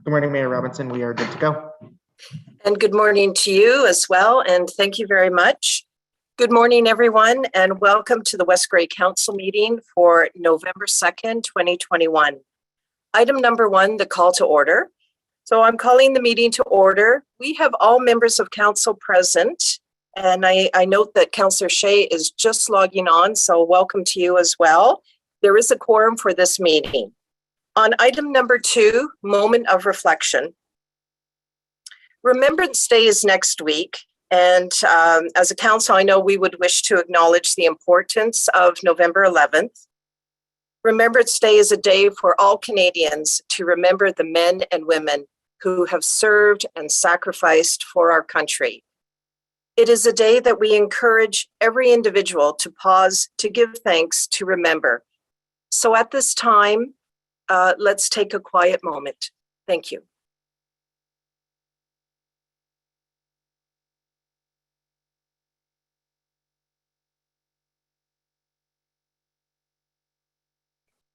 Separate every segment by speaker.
Speaker 1: Good morning, Mayor Robinson. We are good to go.
Speaker 2: And good morning to you as well, and thank you very much. Good morning, everyone, and welcome to the West Grey Council meeting for November 2nd, 2021. Item number 1, the call to order. So I'm calling the meeting to order. We have all members of council present, and I note that Councillor Shea is just logging on, so welcome to you as well. There is a quorum for this meeting. On item number 2, moment of reflection. Remembrance Day is next week, and as a council, I know we would wish to acknowledge the importance of November 11th. Remembrance Day is a day for all Canadians to remember the men and women who have served and sacrificed for our country. It is a day that we encourage every individual to pause, to give thanks, to remember. So at this time, let's take a quiet moment. Thank you.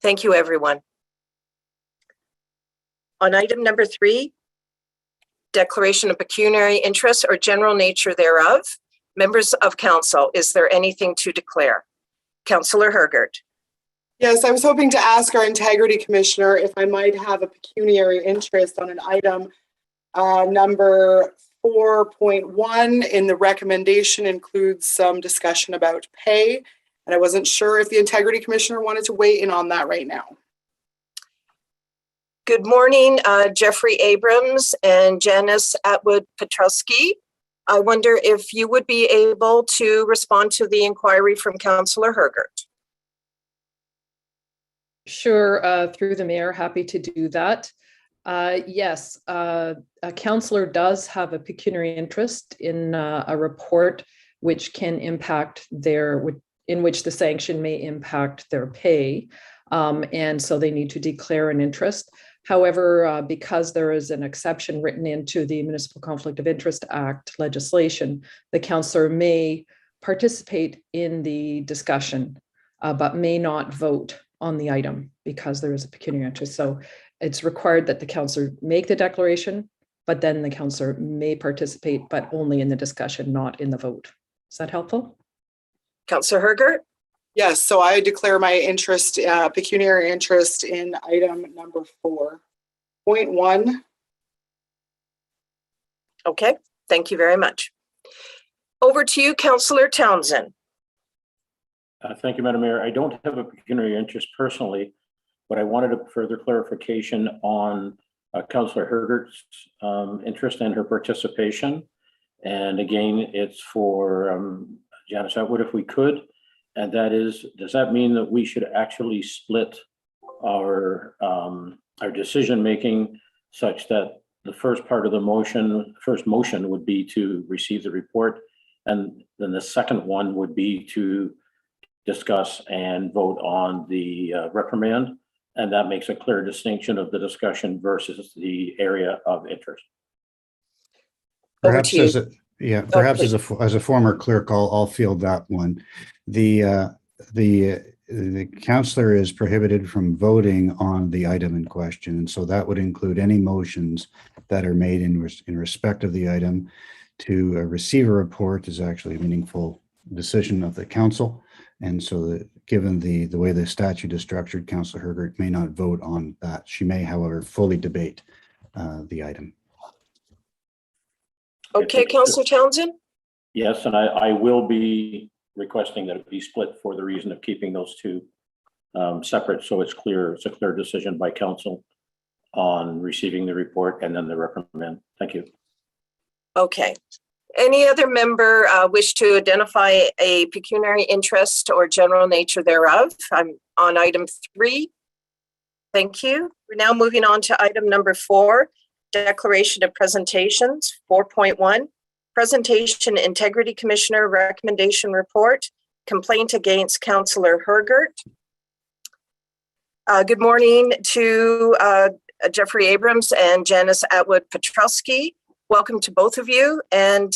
Speaker 2: Thank you, everyone. On item number 3, declaration of pecuniary interest or general nature thereof. Members of council, is there anything to declare? Councillor Hergert.
Speaker 3: Yes, I was hoping to ask our integrity commissioner if I might have a pecuniary interest on an item number 4.1 in the recommendation includes some discussion about pay. And I wasn't sure if the integrity commissioner wanted to weigh in on that right now.
Speaker 2: Good morning, Jeffrey Abrams and Janice Atwood-Petrusky. I wonder if you would be able to respond to the inquiry from Councillor Hergert.
Speaker 4: Sure, through the mayor, happy to do that. Yes, a councillor does have a pecuniary interest in a report which can impact in which the sanction may impact their pay. And so they need to declare an interest. However, because there is an exception written into the Municipal Conflict of Interest Act legislation, the councillor may participate in the discussion, but may not vote on the item because there is a pecuniary interest. So it's required that the councillor make the declaration, but then the councillor may participate, but only in the discussion, not in the vote. Is that helpful?
Speaker 2: Councillor Hergert?
Speaker 3: Yes, so I declare my interest, pecuniary interest in item number 4.1.
Speaker 2: Okay, thank you very much. Over to you, Councillor Townsend.
Speaker 5: Thank you, Madam Mayor. I don't have a pecuniary interest personally, but I wanted a further clarification on Councillor Hergert's interest and her participation. And again, it's for Janice Atwood, if we could. And that is, does that mean that we should actually split our decision-making such that the first part of the motion, first motion would be to receive the report, and then the second one would be to discuss and vote on the reprimand, and that makes a clear distinction of the discussion versus the area of interest.
Speaker 6: Perhaps as a former clerk, I'll field that one. The councillor is prohibited from voting on the item in question, and so that would include any motions that are made in respect of the item. To receive a report is actually a meaningful decision of the council. And so given the way the statute is structured, Councillor Hergert may not vote on that. She may, however, fully debate the item.
Speaker 2: Okay, Councillor Townsend?
Speaker 5: Yes, and I will be requesting that it be split for the reason of keeping those two separate, so it's clear. It's a clear decision by council on receiving the report and then the reprimand. Thank you.
Speaker 2: Okay. Any other member wish to identify a pecuniary interest or general nature thereof? I'm on item 3. Thank you. We're now moving on to item number 4, declaration of presentations, 4.1. Presentation Integrity Commissioner Recommendation Report, complaint against Councillor Hergert. Good morning to Jeffrey Abrams and Janice Atwood-Petrusky. Welcome to both of you. And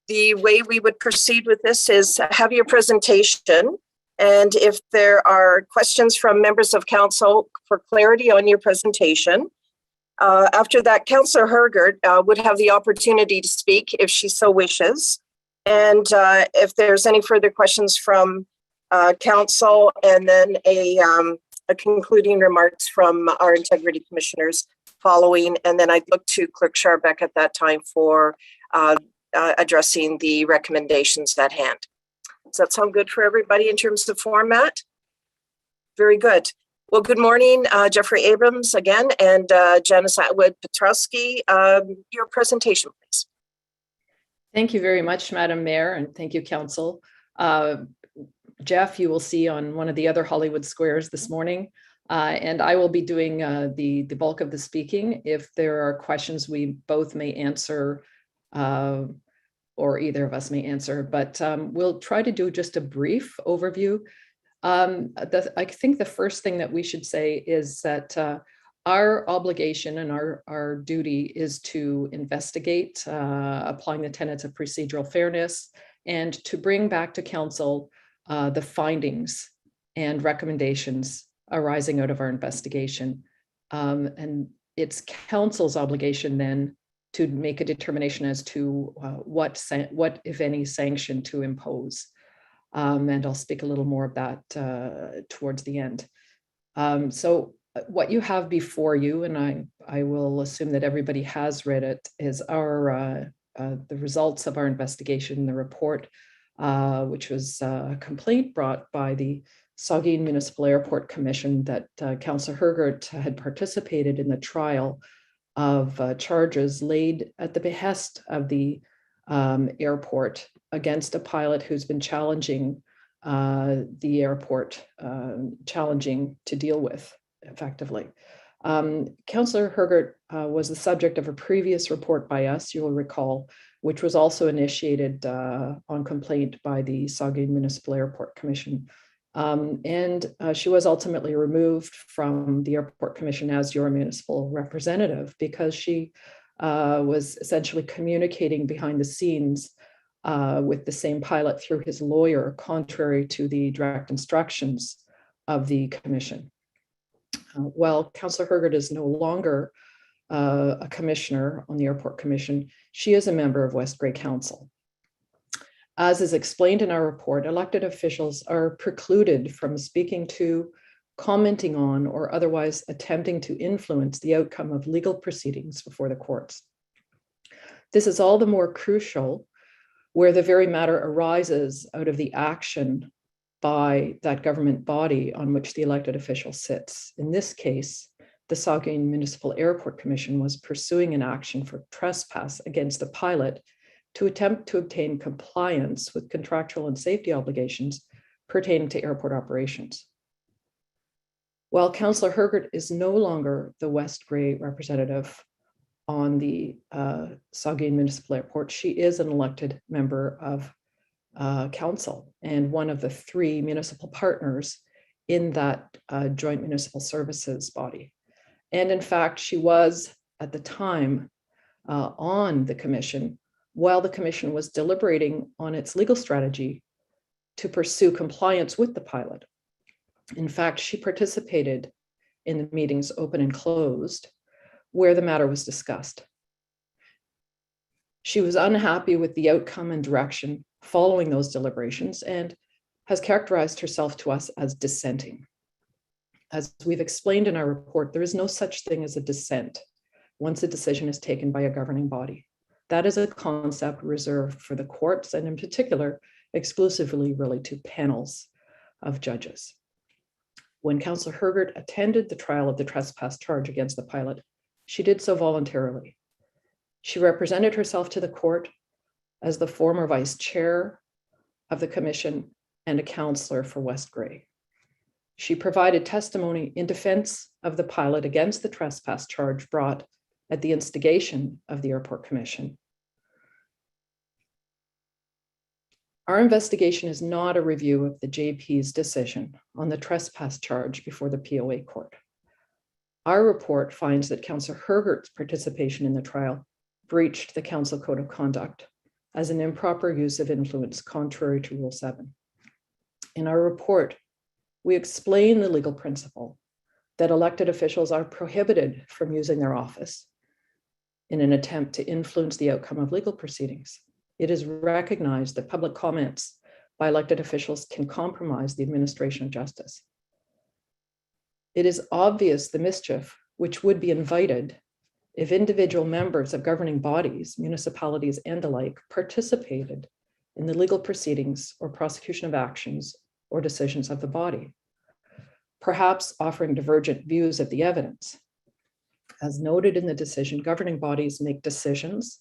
Speaker 2: the way we would proceed with this is have your presentation, And if there are questions from members of council for clarity on your presentation, after that, Councillor Hergert would have the opportunity to speak if she so wishes. And if there's any further questions from council, and then a concluding remarks from our integrity commissioners following, and then I'd look to Clerk Scharbeck at that time for addressing the recommendations at hand. Does that sound good for everybody in terms of format? Very good. Well, good morning, Jeffrey Abrams again, and Janice Atwood-Petrowski. Your presentation, please.
Speaker 4: Thank you very much, Madam Mayor, and thank you, Council. Jeff, you will see on one of the other Hollywood Squares this morning, and I will be doing the bulk of the speaking. If there are questions, we both may answer, or either of us may answer, but we'll try to do just a brief overview. I think the first thing that we should say is that our obligation and our duty is to investigate applying the tenets of procedural fairness and to bring back to council the findings and recommendations arising out of our investigation. And it's council's obligation then to make a determination as to what, if any, sanction to impose. And I'll speak a little more of that towards the end. So what you have before you, and I will assume that everybody has read it, is our the results of our investigation, the report, which was a complaint brought by the Saugeen Municipal Airport Commission that Councillor Hergert had participated in the trial of charges laid at the behest of the airport against a pilot who's been challenging the airport, challenging to deal with effectively. Councillor Hergert was the subject of a previous report by us, you will recall, which was also initiated on complaint by the Saugeen Municipal Airport Commission. She was ultimately removed from the Airport Commission as your municipal representative because she was essentially communicating behind the scenes with the same pilot through his lawyer, contrary to the direct instructions of the commission. Well, Councillor Hergert is no longer a commissioner on the Airport Commission. She is a member of West Grey Council. As is explained in our report, elected officials are precluded from speaking to, commenting on, or otherwise attempting to influence the outcome of legal proceedings before the courts. This is all the more crucial where the very matter arises out of the action by that government body on which the elected official sits. In this case, the Saugeen Municipal Airport Commission was pursuing an action for trespass against the pilot to attempt to obtain compliance with contractual and safety obligations pertaining to airport operations. While Councillor Hergert is no longer the West Grey representative on the Saugeen Municipal Airport, she is an elected member of council and one of the 3 municipal partners in that joint municipal services body. And in fact, she was at the time on the commission while the commission was deliberating on its legal strategy to pursue compliance with the pilot. In fact, she participated in the meetings, open and closed, where the matter was discussed. She was unhappy with the outcome and direction following those deliberations and has characterized herself to us as dissenting. As we've explained in our report, there is no such thing as a dissent once a decision is taken by a governing body. That is a concept reserved for the courts, and in particular, exclusively really to panels of judges. When Councillor Hergert attended the trial of the trespass charge against the pilot, she did so voluntarily. She represented herself to the court as the former vice chair of the commission and a councillor for West Grey. She provided testimony in defense of the pilot against the trespass charge brought at the instigation of the Airport Commission. Our investigation is not a review of the JP's decision on the trespass charge before the POA court. Our report finds that Councillor Hergert's participation in the trial breached the Council Code of Conduct as an improper use of influence contrary to Rule 7. In our report, we explain the legal principle that elected officials are prohibited from using their office in an attempt to influence the outcome of legal proceedings. It is recognized that public comments by elected officials can compromise the administration of justice. It is obvious the mischief which would be invited if individual members of governing bodies, municipalities, and the like participated in the legal proceedings or prosecution of actions or decisions of the body, perhaps offering divergent views of the evidence. As noted in the decision, governing bodies make decisions,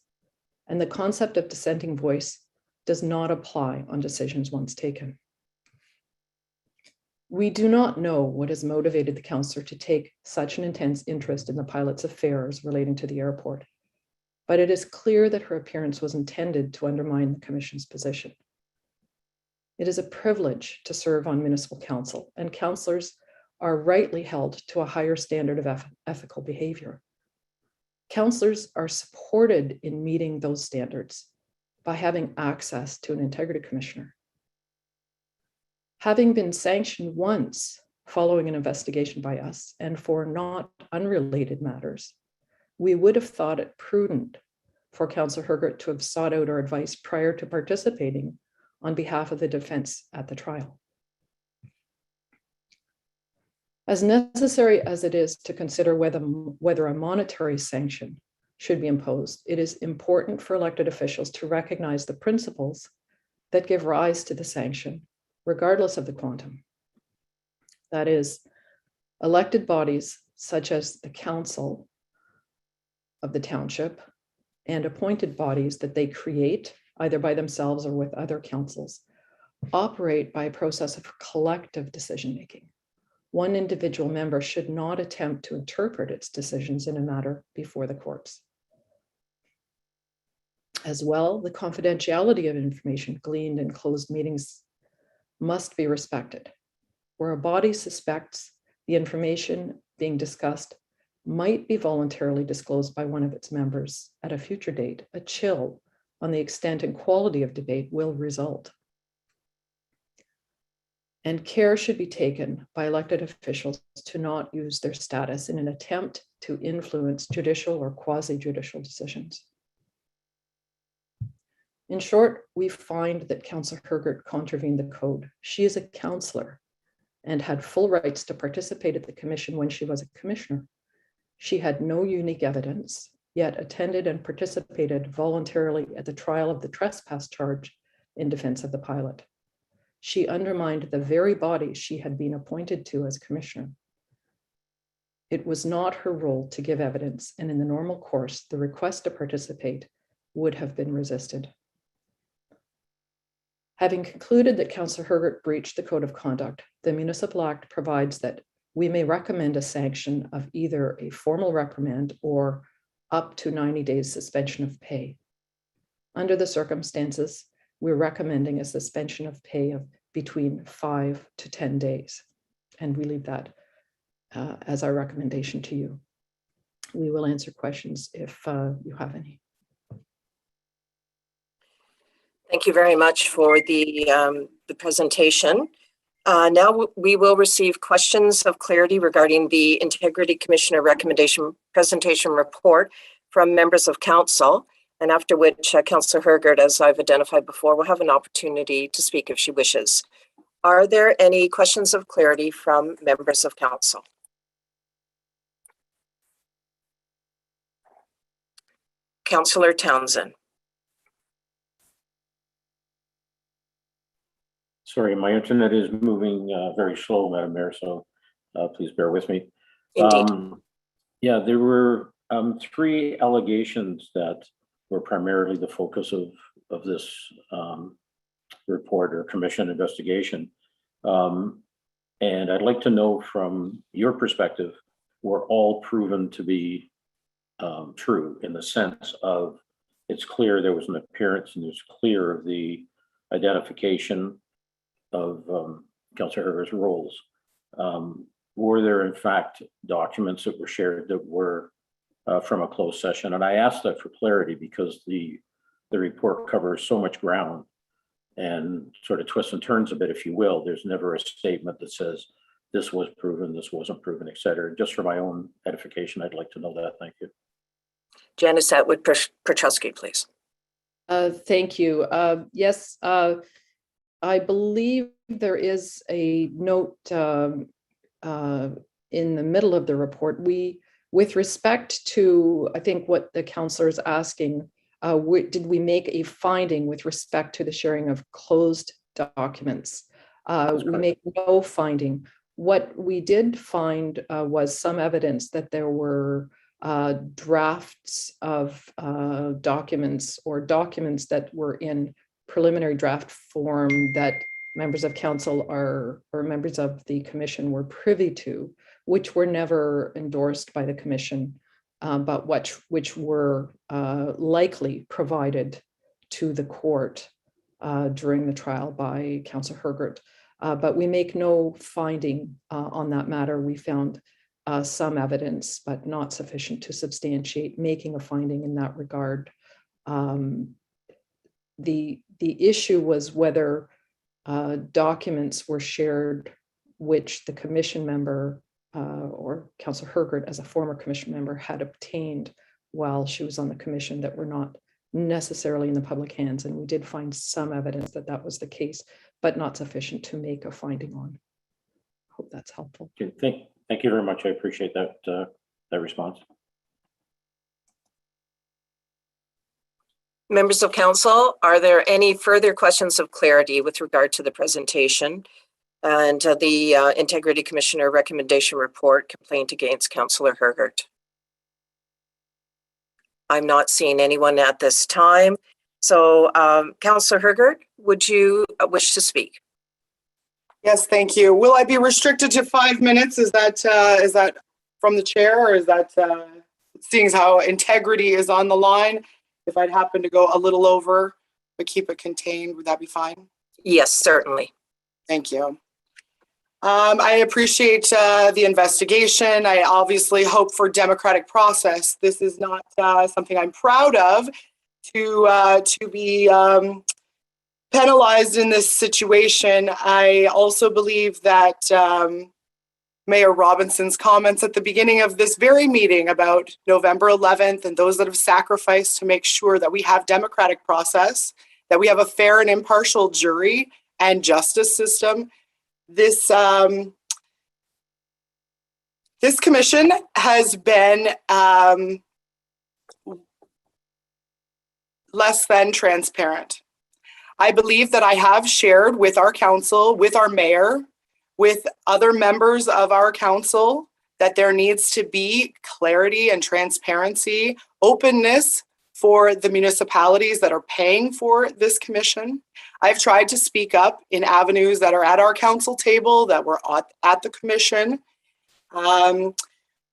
Speaker 4: and the concept of dissenting voice does not apply on decisions once taken. We do not know what has motivated the councillor to take such an intense interest in the pilot's affairs relating to the airport, but it is clear that her appearance was intended to undermine the commission's position. It is a privilege to serve on municipal council, and councillors are rightly held to a higher standard of ethical behavior. Councillors are supported in meeting those standards by having access to an integrity commissioner. Having been sanctioned once following an investigation by us and for not unrelated matters, we would have thought it prudent for Councillor Hergert to have sought out our advice prior to participating on behalf of the defense at the trial. As necessary as it is to consider whether a monetary sanction should be imposed, it is important for elected officials to recognize the principles that give rise to the sanction, regardless of the quantum. That is, elected bodies such as the council of the township and appointed bodies that they create, either by themselves or with other councils, operate by a process of collective decision-making. One individual member should not attempt to interpret its decisions in a matter before the courts. As well, the confidentiality of information gleaned in closed meetings must be respected. Where a body suspects the information being discussed might be voluntarily disclosed by one of its members at a future date, a chill on the extent and quality of debate will result. And care should be taken by elected officials to not use their status in an attempt to influence judicial or quasi-judicial decisions. In short, we find that Councillor Hergert contravened the code. She is a councillor and had full rights to participate at the commission when she was a commissioner. She had no unique evidence, yet attended and participated voluntarily at the trial of the trespass charge in defense of the pilot. She undermined the very body she had been appointed to as commissioner. It was not her role to give evidence, and in the normal course, the request to participate would have been resisted. Having concluded that Councillor Hergert breached the code of conduct, the Municipal Act provides that we may recommend a sanction of either a formal reprimand or up to 90 days suspension of pay. Under the circumstances, we're recommending a suspension of pay of between 5 to 10 days. And we leave that as our recommendation to you. We will answer questions if you have any.
Speaker 2: Thank you very much for the presentation. Now we will receive questions of clarity regarding the Integrity Commissioner Recommendation Presentation Report from members of Council, and after which Councillor Hergert, as I've identified before, will have an opportunity to speak if she wishes. Are there any questions of clarity from members of Council? Councillor Townsend.
Speaker 5: Sorry, my internet is moving very slow, Madam Mayor, so please bear with me.
Speaker 2: Indeed.
Speaker 5: Yeah, there were 3 allegations that were primarily the focus of this report or commission investigation. And I'd like to know from your perspective, were all proven to be true in the sense of it's clear there was an appearance and it's clear of the identification of Councillor Hergert's roles. Were there in fact documents that were shared that were from a closed session? And I asked that for clarity because the report covers so much ground and sort of twists and turns a bit, if you will. There's never a statement that says this was proven, this wasn't proven, et cetera. Just for my own edification, I'd like to know that. Thank you.
Speaker 2: Janice Atwood Petrowski, please.
Speaker 4: Thank you. Yes, I believe there is a note in the middle of the report. With respect to, I think what the counselor is asking, did we make a finding with respect to the sharing of closed documents? We make no finding. What we did find was some evidence that there were drafts of documents or documents that were in preliminary draft form that members of council or members of the commission were privy to, which were never endorsed by the commission, but which were likely provided to the court during the trial by Councillor Hergert. But we make no finding on that matter. We found some evidence, but not sufficient to substantiate making a finding in that regard. The issue was whether documents were shared which the commission member or Councillor Hergert as a former commission member had obtained while she was on the commission that were not necessarily in the public hands. And we did find some evidence that that was the case, but not sufficient to make a finding on. Hope that's helpful.
Speaker 5: Okay, thank you very much. I appreciate that response.
Speaker 2: Members of council, are there any further questions of clarity with regard to the presentation and the Integrity Commissioner recommendation report complaint against Councillor Hergert? I'm not seeing anyone at this time. So Councillor Hergert, would you wish to speak?
Speaker 3: Yes, thank you. Will I be restricted to 5 minutes? Is that from the chair, or is that seeing as how integrity is on the line? If I'd happen to go a little over, but keep it contained, would that be fine?
Speaker 2: Yes, certainly.
Speaker 3: Thank you. I appreciate the investigation. I obviously hope for democratic process. This is not something I'm proud of to be penalized in this situation. I also believe that Mayor Robinson's comments at the beginning of this very meeting about November 11th and those that have sacrificed to make sure that we have democratic process, that we have a fair and impartial jury and justice system. This commission has been less than transparent. I believe that I have shared with our council, with our mayor, with other members of our council, that there needs to be clarity and transparency, openness for the municipalities that are paying for this commission. I've tried to speak up in avenues that are at our council table, that were at the commission.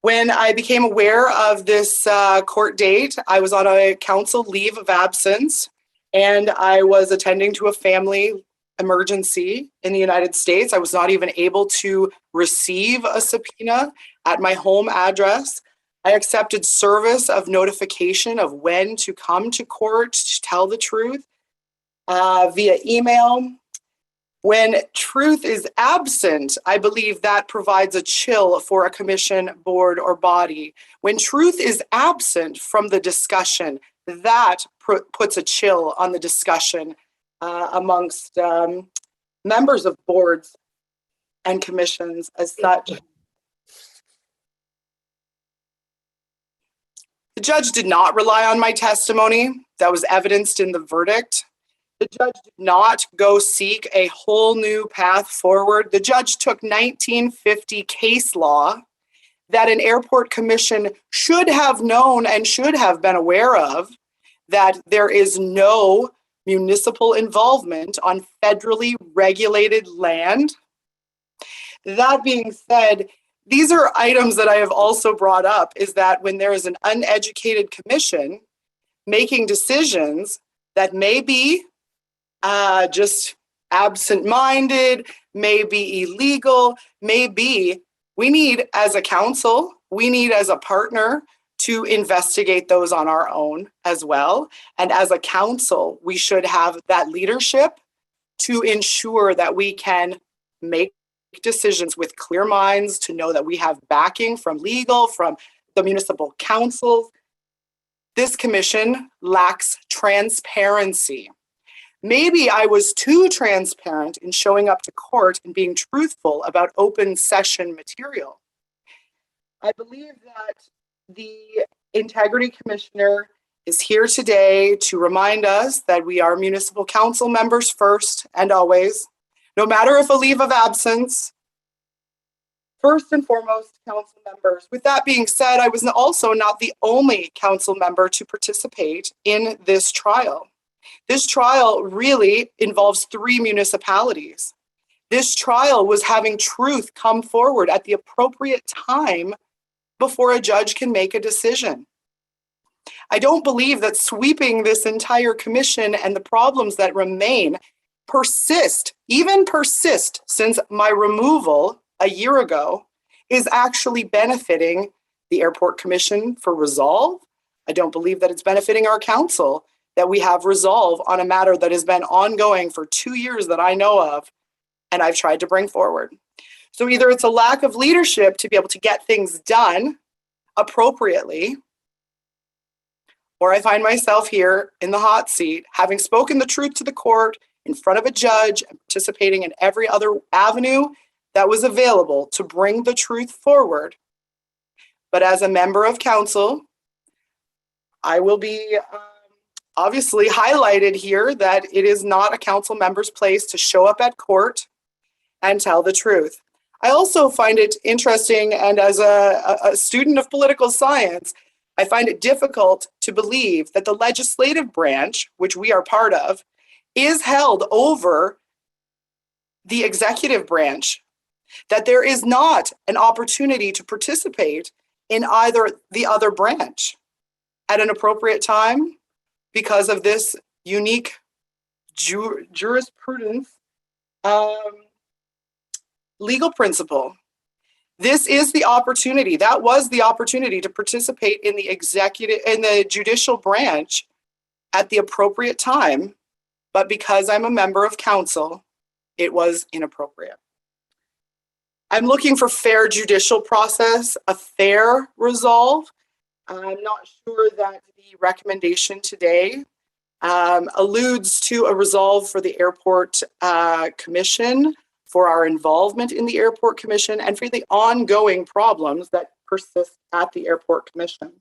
Speaker 3: When I became aware of this court date, I was on a council leave of absence, and I was attending to a family emergency in the United States. I was not even able to receive a subpoena at my home address. I accepted service of notification of when to come to court to tell the truth via email. When truth is absent, I believe that provides a chill for a commission, board, or body. When truth is absent from the discussion, that puts a chill on the discussion amongst members of boards and commissions as such. The judge did not rely on my testimony that was evidenced in the verdict. The judge did not go seek a whole new path forward. The judge took 1950 case law that an airport commission should have known and should have been aware of, that there is no municipal involvement on federally regulated land. That being said, these are items that I have also brought up, is that when there is an uneducated commission making decisions that may be just absent-minded, may be illegal, may be, we need as a council, we need as a partner to investigate those on our own as well. And as a council, we should have that leadership to ensure that we can make decisions with clear minds, to know that we have backing from legal, from the municipal councils. This commission lacks transparency. Maybe I was too transparent in showing up to court and being truthful about open session material. I believe that the Integrity Commissioner is here today to remind us that we are municipal council members first and always, no matter if a leave of absence, first and foremost, council members. With that being said, I was also not the only council member to participate in this trial. This trial really involves 3 municipalities. This trial was having truth come forward at the appropriate time before a judge can make a decision. I don't believe that sweeping this entire commission and the problems that remain persist since my removal a year ago is actually benefiting the Airport Commission for resolve. I don't believe that it's benefiting our council that we have resolve on a matter that has been ongoing for 2 years that I know of and I've tried to bring forward. So either it's a lack of leadership to be able to get things done appropriately, or I find myself here in the hot seat, having spoken the truth to the court in front of a judge and participating in every other avenue that was available to bring the truth forward. But as a member of council, I will be obviously highlighted here that it is not a council member's place to show up at court and tell the truth. I also find it interesting, and as a student of political science, I find it difficult to believe that the legislative branch, which we are part of, is held over the executive branch, that there is not an opportunity to participate in either the other branch at an appropriate time because of this unique jurisprudence legal principle. This is the opportunity. That was the opportunity to participate in the judicial branch at the appropriate time. But because I'm a member of council, it was inappropriate. I'm looking for fair judicial process, a fair resolve. I'm not sure that the recommendation today alludes to a resolve for the Airport Commission, for our involvement in the Airport Commission, and for the ongoing problems that persist at the Airport Commission.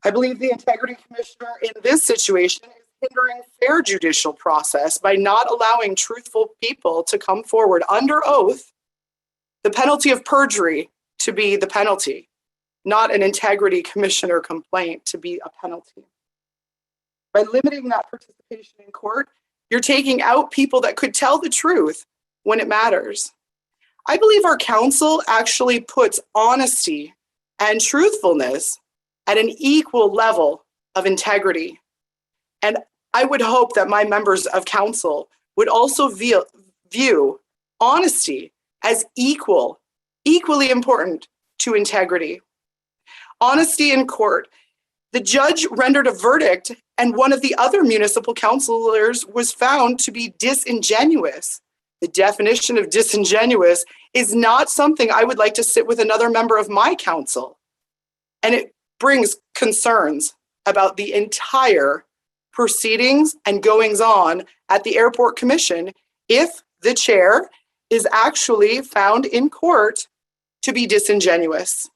Speaker 3: I believe the Integrity Commissioner in this situation is hindering fair judicial process by not allowing truthful people to come forward under oath, the penalty of perjury to be the penalty, not an Integrity Commissioner complaint to be a penalty. By limiting that participation in court, you're taking out people that could tell the truth when it matters. I believe our council actually puts honesty and truthfulness at an equal level of integrity. And I would hope that my members of council would also view honesty as equally important to integrity. Honesty in court. The judge rendered a verdict and one of the other municipal councilors was found to be disingenuous. The definition of disingenuous is not something I would like to sit with another member of my council. And it brings concerns about the entire proceedings and goings on at the Airport Commission if the chair is actually found in court to be disingenuous.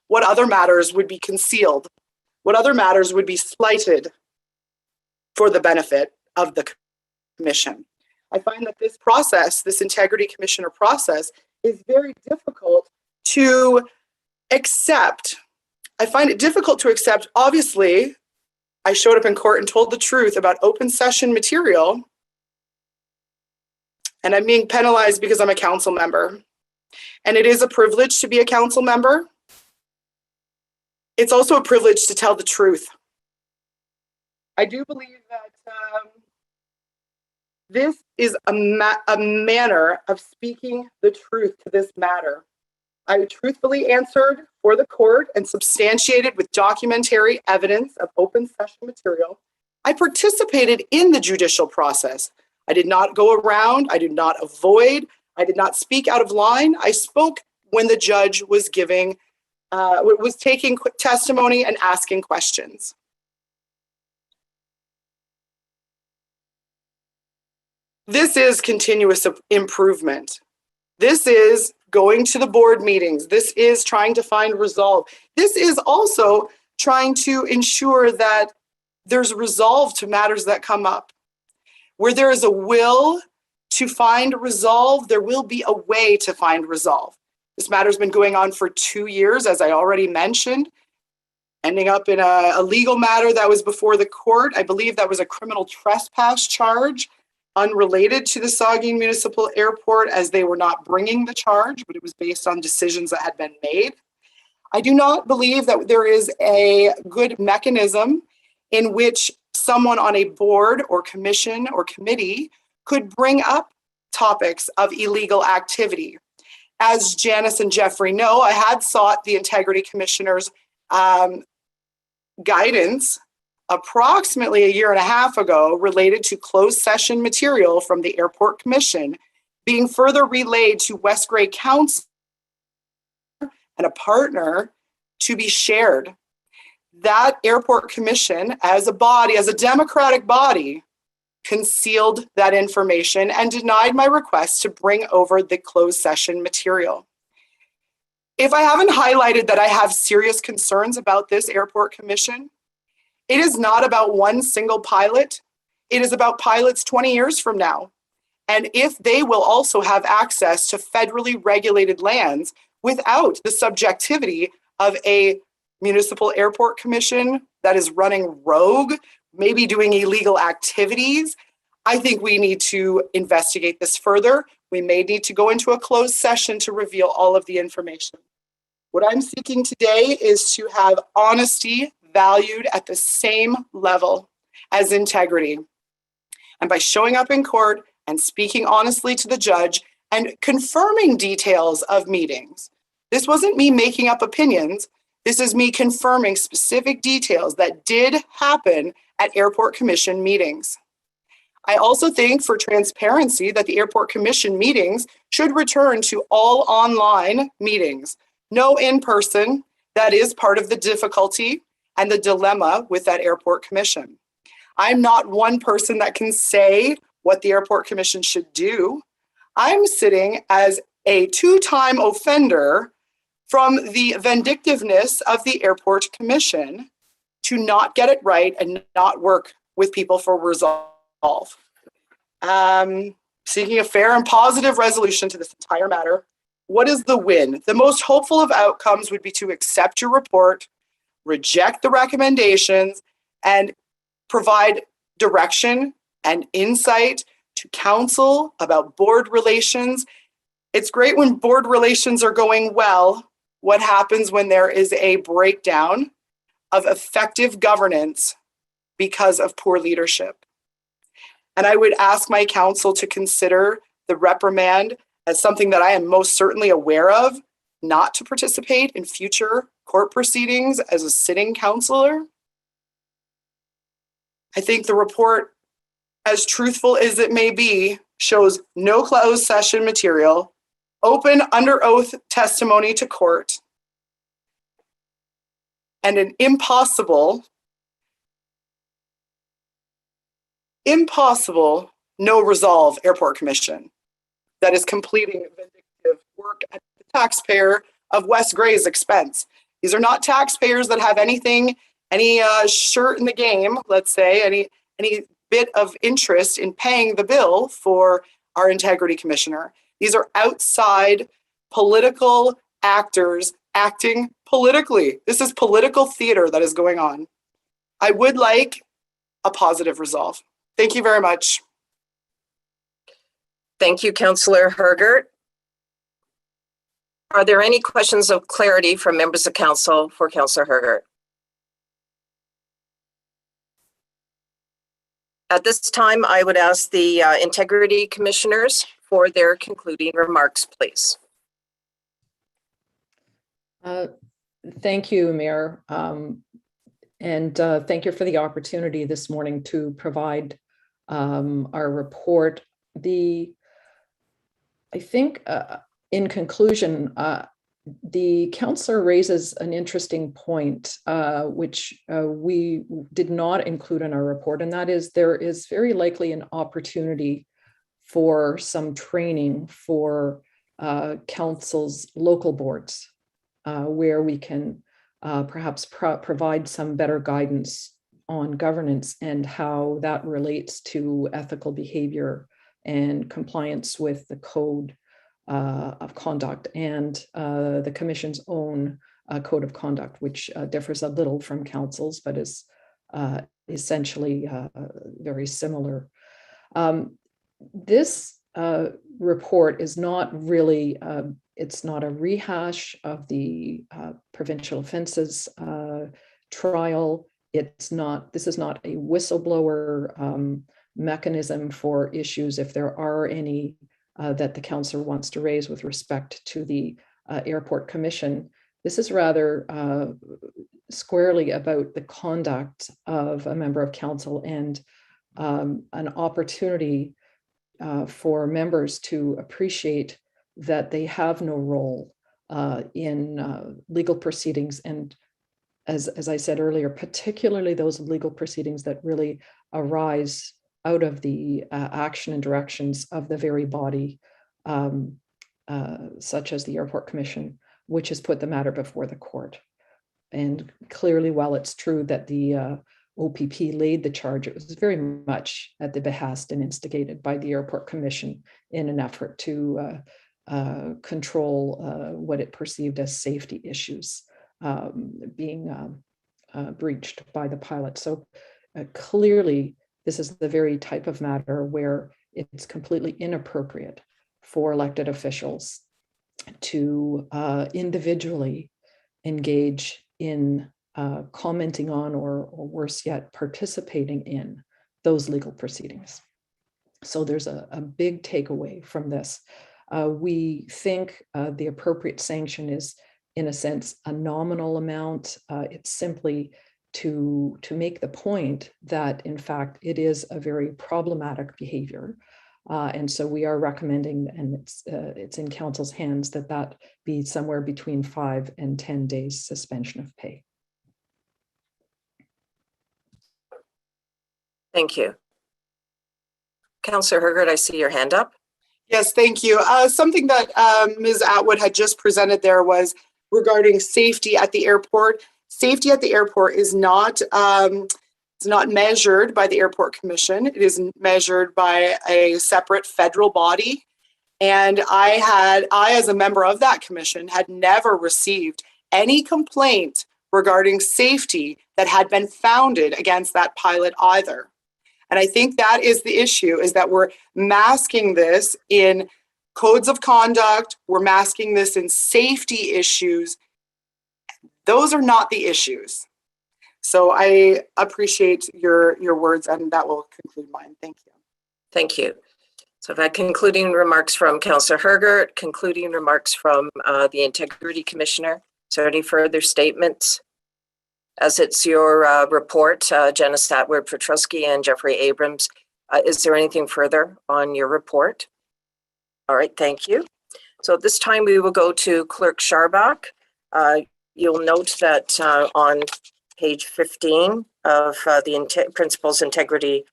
Speaker 3: What other matters would be concealed? What other matters would be slighted for the benefit of the commission? I find that this process, this Integrity Commissioner process, is very difficult to accept. I find it difficult to accept. Obviously, I showed up in court and told the truth about open session material, and I'm being penalized because I'm a council member. And it is a privilege to be a council member. It's also a privilege to tell the truth. I do believe that this is a manner of speaking the truth to this matter. I truthfully answered for the court and substantiated with documentary evidence of open session material I participated in the judicial process. I did not go around, I did not avoid, I did not speak out of line. I spoke when the judge was taking testimony and asking questions. This is continuous improvement. This is going to the board meetings. This is trying to find resolve. This is also trying to ensure that there's resolve to matters that come up. Where there is a will to find resolve, there will be a way to find resolve. This matter's been going on for 2 years, as I already mentioned, ending up in a legal matter that was before the court. I believe that was a criminal trespass charge unrelated to the Saugeen Municipal Airport, as they were not bringing the charge, but it was based on decisions that had been made. I do not believe that there is a good mechanism in which someone on a board or commission or committee could bring up topics of illegal activity. As Janice and Jeffrey know, I had sought the Integrity Commissioner's guidance approximately 1.5 years ago related to closed session material from the Airport Commission being further relayed to West Grey Council and a partner to be shared. That Airport Commission, as a body, as a democratic body, concealed that information and denied my request to bring over the closed session material. If I haven't highlighted that I have serious concerns about this Airport Commission, it is not about one single pilot. It is about pilots 20 years from now. And if they will also have access to federally regulated lands without the subjectivity of a municipal airport commission that is running rogue, maybe doing illegal activities, I think we need to investigate this further. We may need to go into a closed session to reveal all of the information. What I'm seeking today is to have honesty valued at the same level as integrity. And by showing up in court and speaking honestly to the judge and confirming details of meetings. This wasn't me making up opinions. This is me confirming specific details that did happen at Airport Commission meetings. I also think for transparency that the Airport Commission meetings should return to all online meetings, no in-person. That is part of the difficulty and the dilemma with that Airport Commission. I'm not one person that can say what the Airport Commission should do. I'm sitting as a two-time offender from the vindictiveness of the Airport Commission to not get it right and not work with people for resolve. Seeking a fair and positive resolution to this entire matter. What is the win? The most hopeful of outcomes would be to accept your report, reject the recommendations, and provide direction and insight to council about board relations. It's great when board relations are going well. What happens when there is a breakdown of effective governance because of poor leadership? And I would ask my council to consider the reprimand as something that I am most certainly aware of, not to participate in future court proceedings as a sitting councillor. I think the report, as truthful as it may be, shows no closed session material, open under oath testimony to court, and an impossible no resolve Airport Commission that is completing vindictive work at the taxpayer of West Grey's expense. These are not taxpayers that have any shirt in the game, let's say, any bit of interest in paying the bill for our Integrity Commissioner. These are outside political actors acting politically. This is political theater that is going on. I would like a positive resolve. Thank you very much.
Speaker 2: Thank you, Councillor Hergert. Are there any questions of clarity from members of council for Councillor Hergert? At this time, I would ask the Integrity Commissioners for their concluding remarks, please.
Speaker 4: Thank you, Mayor. And thank you for the opportunity this morning to provide our report. I think in conclusion, the councillor raises an interesting point, which we did not include in our report, and that is there is very likely an opportunity for some training for council's local boards, where we can perhaps provide some better guidance on governance and how that relates to ethical behavior and compliance with the code of conduct and the commission's own code of conduct, which differs a little from council's, but is essentially very similar. This report is not really, it's not a rehash of the provincial offenses trial. This is not a whistleblower mechanism for issues, if there are any that the councillor wants to raise with respect to the Airport Commission. This is rather squarely about the conduct of a member of council and an opportunity for members to appreciate that they have no role in legal proceedings. And as I said earlier, particularly those legal proceedings that really arise out of the action and directions of the very body, such as the Airport Commission, which has put the matter before the court. And clearly, while it's true that the OPP laid the charge, it was very much at the behest and instigated by the Airport Commission in an effort to control what it perceived as safety issues being breached by the pilot. So clearly, this is the very type of matter where it's completely inappropriate for elected officials to individually engage in commenting on, or worse yet, participating in those legal proceedings. So there's a big takeaway from this. We think the appropriate sanction is, in a sense, a nominal amount. It's simply to make the point that, in fact, it is a very problematic behavior. And so we are recommending, and it's in council's hands, that be somewhere between 5 and 10 days suspension of pay.
Speaker 2: Thank you. Councillor Hergert, I see your hand up.
Speaker 3: Yes, thank you. Something that Ms. Atwood had just presented there was regarding safety at the airport. Safety at the airport is not it's not measured by the Airport Commission. It is measured by a separate federal body. And I, as a member of that commission, had never received any complaint regarding safety that had been founded against that pilot either. And I think that is the issue, is that we're masking this in codes of conduct. We're masking this in safety issues. Those are not the issues. So I appreciate your words, and that will conclude mine. Thank you.
Speaker 2: Thank you. So I've had concluding remarks from Councillor Hergert, concluding remarks from the Integrity Commissioner. Is there any further statements? As it's your report, Janice Atwood-Petrusky and Jeffrey Abrams, is there anything further on your report? All right, thank you. So at this time, we will go to Clerk Sharbach. You'll note that on page 15 of the Principals Integrity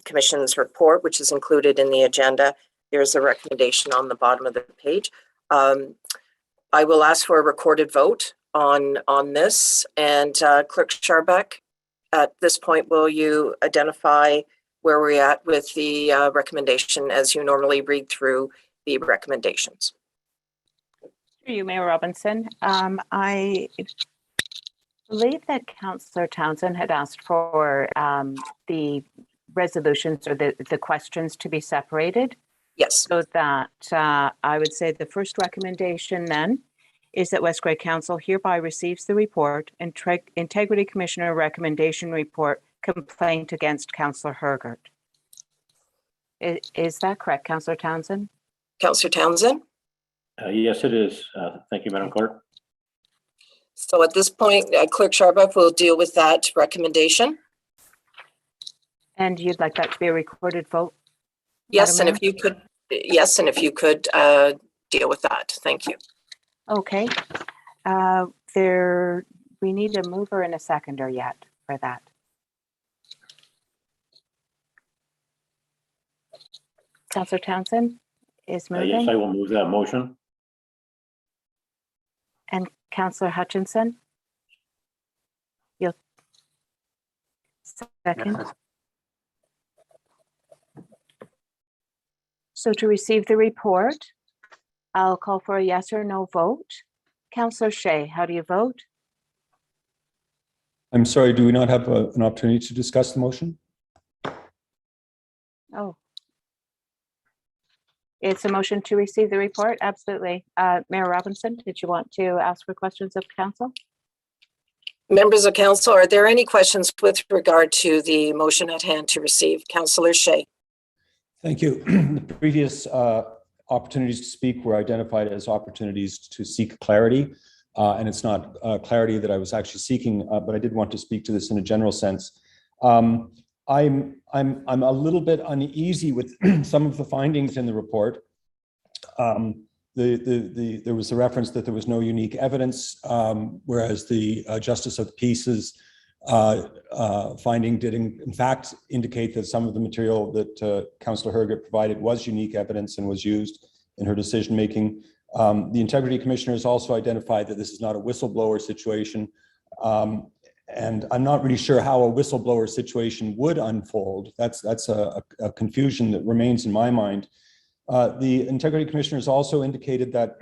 Speaker 2: Commission's report, which is included in the agenda, there's a recommendation on the bottom of the page. I will ask for a recorded vote on this, and Clerk Sharbach, at this point, will you identify where we're at with the recommendation as you normally read through the recommendations?
Speaker 7: Through you, Mayor Robinson. I believe that Councillor Townsend had asked for the resolutions or the questions to be separated.
Speaker 2: Yes.
Speaker 7: So that I would say the first recommendation then is that West Grey Council hereby receives the report, Integrity Commissioner Recommendation Report, complaint against Councillor Hergert. Is that correct, Councillor Townsend?
Speaker 2: Councillor Townsend?
Speaker 5: Yes, it is. Thank you, Madam Clerk.
Speaker 2: So at this point, Clerk Sharbuff will deal with that recommendation.
Speaker 7: And you'd like that to be a recorded vote?
Speaker 2: Yes,
Speaker 7: Madam
Speaker 2: and if you could, deal with that. Thank you.
Speaker 7: Okay. We need a mover and a seconder yet for that. Councillor Townsend is
Speaker 5: Yes, I
Speaker 7: moving,
Speaker 5: will move that motion.
Speaker 7: and Councillor Hutchinson? You'll second? So to receive the report, I'll call for a yes or no vote. Councillor Shay, how do you vote?
Speaker 8: I'm sorry, do we not have an opportunity to discuss the motion?
Speaker 7: Oh. It's a motion to receive the report, absolutely. Mayor Robinson, did you want to ask for questions of council?
Speaker 2: Members of council, are there any questions with regard to the motion at hand to receive? Councillor Shay.
Speaker 8: Thank you. The previous opportunities to speak were identified as opportunities to seek clarity. And it's not clarity that I was actually seeking, but I did want to speak to this in a general sense. I'm a little bit uneasy with some of the findings in the report. There was a reference that there was no unique evidence, whereas the Justice of the Peace's finding did in fact indicate that some of the material that Councillor Herget provided was unique evidence and was used in her decision making. The Integrity Commissioner has also identified that this is not a whistleblower situation. And I'm not really sure how a whistleblower situation would unfold. That's a confusion that remains in my mind. The Integrity Commissioner has also indicated that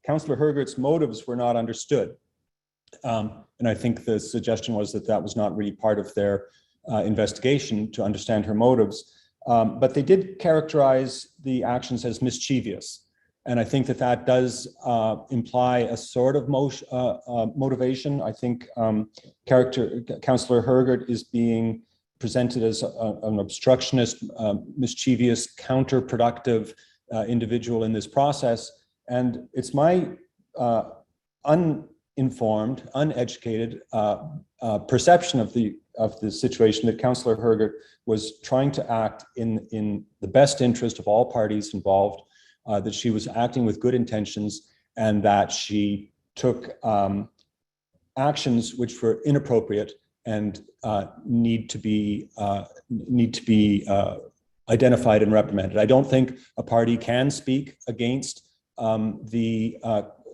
Speaker 8: Councillor Hergert's motives were not understood. And I think the suggestion was that that was not really part of their investigation to understand her motives. But they did characterize the actions as mischievous. And I think that that does imply a sort of motivation. I think Councillor Hergert is being presented as an obstructionist, mischievous, counterproductive individual in this process. And it's my uninformed, uneducated perception of the situation that Councillor Hergert was trying to act in the best interest of all parties involved. That she was acting with good intentions and that she took actions which were inappropriate and need to be identified and reprimanded. I don't think a party can speak against the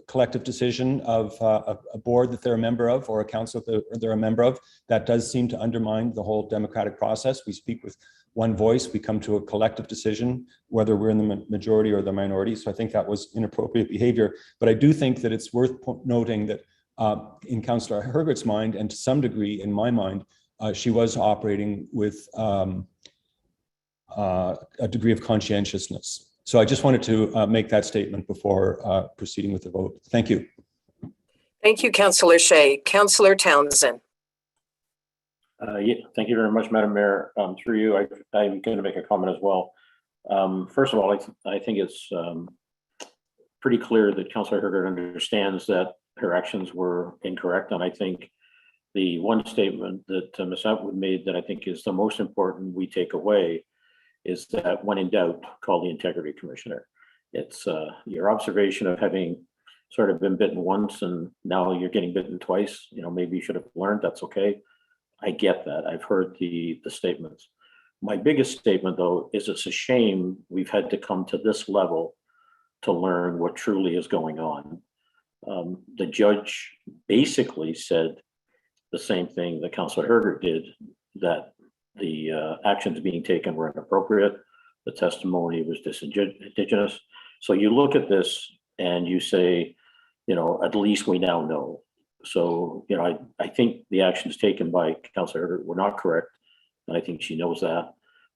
Speaker 8: collective decision of a board that they're a member of or a council that they're a member of. That does seem to undermine the whole democratic process. We speak with one voice, we come to a collective decision, whether we're in the majority or the minority. So I think that was inappropriate behavior. But I do think that it's worth noting that in Councillor Hergert's mind, and to some degree in my mind, she was operating with a degree of conscientiousness. So I just wanted to make that statement before proceeding with the vote. Thank you.
Speaker 2: Thank you, Councillor Shay. Councillor Townsend.
Speaker 5: Yeah, thank you very much, Madam Mayor. Through you, I'm going to make a comment as well. First of all, I think it's pretty clear that Councillor Hergert understands that her actions were incorrect. And I think the one statement that Ms. Atwood made that I think is the most important we take away is that when in doubt, call the Integrity Commissioner. It's your observation of having sort of been bitten once and now you're getting bitten twice. You know, maybe you should have learned, that's okay. I get that. I've heard the statements. My biggest statement, though, is it's a shame we've had to come to this level to learn what truly is going on. The judge basically said the same thing that Councillor Hergert did, that the actions being taken were inappropriate. The testimony was disingenuous. So you look at this and you say, you know, at least we now know. So, you know, I think the actions taken by Councillor Hergert were not correct, and I think she knows that.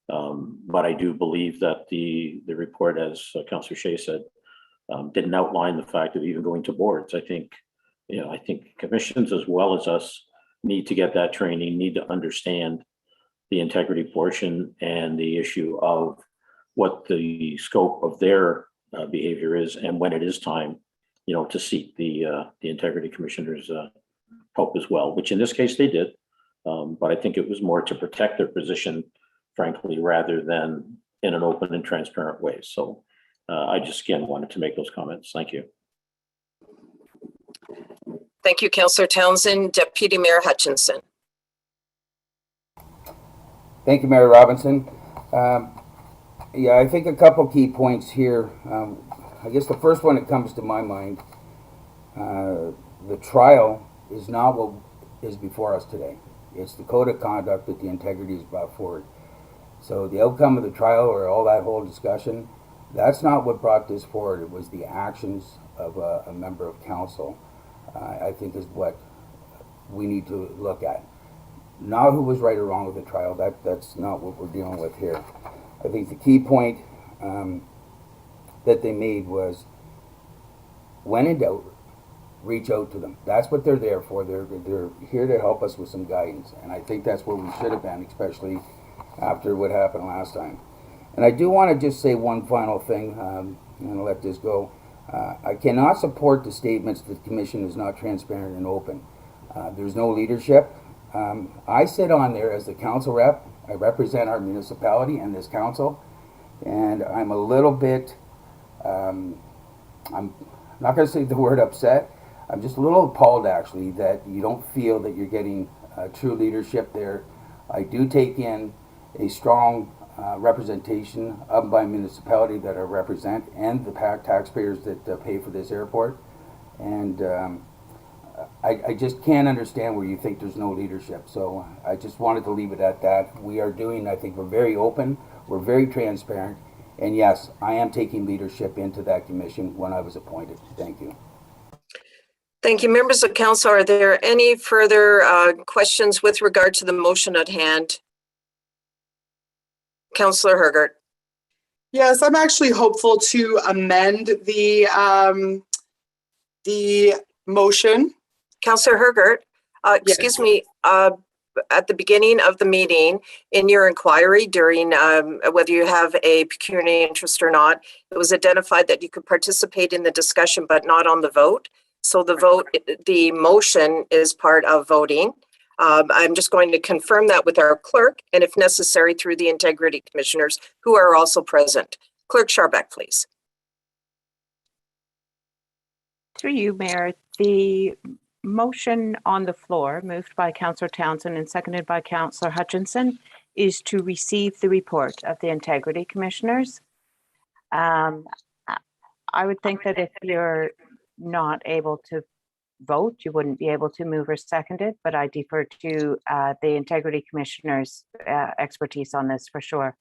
Speaker 5: But I do believe that the report, as Councillor Shay said, didn't outline the fact of even going to boards. I think, you know, I think commissions as well as us need to get that training, need to understand the integrity portion and the issue of what the scope of their behavior is and when it is time, you know, to seek the Integrity Commissioner's help as well, which in this case they did. But I think it was more to protect their position, frankly, rather than in an open and transparent way. So I just, again, wanted to make those comments. Thank you.
Speaker 2: Thank you, Councillor Townsend. Deputy Mayor Hutchinson.
Speaker 9: Thank you, Mayor Robinson. Yeah, I think a couple key points here. I guess the first one that comes to my mind, the trial is not what is before us today. It's the code of conduct that the integrity is brought forward. So the outcome of the trial or all that whole discussion, that's not what brought this forward. It was the actions of a member of council, I think is what we need to look at. Not who was right or wrong with the trial. That's not what we're dealing with here. I think the key point that they made was, when in doubt, reach out to them. That's what they're there for. They're here to help us with some guidance. And I think that's where we should have been, especially after what happened last time. And I do want to just say one final thing, and I'll let this go. I cannot support the statements that the commission is not transparent and open. There's no leadership. I sit on there as the council rep. I represent our municipality and this council, and I'm a little bit, I'm not going to say the word upset. I'm just a little appalled, actually, that you don't feel that you're getting true leadership there. I do take in a strong representation of my municipality that I represent and the taxpayers that pay for this airport. And I just can't understand where you think there's no leadership. So I just wanted to leave it at that. We are doing, I think we're very open, we're very transparent. And yes, I am taking leadership into that commission when I was appointed. Thank you.
Speaker 2: Thank you. Members of council, are there any further questions with regard to the motion at hand? Councillor Hergert.
Speaker 3: Yes, I'm actually hopeful to amend the motion.
Speaker 2: Councillor Hergert, excuse me, at the beginning of the meeting, in your inquiry during whether you have a pecuniary interest or not, it was identified that you could participate in the discussion but not on the vote. So the vote, the motion is part of voting. I'm just going to confirm that with our clerk and if necessary through the integrity commissioners who are also present. Clerk Scharbeck, please.
Speaker 7: Through you, Mayor, the motion on the floor, moved by Councillor Townsend and seconded by Councillor Hutchinson, is to receive the report of the integrity commissioners. I would think that if you're not able to vote, you wouldn't be able to move or second it, but I defer to the integrity commissioners' expertise on this for sure.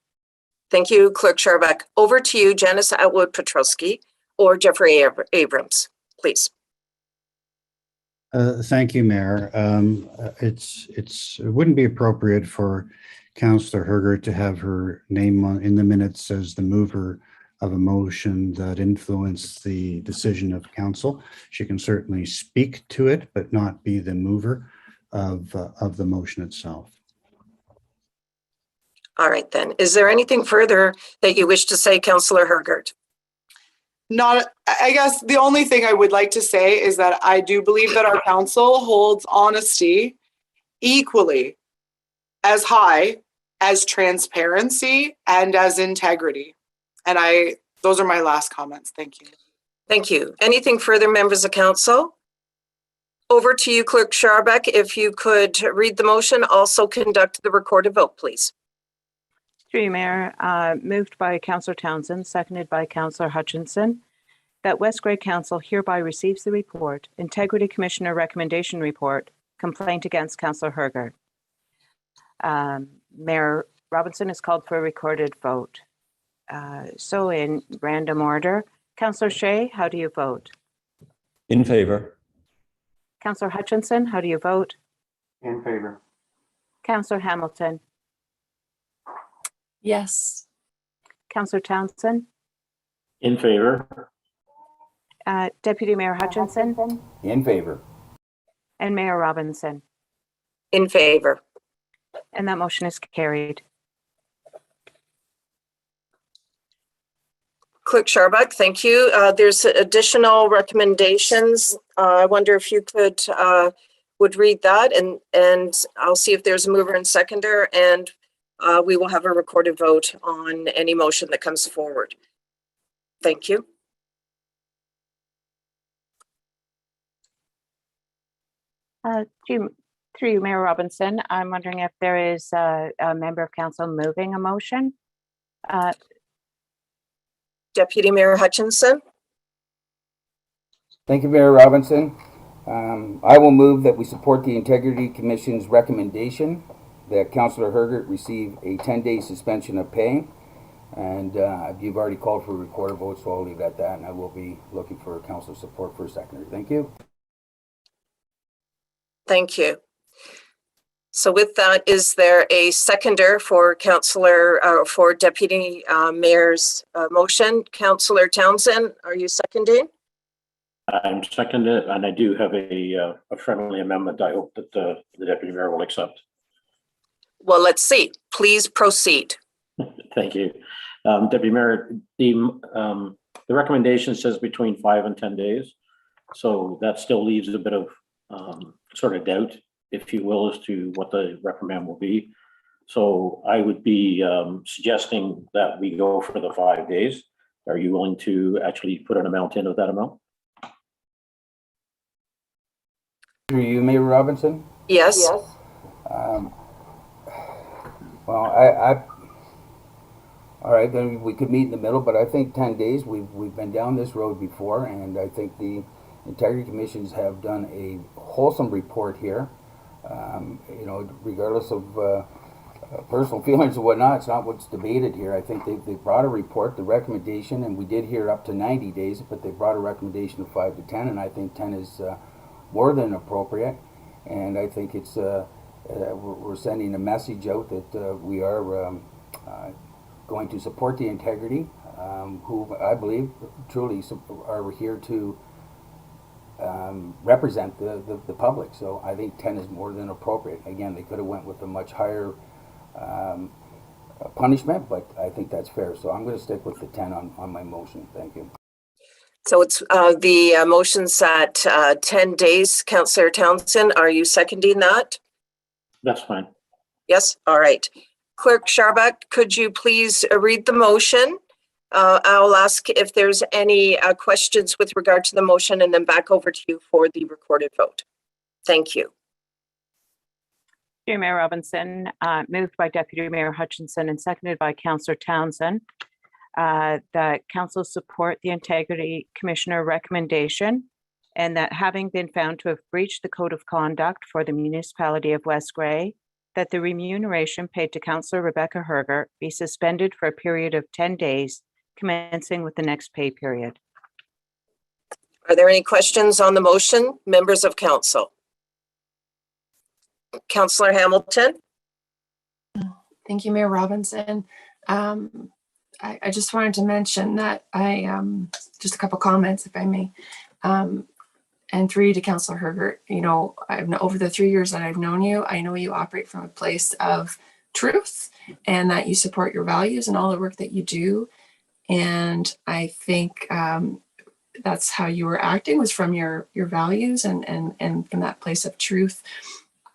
Speaker 2: Thank you, Clerk Scharbeck. Over to you, Janice Atwood-Petrosky or Jeffrey Abrams, please.
Speaker 6: Thank you, Mayor. It wouldn't be appropriate for Councillor Hergert to have her name in the minutes as the mover of a motion that influenced the decision of council. She can certainly speak to it, but not be the mover of the motion itself.
Speaker 2: All right, then. Is there anything further that you wish to say, Councillor Hergert?
Speaker 3: Not, I guess the only thing I would like to say is that I do believe that our council holds honesty equally as high as transparency and as integrity. And those are my last comments. Thank you.
Speaker 2: Thank you. Anything further, members of council? Over to you, Clerk Scharbeck. If you could read the motion, also conduct the recorded vote, please.
Speaker 7: Through you, Mayor, moved by Councillor Townsend, seconded by Councillor Hutchinson, that West Grey Council hereby receives the report, Integrity Commissioner Recommendation Report, Complaint against Councillor Hergert. Mayor Robinson is called for a recorded vote. So in random order, Councillor Shea, how do you vote?
Speaker 8: In favor.
Speaker 7: Councillor Hutchinson, how do you vote?
Speaker 1: In favor.
Speaker 7: Councillor Hamilton?
Speaker 10: Yes.
Speaker 7: Councillor Townsend?
Speaker 5: In favor.
Speaker 7: Deputy Mayor Hutchinson?
Speaker 9: In favor.
Speaker 7: And Mayor Robinson?
Speaker 2: In favor.
Speaker 7: And that motion is carried.
Speaker 2: Clerk Scharbeck, thank you. There's additional recommendations. I wonder if you could would read that, and I'll see if there's a mover and seconder, and we will have a recorded vote on any motion that comes forward. Thank you.
Speaker 7: Through you, Mayor Robinson, I'm wondering if there is a member of council moving a motion.
Speaker 2: Deputy Mayor Hutchinson,
Speaker 9: Thank you, Mayor Robinson. I will move that we support the Integrity Commission's recommendation that Councillor Hergert receive a 10-day suspension of pay. And you've already called for a recorded vote, so I'll leave it at that, and I will be looking for council support for a seconder. Thank you.
Speaker 2: thank you. So with that, is there a seconder for for Deputy Mayor's motion? Councillor Townsend, are you seconding?
Speaker 5: I'm seconded, and I do have a friendly amendment. I hope that the deputy mayor will accept.
Speaker 2: Well, let's see. Please proceed.
Speaker 5: Thank you. Deputy Mayor, the recommendation says between 5 and 10 days. So that still leaves a bit of sort of doubt, if you will, as to what the reprimand will be. So I would be suggesting that we go for the 5 days. Are you willing to actually put an amount in of that amount?
Speaker 9: Through you, Mayor Robinson.
Speaker 2: Yes.
Speaker 9: Well, all right, then we could meet in the middle, but I think 10 days, we've been down this road before, and I think the Integrity Commissions have done a wholesome report here. You know, regardless of personal feelings and whatnot, it's not what's debated here. I think they brought a report, the recommendation, and we did hear up to 90 days, but they brought a recommendation of 5 to 10, and I think 10 is more than appropriate. And I think it's we're sending a message out that we are going to support the Integrity, who I believe truly are here to represent the public. So I think 10 is more than appropriate. Again, they could have went with a much higher punishment, but I think that's fair. So I'm going to stick with the 10 on my motion. Thank you.
Speaker 2: So it's the motion's at 10 days. Councillor Townsend, are you seconding that?
Speaker 5: That's fine.
Speaker 2: Yes, all right. Clerk Sharbuck, could you please read the motion? I'll ask if there's any questions with regard to the motion, and then back over to you for the recorded vote. Thank you.
Speaker 7: Dear Mayor Robinson, moved by Deputy Mayor Hutchinson and seconded by Councillor Townsend, that council support the Integrity Commissioner recommendation, and that having been found to have breached the code of conduct for the municipality of West Grey, that the remuneration paid to Councillor Rebecca Hergert be suspended for a period of 10 days, commencing with the next pay period.
Speaker 2: Are there any questions on the motion, members of council? Councillor Hamilton?
Speaker 10: Thank you, Mayor Robinson. I just wanted to mention that just a couple comments, if I may. And 3 to Councillor Hergert. You know, over the 3 years that I've known you, I know you operate from a place of truth and that you support your values and all the work that you do. And I think that's how you were acting, was from your values and from that place of truth.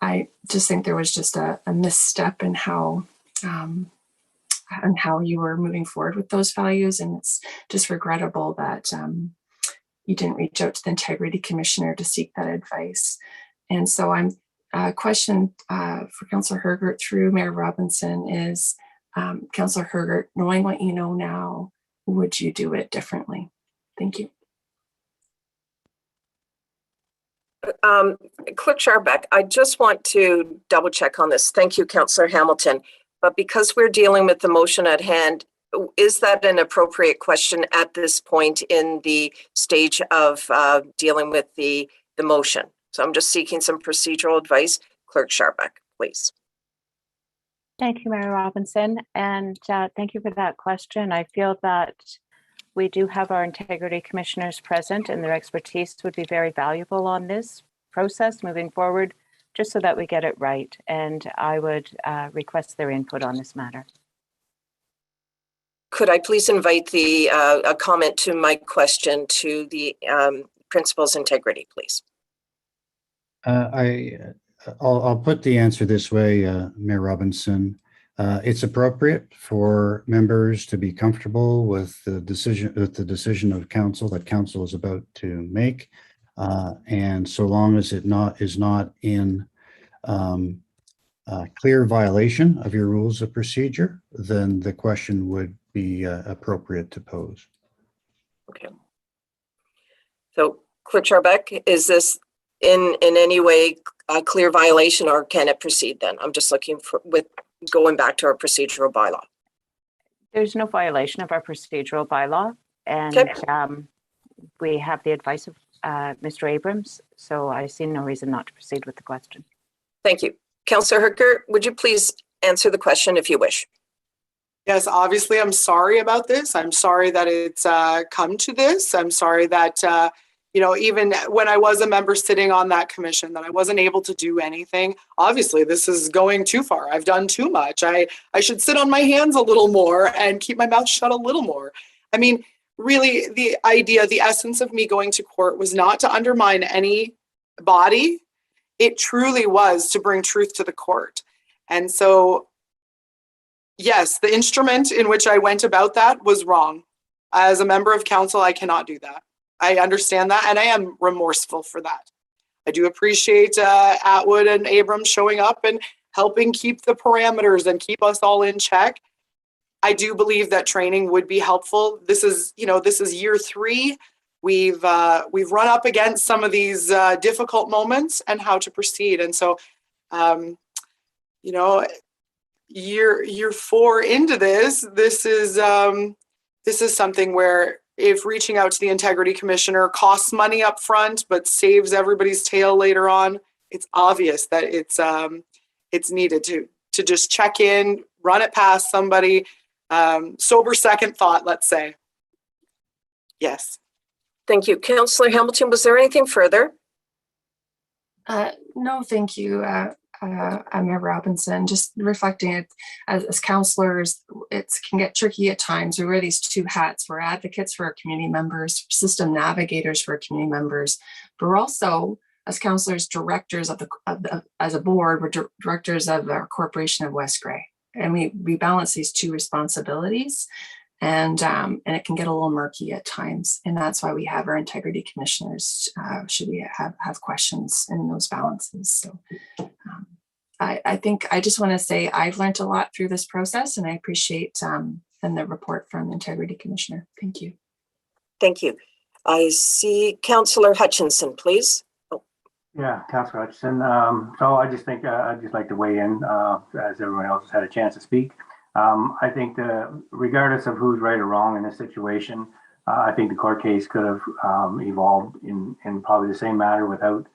Speaker 10: I just think there was just a misstep in how you were moving forward with those values. And it's just regrettable that you didn't reach out to the Integrity Commissioner to seek that advice. And so I'm question for Councillor Hergert through Mayor Robinson is, Councillor Hergert, knowing what you know now, would you do it differently? Thank you.
Speaker 2: Clerk Sharbuck, I just want to double check on this. Thank you, Councillor Hamilton. But because we're dealing with the motion at hand, is that an appropriate question at this point in the stage of dealing with the motion? So I'm just seeking some procedural advice. Clerk Sharbuck, please.
Speaker 7: Thank you, Mayor Robinson, and thank you for that question. I feel that we do have our Integrity Commissioners present, and their expertise would be very valuable on this process moving forward, just so that we get it right. And I would request their input on this matter.
Speaker 2: Could I please invite a comment to my question to the principal's integrity, please?
Speaker 6: I'll put the answer this way, Mayor Robinson. It's appropriate for members to be comfortable with the decision of council that council is about to make. And so long as it is not in clear violation of your rules of procedure, then the question would be appropriate to pose.
Speaker 2: Okay. So Clerk Scharbeck, is this in any way a clear violation, or can it proceed then? I'm just looking for, with going back to our procedural bylaw.
Speaker 7: There's no violation of our procedural bylaw, and
Speaker 2: Okay.
Speaker 7: We have the advice of Mr. Abrams, so I see no reason not to proceed with the question.
Speaker 2: Thank you. Councillor Herker, would you please answer the question if you wish?
Speaker 3: Yes, obviously, I'm sorry about this. I'm sorry that it's come to this. I'm sorry that, even when I was a member sitting on that commission, that I wasn't able to do anything. Obviously, this is going too far. I've done too much. I should sit on my hands a little more and keep my mouth shut a little more. I mean, really, the idea, the essence of me going to court was not to undermine any body. It truly was to bring truth to the court. And so, yes, the instrument in which I went about that was wrong. As a member of council, I cannot do that. I understand that, and I am remorseful for that. I do appreciate Atwood and Abrams showing up and helping keep the parameters and keep us all in check. I do believe that training would be helpful. This is year 3. We've run up against some of these difficult moments and how to proceed. And so, year 4 into this is something where if reaching out to the integrity commissioner costs money up front but saves everybody's tail later on, it's obvious that it's needed to just check in, run it past somebody, sober second thought, let's say. Yes.
Speaker 2: Thank you. Councillor Hamilton, was there anything further?
Speaker 10: No, thank you, Mayor Robinson. Just reflecting it as councillors, it can get tricky at times. We wear these 2 hats. We're advocates for our community members, system navigators for our community members, but we're also, as councillors, directors as a board, we're directors of our corporation of West Grey. And we balance these 2 responsibilities. And it can get a little murky at times. And that's why we have our integrity commissioners, should we have questions in those balances. So I think I just want to say I've learned a lot through this process, and I appreciate and the report from the integrity commissioner. Thank you.
Speaker 2: Thank you. I see Councillor Hutchinson, please.
Speaker 11: Yeah, Councillor Hutchinson. So I just think I'd just like to weigh in as everyone else has had a chance to speak. I think regardless of who's right or wrong in this situation, I think the court case could have evolved in probably the same manner without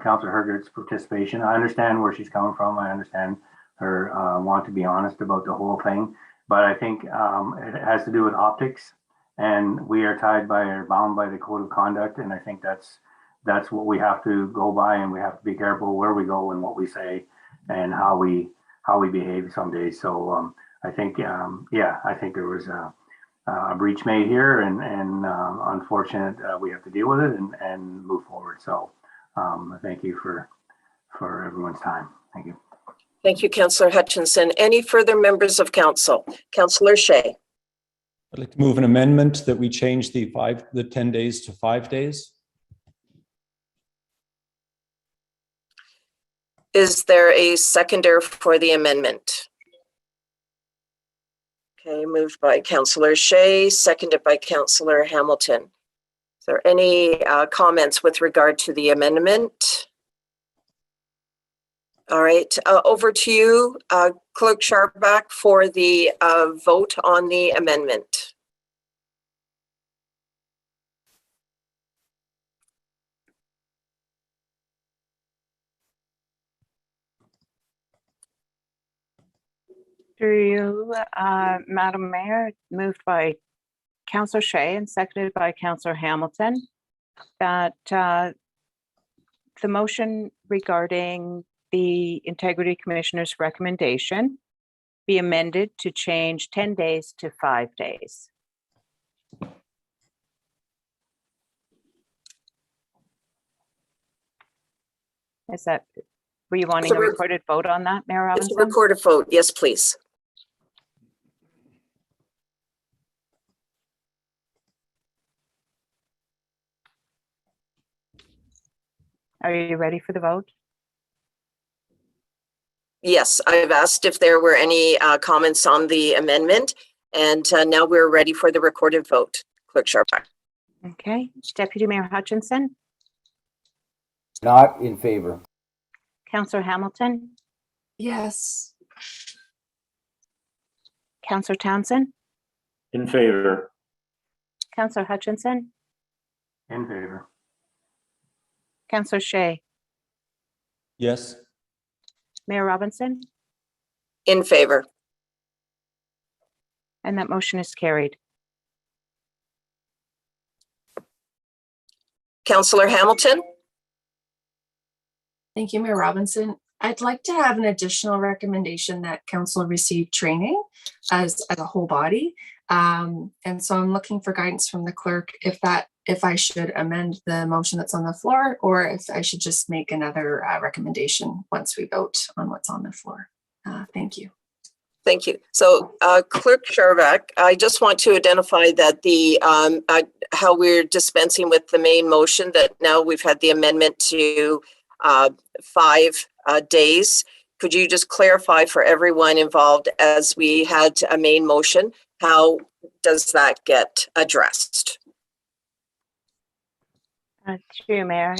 Speaker 11: Councillor Hergert's participation. I understand where she's coming from. I understand her want to be honest about the whole thing, but I think it has to do with optics, and we are bound by the code of conduct, and I think that's what we have to go by, and we have to be careful where we go and what we say and how we behave some days. So I think, I think there was a breach made here, and unfortunate we have to deal with it and move forward. So thank you for everyone's time. Thank you.
Speaker 2: Thank you, Councillor Hutchinson. Any further members of council? Councillor Shea.
Speaker 8: I'd like to move an amendment that we change the 10 days to 5 days.
Speaker 2: Is there a seconder for the amendment? Okay, moved by Councillor Shea, seconded by Councillor Hamilton. Is there any comments with regard to the amendment? All right, over to you, Clerk Scharbeck, for the vote on the amendment.
Speaker 7: Through you, Madam Mayor, moved by Councillor Shea and seconded by Councillor Hamilton, that the motion regarding the Integrity Commissioner's recommendation be amended to change 10 days to 5 days. Were you wanting
Speaker 2: It's
Speaker 7: a
Speaker 2: a rec-
Speaker 7: recorded vote on that, Mayor
Speaker 2: It's a
Speaker 7: Robinson?
Speaker 2: recorded vote. Yes, please.
Speaker 7: Are you ready for the vote?
Speaker 2: Yes, I've asked if there were any comments on the amendment, and now we're ready for the recorded vote. Clerk Sharpak.
Speaker 7: Okay, Deputy Mayor Hutchinson,
Speaker 9: Not in favor.
Speaker 7: Councillor Hamilton,
Speaker 10: Yes.
Speaker 7: Councillor Townsend,
Speaker 5: In favor.
Speaker 7: Councillor Hutchinson,
Speaker 11: In favor.
Speaker 7: Councillor Shay,
Speaker 8: Yes.
Speaker 7: Mayor Robinson,
Speaker 2: In favor.
Speaker 7: and that motion is carried.
Speaker 2: Councillor Hamilton.
Speaker 10: Thank you, Mayor Robinson. I'd like to have an additional recommendation that council receive training as a whole body. And so I'm looking for guidance from the clerk if I should amend the motion that's on the floor, or if I should just make another recommendation once we vote on what's on the floor. Thank you.
Speaker 2: Thank you. So Clerk Sharpak, I just want to identify that the how we're dispensing with the main motion, that now we've had the amendment to 5 days. Could you just clarify for everyone involved, as we had a main motion, how does that get addressed?
Speaker 7: Through you, Mayor.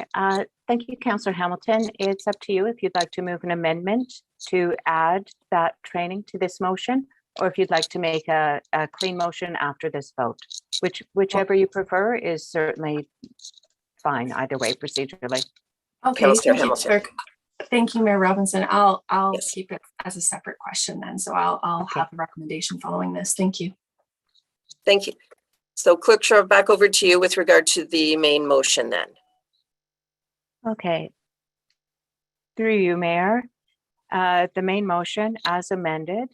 Speaker 7: Thank you, Councillor Hamilton. It's up to you if you'd like to move an amendment to add that training to this motion, or if you'd like to make a clean motion after this vote. Whichever you prefer is certainly fine either way procedurally.
Speaker 10: Okay,
Speaker 2: Councillor
Speaker 10: thank you,
Speaker 2: Hamilton.
Speaker 10: Clerk. Thank you, Mayor Robinson. I'll
Speaker 2: Yes.
Speaker 10: keep it as a separate question then. So I'll
Speaker 7: Okay.
Speaker 10: have a recommendation following this. Thank you.
Speaker 2: Thank you. So Clerk Sharpak, back over to you with regard to the main motion then.
Speaker 7: Okay. Through you, Mayor. The main motion as amended,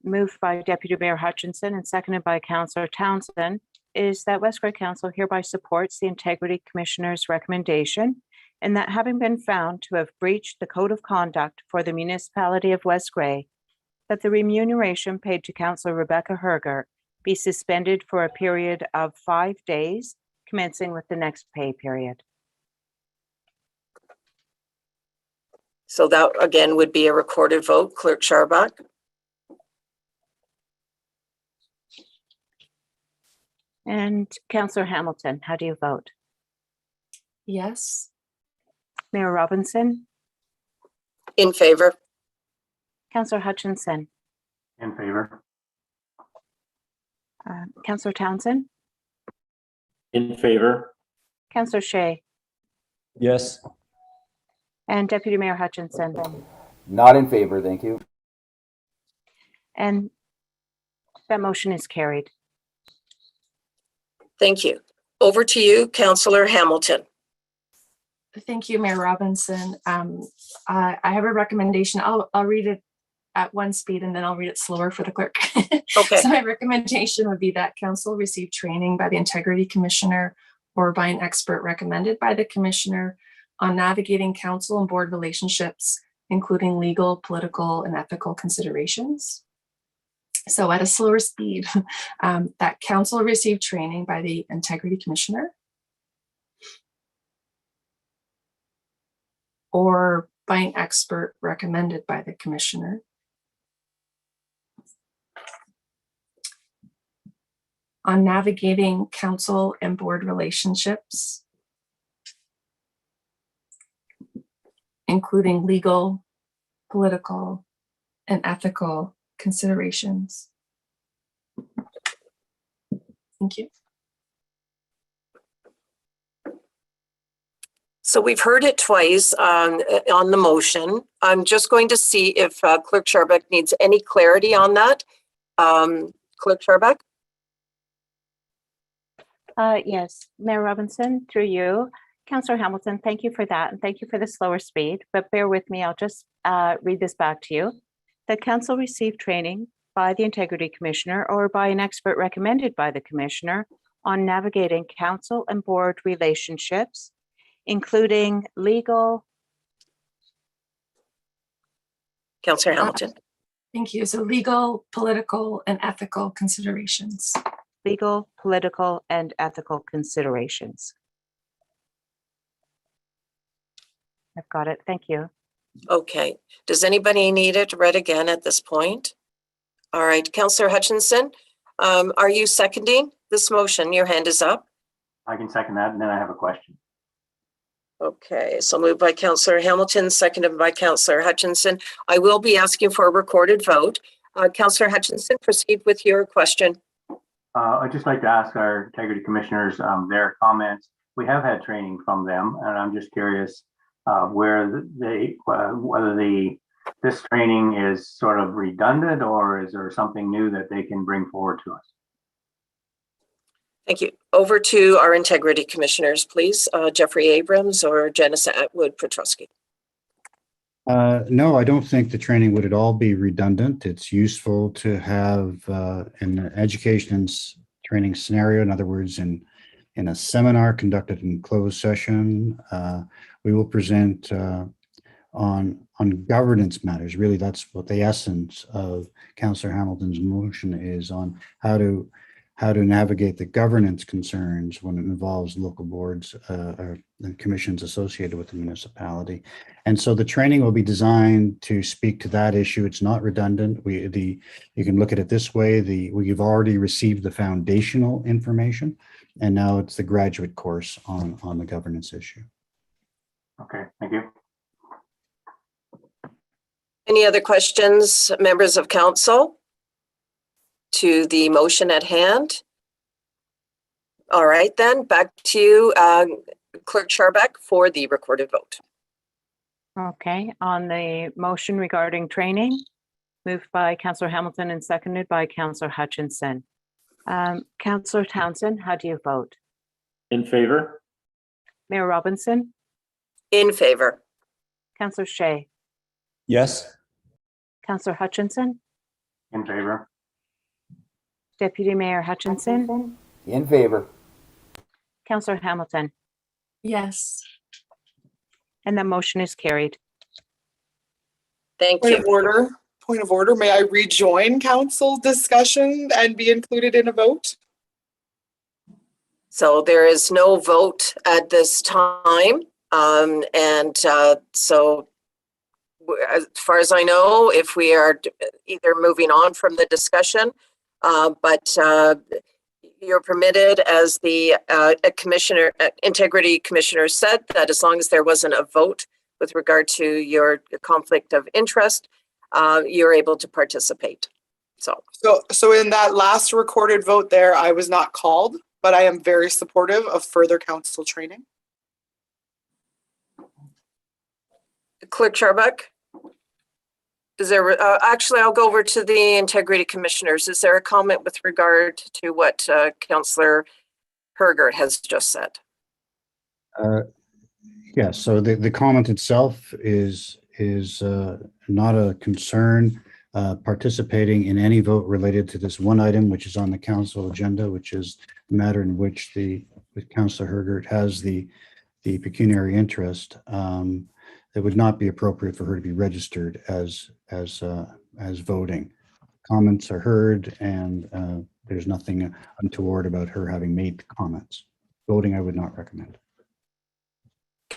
Speaker 7: moved by Deputy Mayor Hutchinson and seconded by Councillor Townsend, is that West Grey Council hereby supports the Integrity Commissioner's recommendation, and that having been found to have breached the Code of Conduct for the municipality of West Grey, that the remuneration paid to Councillor Rebecca Hergert be suspended for a period of 5 days, commencing with the next pay period.
Speaker 2: So that again would be a recorded vote. Clerk Sharpak.
Speaker 7: And Councillor Hamilton, how do you vote?
Speaker 10: Yes.
Speaker 7: Mayor Robinson,
Speaker 2: In favor.
Speaker 7: Councillor Hutchinson,
Speaker 11: In favor.
Speaker 7: Councillor Townsend,
Speaker 5: In favor.
Speaker 7: Councillor Shay,
Speaker 8: Yes.
Speaker 7: and Deputy Mayor Hutchinson.
Speaker 9: Not in favor, thank you.
Speaker 7: And that motion is carried.
Speaker 2: Thank you. Over to you, Councillor Hamilton.
Speaker 10: Thank you, Mayor Robinson. I have a recommendation. I'll read it at one speed and then I'll read it slower for the clerk.
Speaker 2: Okay.
Speaker 10: So my recommendation would be that council receive training by the Integrity Commissioner or by an expert recommended by the Commissioner on navigating council and board relationships, including legal, political, and ethical considerations. So at a slower speed, that council receive training by the Integrity Commissioner or by an expert recommended by the Commissioner on navigating council and board relationships, including legal, political, and ethical considerations. Thank you.
Speaker 2: So we've heard it twice on the motion. I'm just going to see if Clerk Sharpak needs any clarity on that. Clerk Sharpak?
Speaker 7: Yes, Mayor Robinson, through you. Councillor Hamilton, thank you for that, and thank you for the slower speed, but bear with me, I'll just read this back to you. The council received training by the Integrity Commissioner or by an expert recommended by the Commissioner on navigating council and board relationships, including legal,
Speaker 2: Counselor Hamilton.
Speaker 10: Thank you. So legal, political, and ethical considerations.
Speaker 7: legal, political, and ethical considerations. I've got it. Thank you.
Speaker 2: Okay. Does anybody need it read again at this point? All right, Counselor Hutchinson, are you seconding this motion? Your hand is up.
Speaker 11: I can second that, and then I have a question.
Speaker 2: Okay, so moved by Counselor Hamilton, seconded by Counselor Hutchinson. I will be asking for a recorded vote. Counselor Hutchinson, proceed with your question.
Speaker 11: I'd just like to ask our integrity commissioners their comments. We have had training from them, and I'm just curious whether this training is sort of redundant, or is there something new that they can bring forward to us?
Speaker 2: Thank you. Over to our integrity commissioners, please. Jeffrey Abrams or Janice Atwood Petrosky.
Speaker 6: No, I don't think the training would at all be redundant. It's useful to have in an education and training scenario. In other words, in a seminar conducted in closed session, we will present on governance matters. Really, that's what the essence of Councillor Hamilton's motion is, on how to navigate the governance concerns when it involves local boards or commissions associated with the municipality. And so the training will be designed to speak to that issue. It's not redundant. You can look at it this way: we've already received the foundational information, and now it's the graduate course on the governance issue.
Speaker 11: Okay, thank you.
Speaker 2: Any other questions, members of council, to the motion at hand? All right, then back to you, Clerk Charbeck, for the recorded vote.
Speaker 7: Okay, on the motion regarding training, moved by Councillor Hamilton and seconded by Councillor Hutchinson. Councillor Townsend, how do you vote?
Speaker 5: In favor?
Speaker 7: Mayor Robinson,
Speaker 2: In favor.
Speaker 7: Councillor Shea,
Speaker 8: Yes.
Speaker 7: Councillor Hutchinson,
Speaker 11: In favor?
Speaker 7: Deputy Mayor Hutchinson,
Speaker 9: In favor.
Speaker 7: Councillor Hamilton,
Speaker 10: Yes.
Speaker 7: and the motion is carried.
Speaker 2: Thank
Speaker 3: Point of
Speaker 2: you.
Speaker 3: order. Point of order. May I rejoin council discussion and be included in a vote?
Speaker 2: So there is no vote at this time. So as far as I know, if we are either moving on from the discussion, but you're permitted, as the integrity commissioner said, that as long as there wasn't a vote with regard to your conflict of interest, you're able to participate.
Speaker 3: So in that last recorded vote there, I was not called, but I am very supportive of further council training.
Speaker 2: Clerk Charbeck? Is there, actually, I'll go over to the integrity commissioners. Is there a comment with regard to what Councillor Hergert has just said?
Speaker 6: Yes, so the comment itself is not a concern. Participating in any vote related to this one item, which is on the council agenda, which is the matter in which Councillor Hergert has the pecuniary interest, it would not be appropriate for her to be registered as voting. Comments are heard, and there's nothing untoward about her having made comments. Voting, I would not recommend.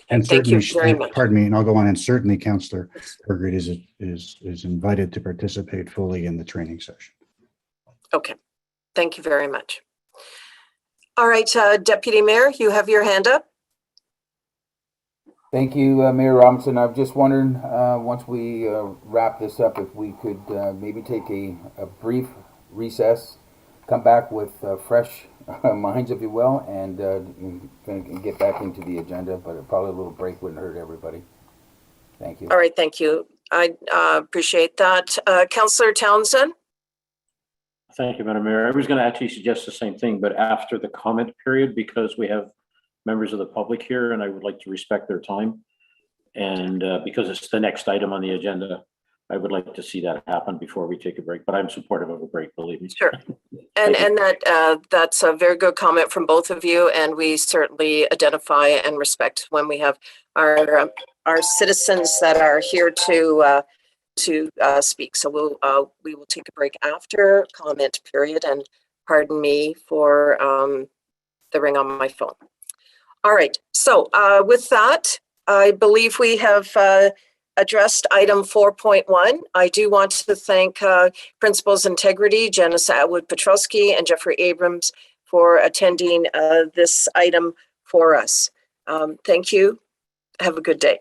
Speaker 6: And
Speaker 2: Thank you
Speaker 6: certainly,
Speaker 2: very much.
Speaker 6: pardon me, and I'll go on. And certainly, Councillor Hergert is invited to participate fully in the training session.
Speaker 2: Okay, thank you very much. All right, Deputy Mayor, you have your hand up.
Speaker 9: Thank you, Mayor Robinson. I'm just wondering, once we wrap this up, if we could maybe take a brief recess, come back with fresh minds, if you will, and get back into the agenda, but probably a little break wouldn't hurt everybody. Thank you.
Speaker 2: All right, thank you. I appreciate that. Councillor Townsend?
Speaker 5: Thank you, Madam Mayor. I was going to actually suggest the same thing, but after the comment period, because we have members of the public here, and I would like to respect their time. And because it's the next item on the agenda. I would like to see that happen before we take a break, but I'm supportive of a break, believe me.
Speaker 2: Sure.
Speaker 5: Thank you.
Speaker 2: And that's a very good comment from both of you, and we certainly identify and respect when we have our citizens that are here to speak. So we will take a break after comment period, and pardon me for the ring on my phone. All right, so with that, I believe we have addressed item 4.1. I do want to thank Principals Integrity, Janice Atwood-Petrosky, and Jeffrey Abrams for attending this item for us. Thank you. Have a good day.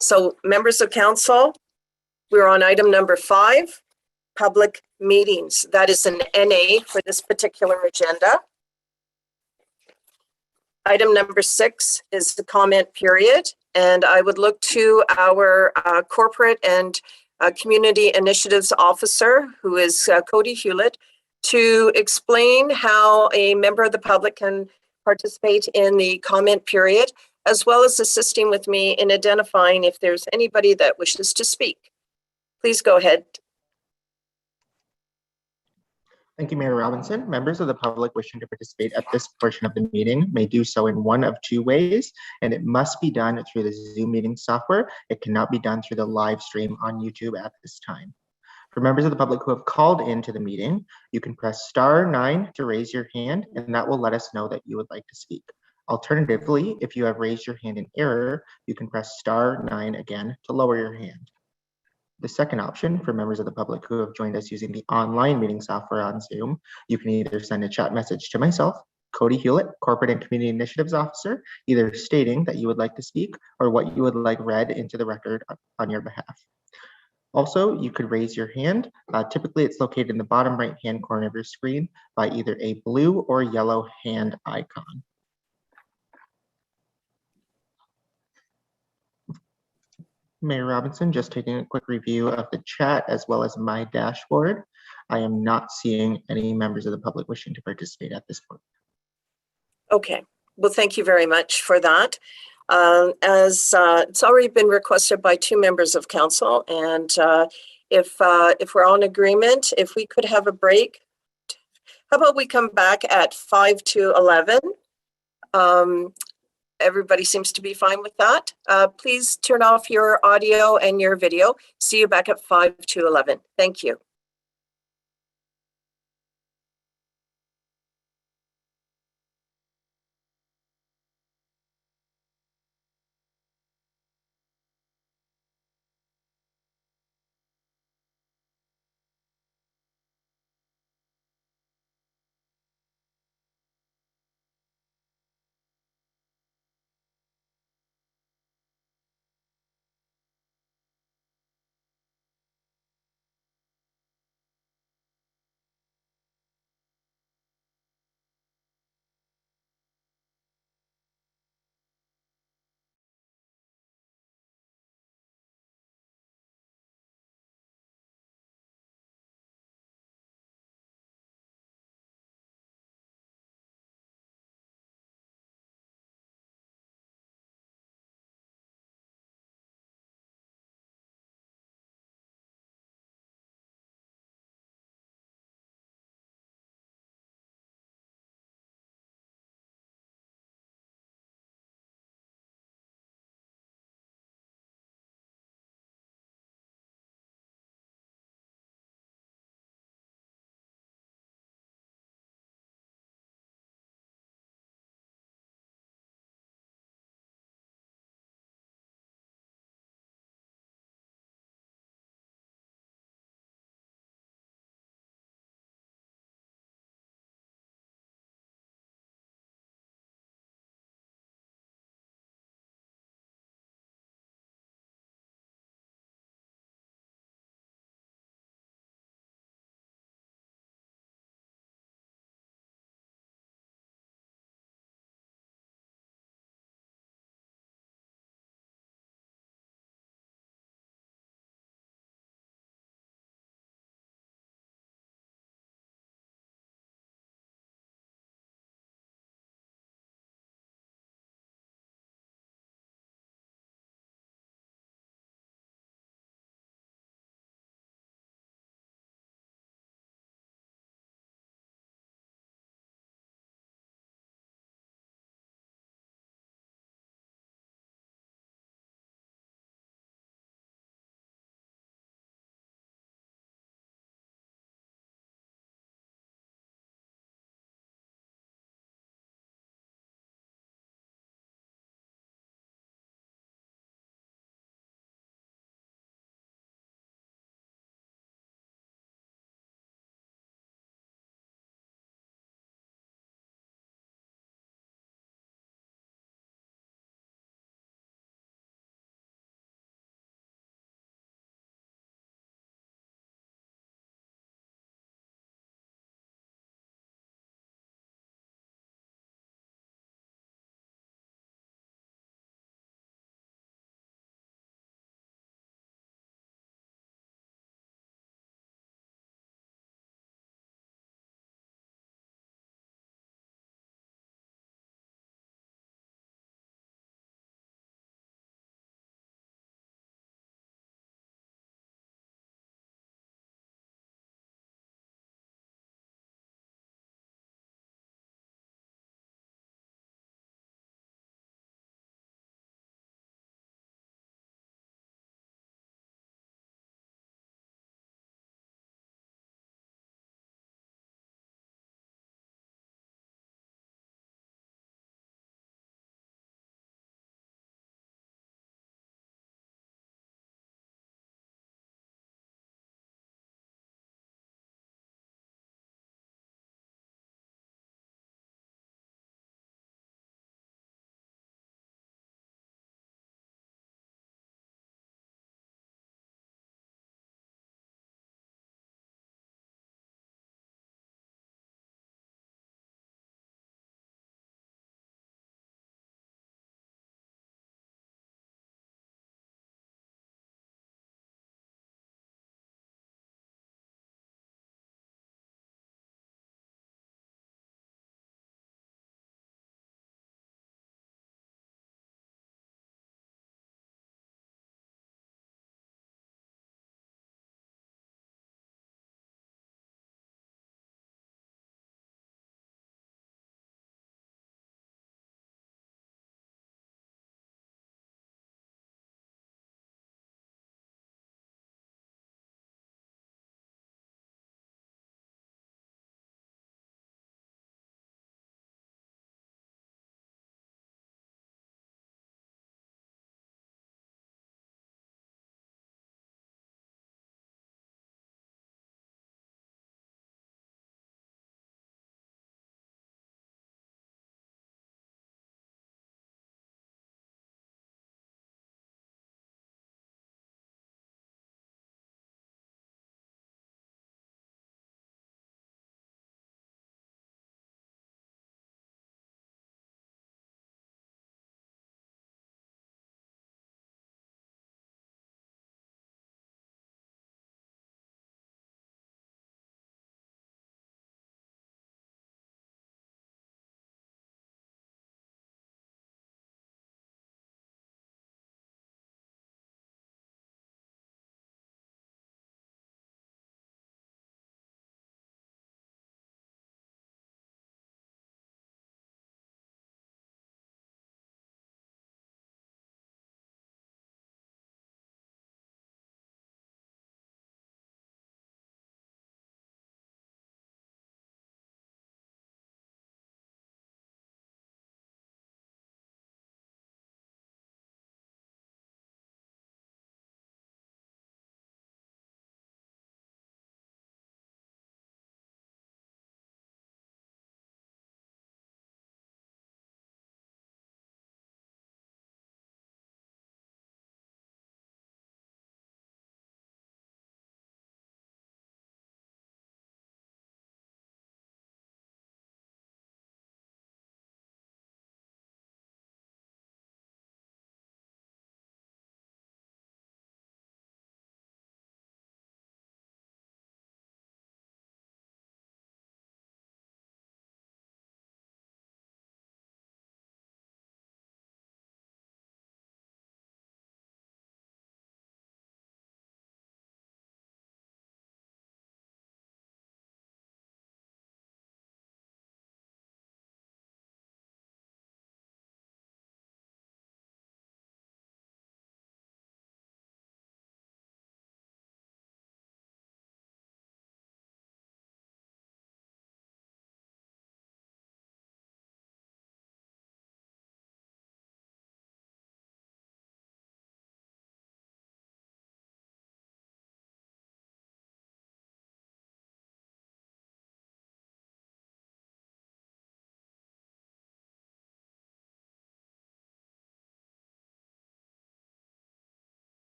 Speaker 2: So members of council, we're on item number 5, public meetings. That is an NA for this particular agenda. Item number 6 is the comment period, and I would look to our corporate and community initiatives officer, who is Cody Hewlett, to explain how a member of the public can participate in the comment period, as well as assisting with me in identifying if there's anybody that wishes to speak. Please go ahead.
Speaker 1: Thank you, Mayor Robinson. Members of the public wishing to participate at this portion of the meeting may do so in one of 2 ways, and it must be done through the Zoom meeting software. It cannot be done through the live stream on YouTube at this time. For members of the public who have called into the meeting, you can press *9 to raise your hand, and that will let us know that you would like to speak. Alternatively, if you have raised your hand in error, you can press *9 again to lower your hand. The second option for members of the public who have joined us using the online meeting software on Zoom, you can either send a chat message to myself, Cody Hewlett, Corporate and Community Initiatives Officer, either stating that you would like to speak or what you would like read into the record on your behalf. Also, you could raise your hand. Typically, it's located in the bottom right-hand corner of your screen by either a blue or yellow hand icon. Mayor Robinson, just taking a quick review of the chat as well as my dashboard. I am not seeing any members of the public wishing to participate at this point.
Speaker 2: Okay, well, thank you very much for that. As it's already been requested by 2 members of council, and if we're on agreement, if we could have a break, how about we come back at 5 to 11? Everybody seems to be fine with that. Please turn off your audio and your video. See you back at 5 to 11. Thank you.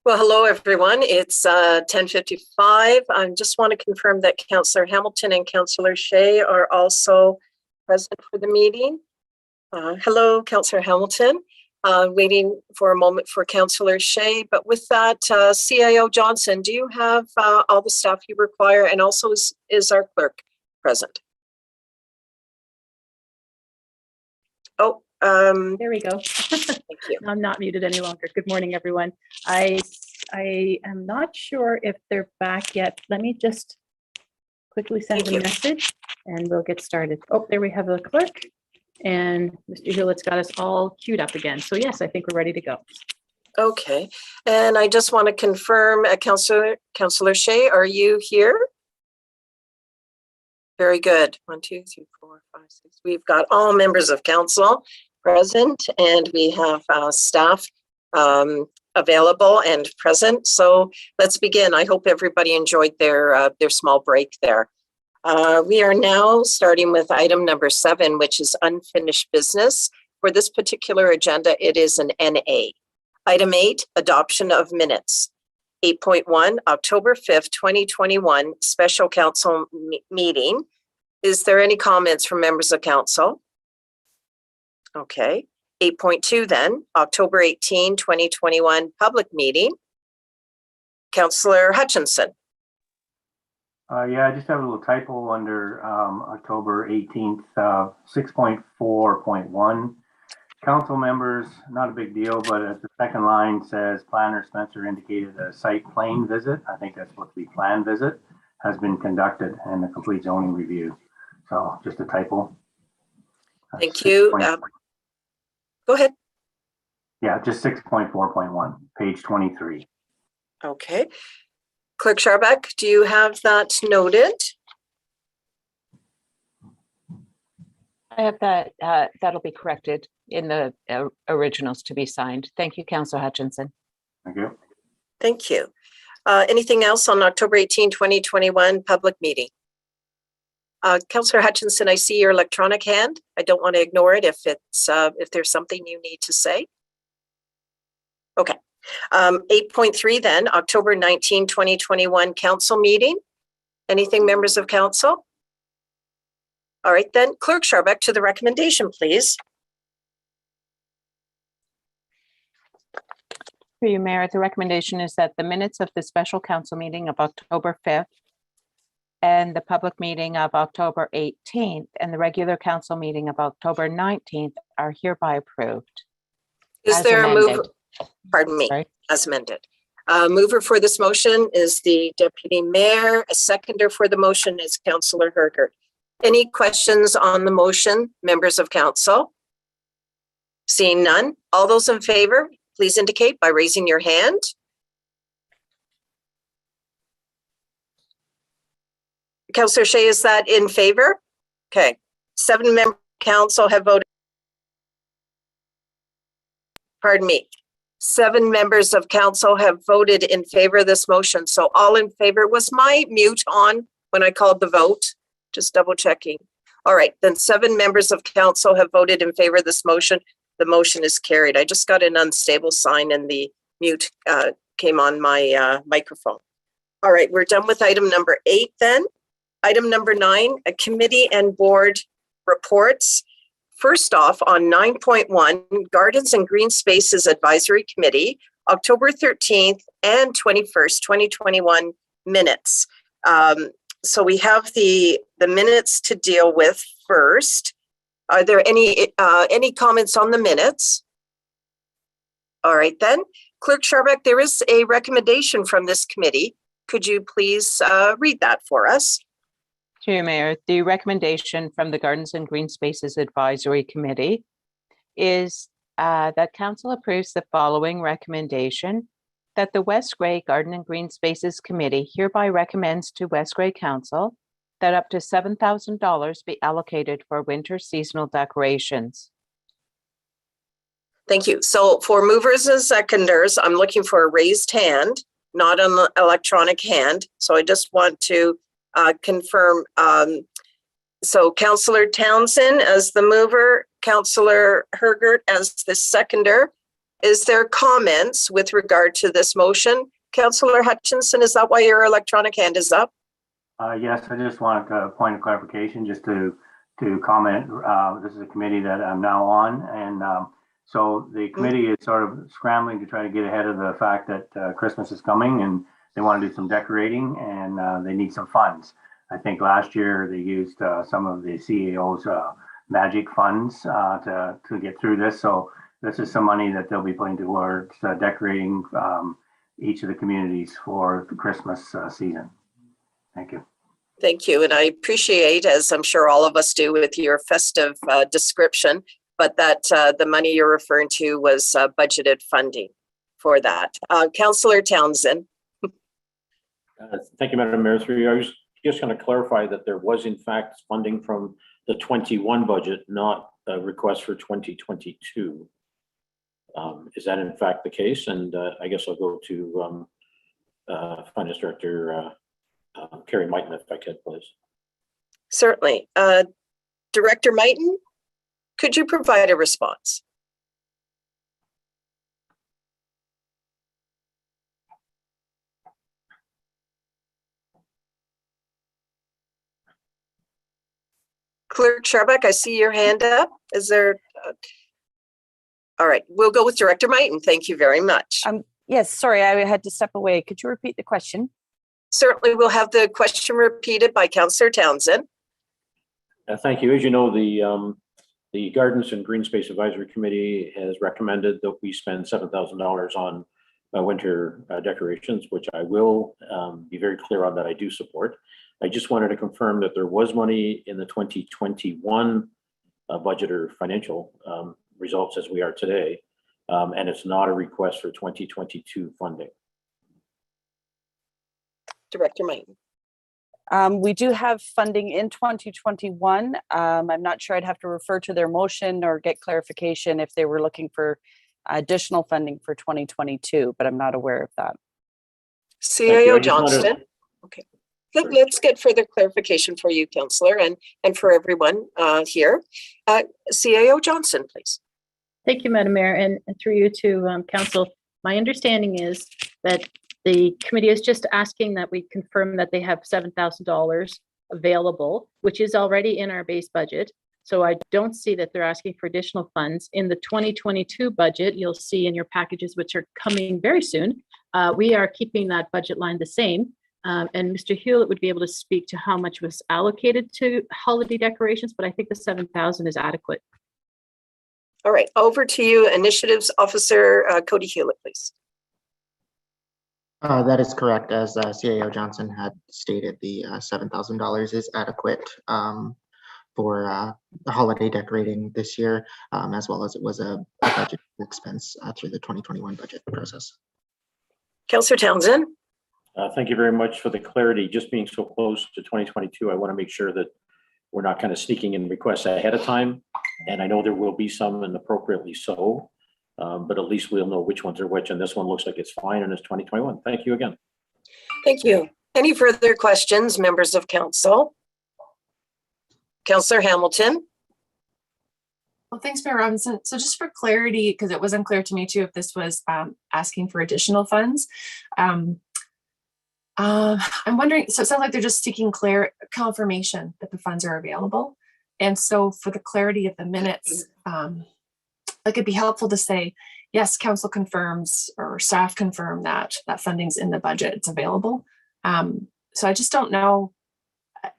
Speaker 2: Well, hello, everyone. It's 10:55. I just want to confirm that Councillor Hamilton and Councillor Shea are also present for the meeting. Hello, Councillor Hamilton. Waiting for a moment for Councillor Shea. But with that, CIO Johnson, do you have all the staff you require? And also is our clerk present? Oh,
Speaker 7: There we go.
Speaker 2: thank you.
Speaker 7: I'm not muted any longer. Good morning, everyone. I am not sure if they're back yet. Let me just quickly send
Speaker 2: Thank
Speaker 7: a
Speaker 2: you.
Speaker 7: message and we'll get started. Oh, there we have the clerk. And Mr. Hewlett's got us all queued up again. So yes, I think we're ready to go.
Speaker 2: Okay, and I just want to confirm, Councillor Shea, are you here? Very good. 1, 2, 3, 4, 5, 6. We've got all members of council present, and we have staff available and present. So let's begin. I hope everybody enjoyed their small break there. We are now starting with item number 7, which is unfinished business. For this particular agenda, it is an NA. Item 8, adoption of minutes. 8.1, October 5th, 2021, special council meeting. Is there any comments from members of council? Okay. 8.2 then, October 18, 2021, public meeting. Councillor Hutchinson.
Speaker 11: Yeah, I just have a little typo under October 18th, 6.4.1. Council members, not a big deal, but at the second line says planner Spencer indicated a site plane visit. I think that's supposed to be plan visit has been conducted and a complete zoning review. So just a typo.
Speaker 2: Thank you. Go ahead.
Speaker 11: Yeah, just 6.4.1, page 23.
Speaker 2: Okay. Clerk Scharbeck, do you have that noted?
Speaker 7: I have that. That'll be corrected in the originals to be signed. Thank you, Councillor Hutchinson.
Speaker 11: Thank you.
Speaker 2: Thank you. Anything else on October 18, 2021 public meeting? Councillor Hutchinson, I see your electronic hand. I don't want to ignore it if there's something you need to say. Okay. 8.3 then, October 19, 2021 council meeting. Anything, members of council? All right then, Clerk Scharbeck, to the recommendation, please.
Speaker 7: Through you, Mayor, the recommendation is that the minutes of the special council meeting of October 5th and the public meeting of October 18th and the regular council meeting of October 19th are hereby approved.
Speaker 2: Is
Speaker 7: As
Speaker 2: there a
Speaker 7: amended.
Speaker 2: mover? Pardon me,
Speaker 7: Sorry.
Speaker 2: as amended. Mover for this motion is the Deputy Mayor. A seconder for the motion is Councillor Hergert. Any questions on the motion, members of council? Seeing none, all those in favor, please indicate by raising your hand. Councillor Shea, is that in favor? Okay, 7 members of council have voted. Pardon me. 7 members of council have voted in favor of this motion. So all in favor. Was my mute on when I called the vote? Just double checking. All right, then 7 members of council have voted in favor of this motion. The motion is carried. I just got an unstable sign and the mute came on my microphone. All right, we're done with item number 8 then. Item number 9, a committee and board reports. First off, on 9.1, Gardens and Green Spaces Advisory Committee, October 13th and 21st, 2021 minutes. So we have the minutes to deal with first. Are there any comments on the minutes? All right then. Clerk Scharbeck, there is a recommendation from this committee. Could you please read that for us?
Speaker 7: To you, Mayor, the recommendation from the Gardens and Green Spaces Advisory Committee is that council approves the following recommendation: that the West Grey Garden and Green Spaces Committee hereby recommends to West Grey Council that up to $7,000 be allocated for winter seasonal decorations.
Speaker 2: Thank you. So for movers and seconders, I'm looking for a raised hand, not an electronic hand. So I just want to confirm. So Councillor Townsend as the mover, Councillor Hergert as the seconder. Is there comments with regard to this motion? Councillor Hutchinson, is that why your electronic hand is up?
Speaker 11: Yes, I just wanted a point of clarification, just to comment. This is a committee that I'm now on, and so the committee is sort of scrambling to try to get ahead of the fact that Christmas is coming, and they want to do some decorating, and they need some funds. I think last year they used some of the CAO's magic funds to get through this. So this is some money that they'll be putting towards decorating each of the communities for the Christmas season. Thank you.
Speaker 2: Thank you. And I appreciate, as I'm sure all of us do, with your festive description, but that the money you're referring to was budgeted funding for that. Councillor Townsend.
Speaker 5: Thank you, Madam Mayor. I was just going to clarify that there was in fact funding from the 21 budget, not a request for 2022. Is that in fact the case? And I guess I'll go to Finance Director Carrie Mighton, if I could, please.
Speaker 2: Certainly. Director Mighton, could you provide a response? Clerk Sharbuck, I see your hand up. Is there? All right, we'll go with Director Mighton. Thank you very much.
Speaker 7: Yes, sorry, I had to step away. Could you repeat the question?
Speaker 2: Certainly, we'll have the question repeated by Councillor Townsend.
Speaker 5: Thank you. As you know, the Gardens and Green Space Advisory Committee has recommended that we spend $7,000 on winter decorations, which I will be very clear on that I do support. I just wanted to confirm that there was money in the 2021 budget or financial results as we are today, and it's not a request for 2022 funding.
Speaker 2: Director Mighton.
Speaker 12: We do have funding in 2021. I'm not sure. I'd have to refer to their motion or get clarification if they were looking for additional funding for 2022, but I'm not aware of that.
Speaker 2: CAO Johnston. Okay. Let's get further clarification for you, Councillor, and for everyone here. CAO Johnson, please.
Speaker 13: Thank you, Madam Mayor, and through you to Council. My understanding is that the committee is just asking that we confirm that they have $7,000 available, which is already in our base budget. So I don't see that they're asking for additional funds. In the 2022 budget, you'll see in your packages, which are coming very soon, we are keeping that budget line the same. And Mr. Hewlett would be able to speak to how much was allocated to holiday decorations, but I think the 7,000 is adequate.
Speaker 2: All right, over to you, Initiatives Officer Cody Hewlett, please.
Speaker 1: That is correct. As CAO Johnson had stated, the $7,000 is adequate for the holiday decorating this year, as well as it was a budget expense through the 2021 budget process.
Speaker 2: Councillor Townsend.
Speaker 5: Thank you very much for the clarity. Just being so close to 2022, I want to make sure that we're not kind of sneaking in requests ahead of time. And I know there will be some, and appropriately so, but at least we'll know which ones are which. And this one looks like it's fine, and it's 2021. Thank you again.
Speaker 2: Thank you. Any further questions, members of council? Councillor Hamilton.
Speaker 10: Well, thanks, Mayor Robinson. So just for clarity, because it was unclear to me too, if this was asking for additional funds. I'm wondering, so it sounds like they're just seeking confirmation that the funds are available. And so for the clarity of the minutes, like it'd be helpful to say, yes, council confirms or staff confirm that funding's in the budget, it's available. So I just don't know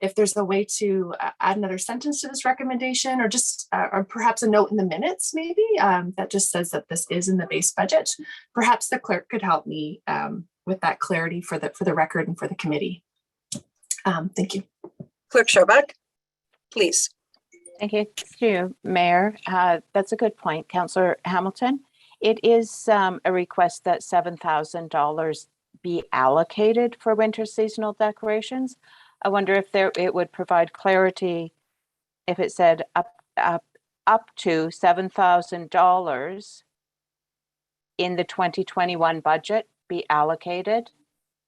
Speaker 10: if there's a way to add another sentence to this recommendation, or just, or perhaps a note in the minutes maybe that just says that this is in the base budget. Perhaps the clerk could help me with that clarity for the record and for the committee. Thank you.
Speaker 2: Clerk Sharbuck, please.
Speaker 7: Thank you, Mayor. That's a good point, Councillor Hamilton. It is a request that $7,000 be allocated for winter seasonal decorations. I wonder if it would provide clarity if it said up to $7,000 in the 2021 budget be allocated.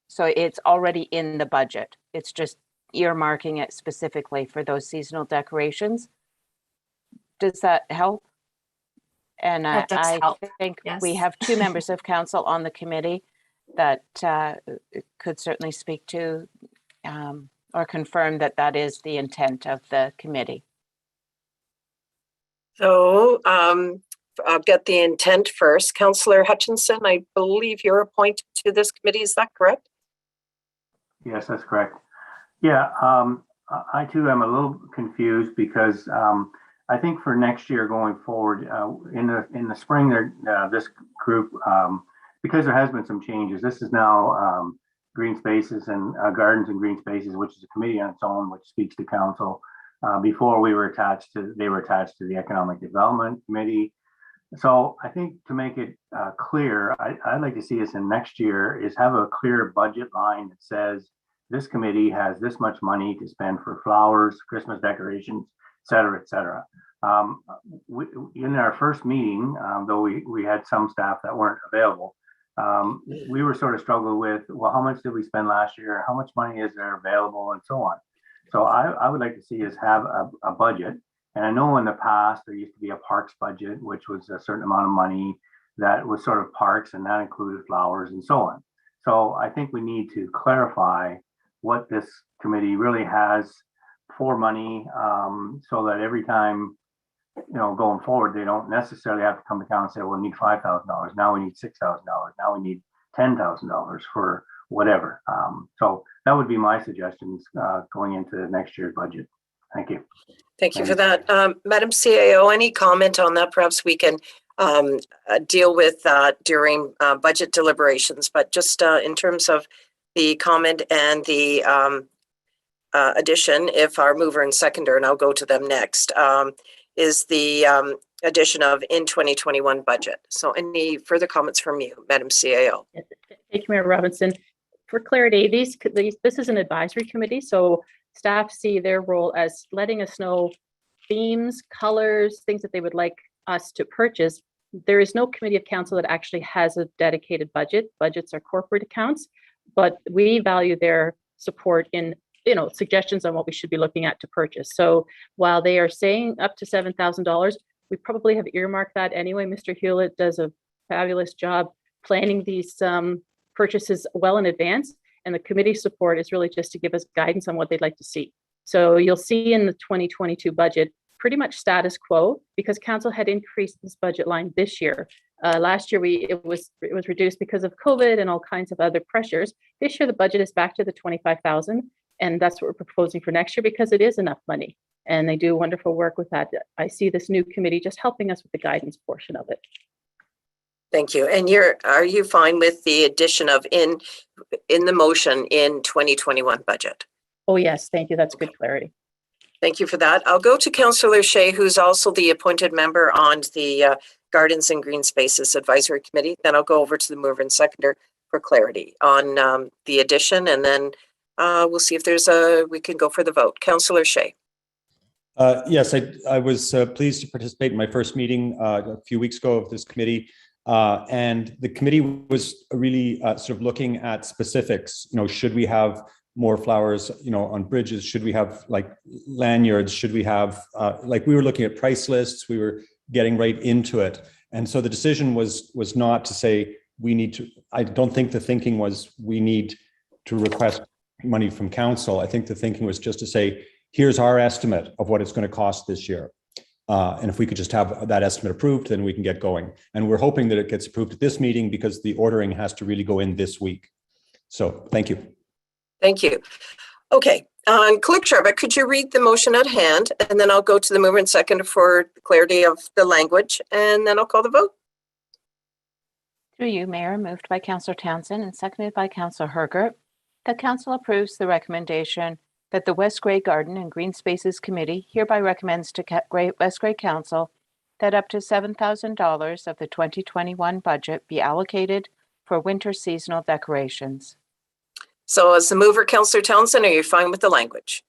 Speaker 7: So it's already in the budget. It's just earmarking it specifically for those seasonal decorations. Does that help? And
Speaker 10: That does
Speaker 7: I
Speaker 10: help.
Speaker 7: think we
Speaker 10: Yes.
Speaker 7: have two members of council on the committee that could certainly speak to or confirm that that is the intent of the committee.
Speaker 2: So I'll get the intent first. Councillor Hutchinson, I believe you're appointed to this committee. Is that correct?
Speaker 11: Yes, that's correct. Yeah, I too am a little confused because I think for next year going forward, in the spring, this group, because there has been some changes, this is now Green Spaces and Gardens and Green Spaces, which is a committee on its own, which speaks to council. Before they were attached to the Economic Development Committee. So I think to make it clear, I'd like to see us in next year is have a clear budget line that says this committee has this much money to spend for flowers, Christmas decorations, et cetera, et cetera. In our first meeting, though we had some staff that weren't available, we were sort of struggling with, well, how much did we spend last year? How much money is there available and so on. So I would like to see us have a budget. And I know in the past, there used to be a parks budget, which was a certain amount of money that was sort of parks, and that included flowers and so on. So I think we need to clarify what this committee really has for money, so that every time, going forward, they don't necessarily have to come to council and say, well, we need $5,000. Now we need $6,000. Now we need $10,000 for whatever. So that would be my suggestions going into next year's budget. Thank you.
Speaker 2: Thank you for that. Madam CAO, any comment on that? Perhaps we can deal with that during budget deliberations, but just in terms of the comment and the addition, if our mover and seconder, and I'll go to them next, is the addition of in 2021 budget. So any further comments from you, Madam CAO?
Speaker 13: Thank you, Mayor Robinson. For clarity, this is an advisory committee, so staff see their role as letting us know themes, colors, things that they would like us to purchase. There is no committee of council that actually has a dedicated budget. Budgets are corporate accounts, but we value their support in suggestions on what we should be looking at to purchase. So while they are saying up to $7,000, we probably have earmarked that anyway. Mr. Hewlett does a fabulous job planning these purchases well in advance, and the committee support is really just to give us guidance on what they'd like to see. So you'll see in the 2022 budget pretty much status quo, because council had increased this budget line this year. Last year it was reduced because of COVID and all kinds of other pressures. This year the budget is back to the 25,000, and that's what we're proposing for next year because it is enough money, and they do wonderful work with that. I see this new committee just helping us with the guidance portion of it.
Speaker 2: Thank you. And are you fine with the addition of in the motion in 2021 budget?
Speaker 13: Oh, yes. Thank you. That's good clarity.
Speaker 2: Thank you for that. I'll go to Councillor Shea, who's also the appointed member on the Gardens and Green Spaces Advisory Committee. Then I'll go over to the mover and seconder for clarity on the addition, and then we'll see if we can go for the vote. Councillor Shea.
Speaker 8: Yes, I was pleased to participate in my first meeting a few weeks ago of this committee. And the committee was really sort of looking at specifics. Should we have more flowers, on bridges? Should we have like lanyards? Should we have we were looking at price lists? We were getting right into it. And so the decision was not to say we need to. I don't think the thinking was we need to request money from council. I think the thinking was just to say, here's our estimate of what it's going to cost this year. And if we could just have that estimate approved, then we can get going. And we're hoping that it gets approved at this meeting because the ordering has to really go in this week. So thank you.
Speaker 2: Thank you. Okay, Clerk Sharbutt, could you read the motion at hand? And then I'll go to the mover and seconder for clarity of the language, and then I'll call the vote.
Speaker 7: Through you, Mayor, moved by Councillor Townsend and seconded by Councillor Hergert, that council approves the recommendation that the West Grey Garden and Green Spaces Committee hereby recommends to West Grey Council that up to $7,000 of the 2021 budget be allocated for winter seasonal decorations.
Speaker 2: So as the mover, Councillor Townsend, are you fine with the language?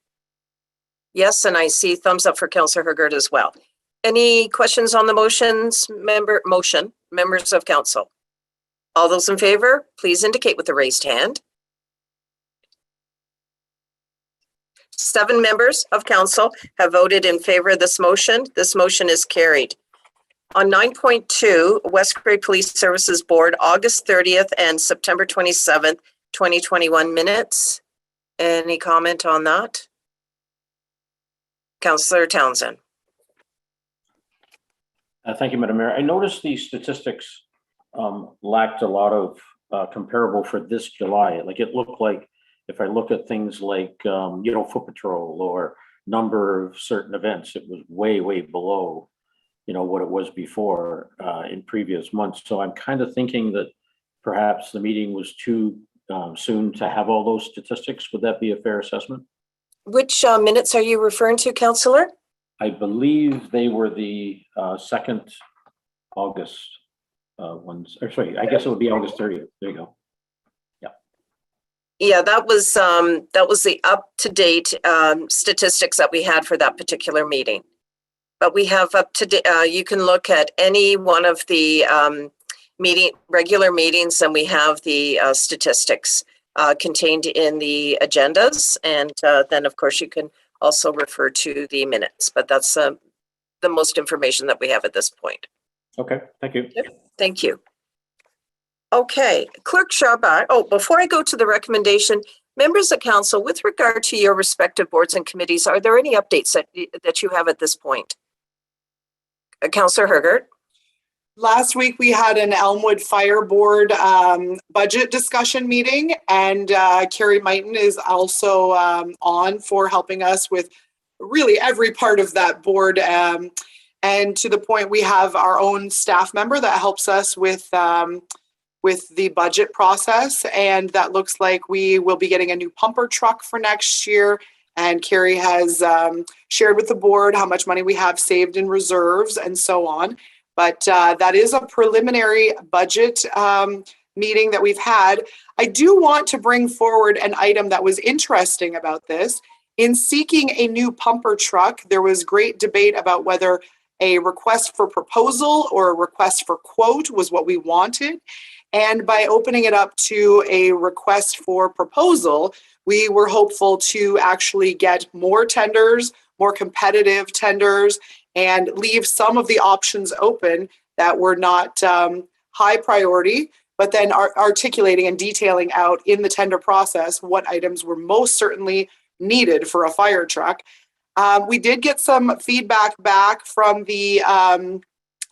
Speaker 2: Yes, and I see thumbs up for Councillor Hergert as well. Any questions on the motion, members of council? All those in favor, please indicate with the raised hand. 7 members of council have voted in favor of this motion. This motion is carried. On 9.2, West Grey Police Services Board, August 30th and September 27th, 2021 minutes. Any comment on that? Councillor Townsend.
Speaker 5: Thank you, Madam Mayor. I noticed the statistics lacked a lot of comparable for this July. Like it looked like, if I look at things like, foot patrol or number of certain events, it was way, way below, what it was before in previous months. So I'm kind of thinking that perhaps the meeting was too soon to have all those statistics. Would that be a fair assessment?
Speaker 2: Which minutes are you referring to, Councillor?
Speaker 5: I believe they were the 2nd August ones. Or sorry, I guess it would be August 30th. There you go.
Speaker 2: Yeah, that was the up-to-date statistics that we had for that particular meeting. But we have up to date. You can look at any one of the regular meetings, and we have the statistics contained in the agendas, and then of course you can also refer to the minutes. But that's the most information that we have at this point.
Speaker 5: Okay, thank you.
Speaker 2: Thank you. Okay, Clerk Charbot. Oh, before I go to the recommendation, members of council, with regard to your respective boards and committees, are there any updates that you have at this point? Councillor Hergert.
Speaker 3: Last week, we had an Elmwood Fire Board budget discussion meeting, and Carrie Mighton is also on for helping us with really every part of that board. And to the point, we have our own staff member that helps us with the budget process. And that looks like we will be getting a new pumper truck for next year. And Carrie has shared with the board how much money we have saved in reserves and so on. But that is a preliminary budget meeting that we've had. I do want to bring forward an item that was interesting about this. In seeking a new pumper truck, there was great debate about whether a request for proposal or a request for quote was what we wanted. And by opening it up to a request for proposal, we were hopeful to actually get more tenders, more competitive tenders, and leave some of the options open that were not high priority, but then articulating and detailing out in the tender process what items were most certainly needed for a fire truck. We did get some feedback back from the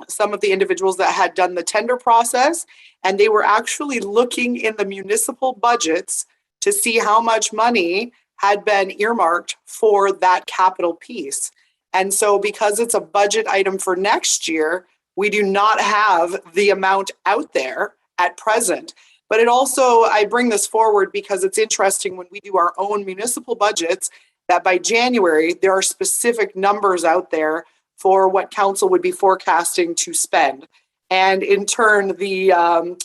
Speaker 3: some of the individuals that had done the tender process, and they were actually looking in the municipal budgets to see how much money had been earmarked for that capital piece. And so because it's a budget item for next year, we do not have the amount out there at present. But it also, I bring this forward because it's interesting when we do our own municipal budgets that by January, there are specific numbers out there for what council would be forecasting to spend. And in turn, the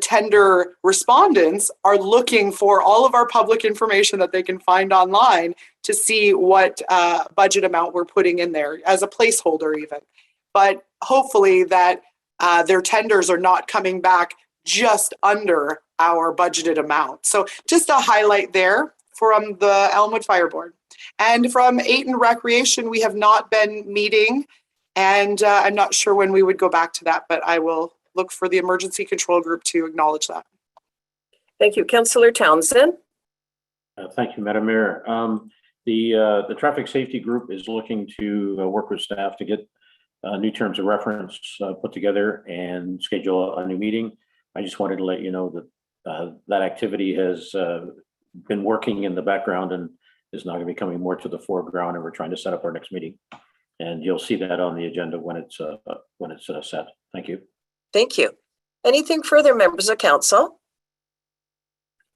Speaker 3: tender respondents are looking for all of our public information that they can find online to see what budget amount we're putting in there as a placeholder even. But hopefully that their tenders are not coming back just under our budgeted amount. So just a highlight there from the Elmwood Fire Board. And from Ayton Recreation, we have not been meeting, and I'm not sure when we would go back to that, but I will look for the emergency control group to acknowledge that.
Speaker 2: Thank you. Councillor Townsend.
Speaker 5: Thank you, Madam Mayor. The traffic safety group is looking to work with staff to get new terms of reference put together and schedule a new meeting. I just wanted to let you know that that activity has been working in the background and is now going to be coming more to the foreground, and we're trying to set up our next meeting. And you'll see that on the agenda when it's set. Thank you.
Speaker 2: Thank you. Anything further, members of council?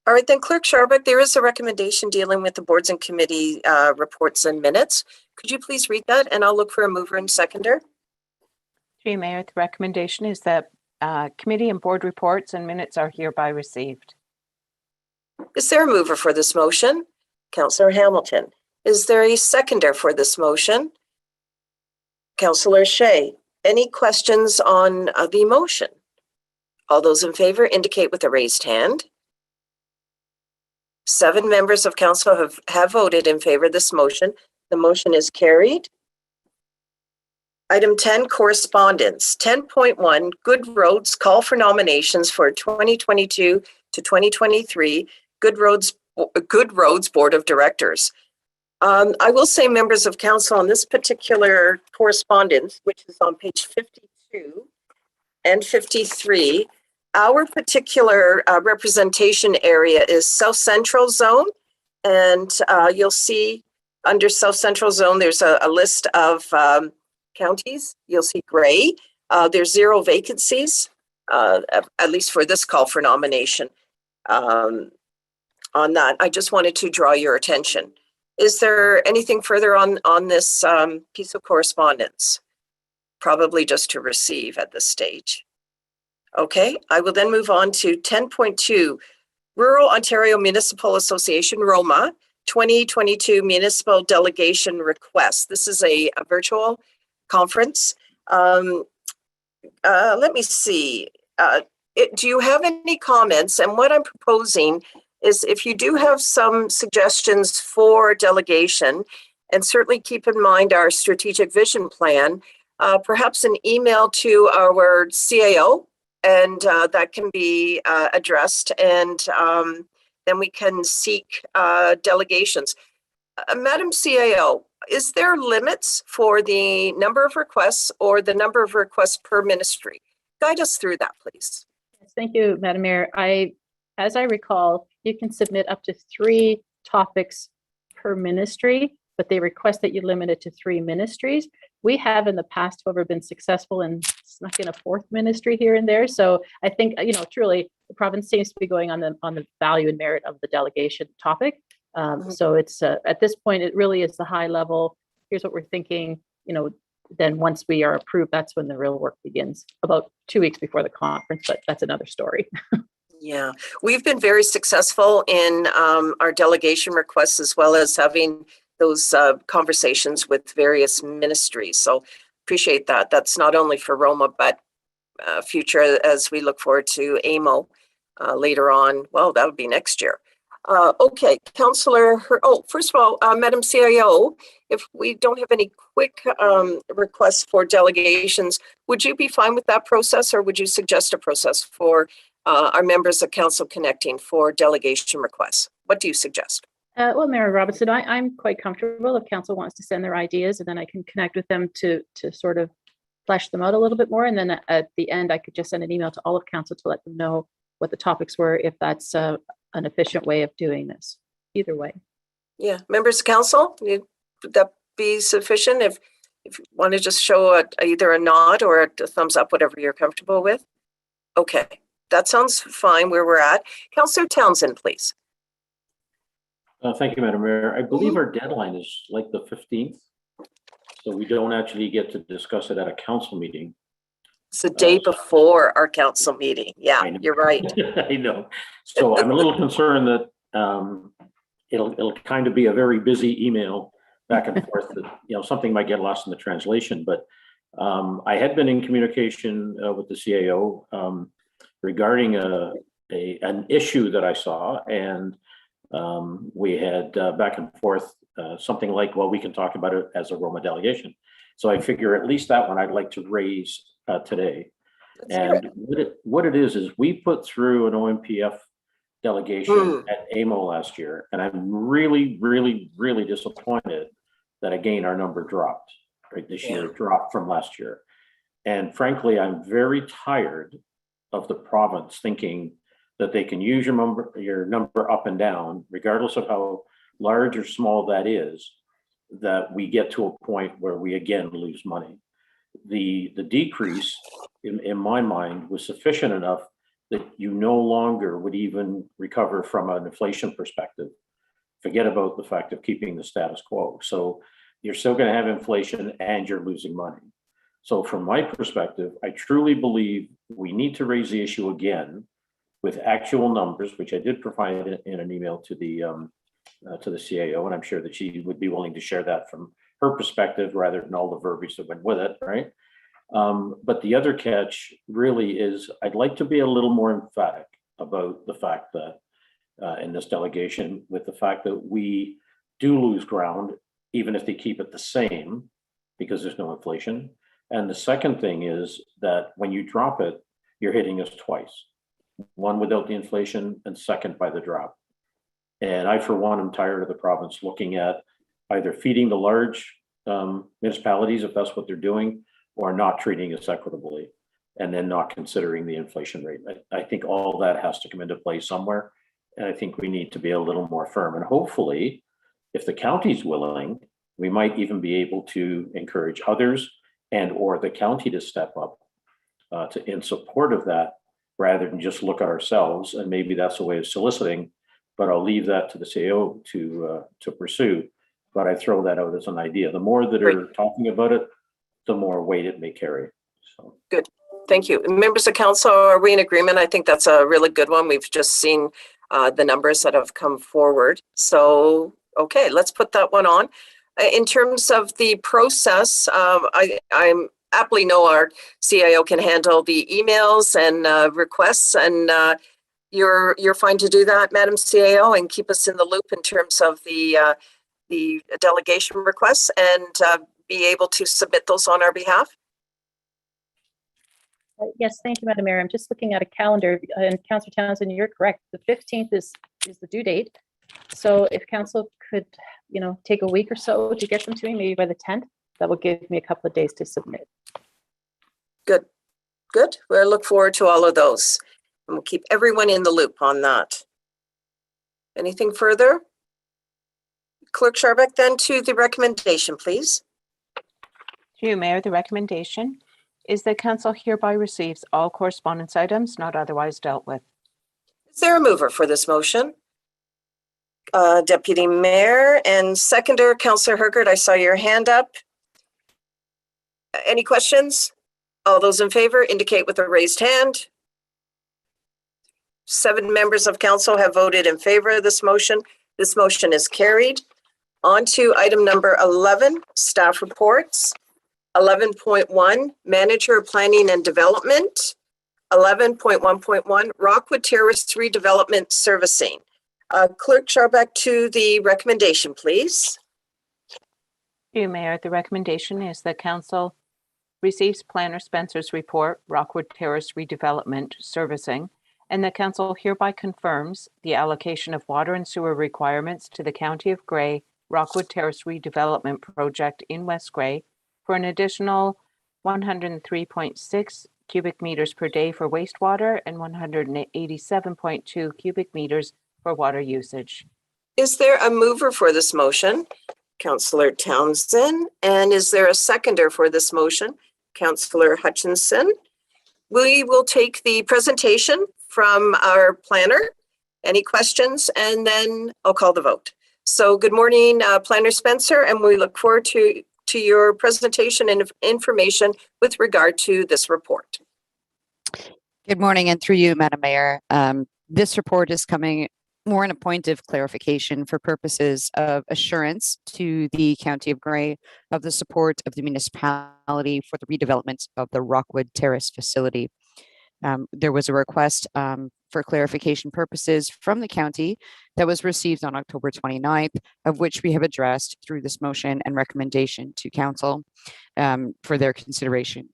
Speaker 2: All right, then, Clerk Charbot, there is a recommendation dealing with the boards and committee reports and minutes. Could you please read that? And I'll look for a mover and seconder.
Speaker 7: Through you, Mayor, the recommendation is that committee and board reports and minutes are hereby received.
Speaker 2: Is there a mover for this motion? Councillor Hamilton. Is there a seconder for this motion? Councillor Shea. Any questions on the motion? All those in favor indicate with a raised hand. 7 members of council have voted in favor of this motion. The motion is carried. Item 10, correspondence. 10.1, Good Roads call for nominations for 2022 to 2023 Good Roads Board of Directors. I will say, members of council, on this particular correspondence, which is on page 52 and 53, our particular representation area is South Central Zone. And you'll see under South Central Zone, there's a list of counties. You'll see gray. There's 0 vacancies, at least for this call for nomination. On that, I just wanted to draw your attention. Is there anything further on this piece of correspondence? Probably just to receive at this stage. Okay, I will then move on to 10.2, Rural Ontario Municipal Association, ROMA, 2022 Municipal Delegation Request. This is a virtual conference. Let me see. Do you have any comments? And what I'm proposing is, if you do have some suggestions for delegation, and certainly keep in mind our strategic vision plan, perhaps an email to our CAO, and that can be addressed, and then we can seek delegations. Madam CAO, is there limits for the number of requests or the number of requests per ministry? Guide us through that, please.
Speaker 13: Yes, thank you, Madam Mayor. As I recall, you can submit up to 3 topics per ministry, but they request that you limit it to 3 ministries. We have in the past, however, been successful and snuck in a 4th ministry here and there. So I think, truly the province seems to be going on the value and merit of the delegation topic. So it's at this point, it really is the high level. Here's what we're thinking, then once we are approved, that's when the real work begins, about 2 weeks before the conference, but that's another story.
Speaker 2: Yeah, we've been very successful in our delegation requests, as well as having those conversations with various ministries. So appreciate that. That's not only for Roma, but future, as we look forward to AMO later on. Well, that'll be next year. Okay, Councillor, first of all, Madam CAO, if we don't have any quick requests for delegations, would you be fine with that process, or would you suggest a process for our members of council connecting for delegation requests? What do you suggest?
Speaker 13: Well, Mayor Robinson, I'm quite comfortable if council wants to send their ideas, and then I can connect with them to sort of flesh them out a little bit more. And then at the end, I could just send an email to all of council to let them know what the topics were, if that's an efficient way of doing this. Either way.
Speaker 2: Yeah, members of council, would that be sufficient? If you want to just show either a nod or a thumbs up, whatever you're comfortable with. Okay, that sounds fine where we're at. Councillor Townsend, please.
Speaker 5: Thank you, Madam Mayor. I believe our deadline is like the 15th, so we don't actually get to discuss it at a council meeting.
Speaker 2: It's the day before our council meeting. Yeah, you're right.
Speaker 5: I know. So I'm a little concerned that it'll kind of be a very busy email back and forth that, something might get lost in the translation. But I had been in communication with the CAO regarding an issue that I saw, and we had back and forth something like, well, we can talk about it as a Roma delegation. So I figure at least that one I'd like to raise today. And what it is we put through an OMPF delegation at AMO last year, and I'm really, really, really disappointed that again our number dropped. Right, this year dropped from last year, and frankly, I'm very tired of the province thinking that they can use your number up and down, regardless of how large or small that is, that we get to a point where we again lose money. The decrease, in my mind, was sufficient enough that you no longer would even recover from an inflation perspective. Forget about the fact of keeping the status quo. So you're still going to have inflation and you're losing money. So from my perspective, I truly believe we need to raise the issue again with actual numbers, which I did provide in an email to the CAO, and I'm sure that she would be willing to share that from her perspective rather than all the verbiage that went with it, right? But the other catch really is I'd like to be a little more emphatic about the fact that in this delegation, with the fact that we do lose ground, even if they keep it the same, because there's no inflation, And the second thing is that when you drop it, you're hitting us twice. One without the inflation and second by the drop. And I, for one, am tired of the province looking at either feeding the large municipalities, if that's what they're doing, or not treating us equitably, and then not considering the inflation rate. I think all that has to come into play somewhere. And I think we need to be a little more firm. And hopefully, if the county's willing, we might even be able to encourage others and or the county to step up in support of that, rather than just look at ourselves. And maybe that's a way of soliciting, but I'll leave that to the CAO to pursue. But I throw that out as an idea. The more that are talking about it, the more weight it may carry. So
Speaker 2: Good. Thank you. Members of council, are we in agreement? I think that's a really good one. We've just seen the numbers that have come forward. So, okay, let's put that one on. In terms of the process, I'm aptly know our CIO can handle the emails and requests, and you're fine to do that, Madam CIO, and keep us in the loop in terms of the delegation requests and be able to submit those on our behalf.
Speaker 13: Yes, thank you, Madam Mayor. I'm just looking at a calendar, and Councillor Townsend, you're correct. The 15th is the due date. So if council could, take a week or so to get them to me, maybe by the 10th, that will give me a couple of days to submit.
Speaker 2: Good. We'll look forward to all of those, and we'll keep everyone in the loop on that. Anything further? Clerk Scharbeck, then to the recommendation, please.
Speaker 7: Through you, Mayor, the recommendation is that council hereby receives all correspondence items not otherwise dealt with.
Speaker 2: Is there a mover for this motion? Deputy Mayor and seconder, Councillor Hergert, I saw your hand up. Any questions? All those in favor indicate with a raised hand. 7 members of council have voted in favor of this motion. This motion is carried. On to item number 11, staff reports. 11.1, Manager of Planning and Development. 11.1.1, Rockwood Terrace Redevelopment Servicing. Clerk Scharbeck, to the recommendation, please.
Speaker 7: Through you, Mayor, the recommendation is that council receives Planner Spencer's report, Rockwood Terrace Redevelopment Servicing, and that council hereby confirms the allocation of water and sewer requirements to the County of Grey Rockwood Terrace Redevelopment Project in West Grey for an additional 103.6 cubic meters per day for wastewater and 187.2 cubic meters for water usage.
Speaker 2: Is there a mover for this motion? Councillor Townsend. And is there a seconder for this motion? Councillor Hutchinson. We will take the presentation from our planner. Any questions? And then I'll call the vote. So good morning, Planner Spencer, and we look forward to your presentation and information with regard to this report.
Speaker 14: Good morning, and through you, Madam Mayor. This report is coming more in a point of clarification for purposes of assurance to the County of Grey of the support of the municipality for the redevelopment of the Rockwood Terrace facility. There was a request for clarification purposes from the county that was received on October 29th, of which we have addressed through this motion and recommendation to council for their consideration.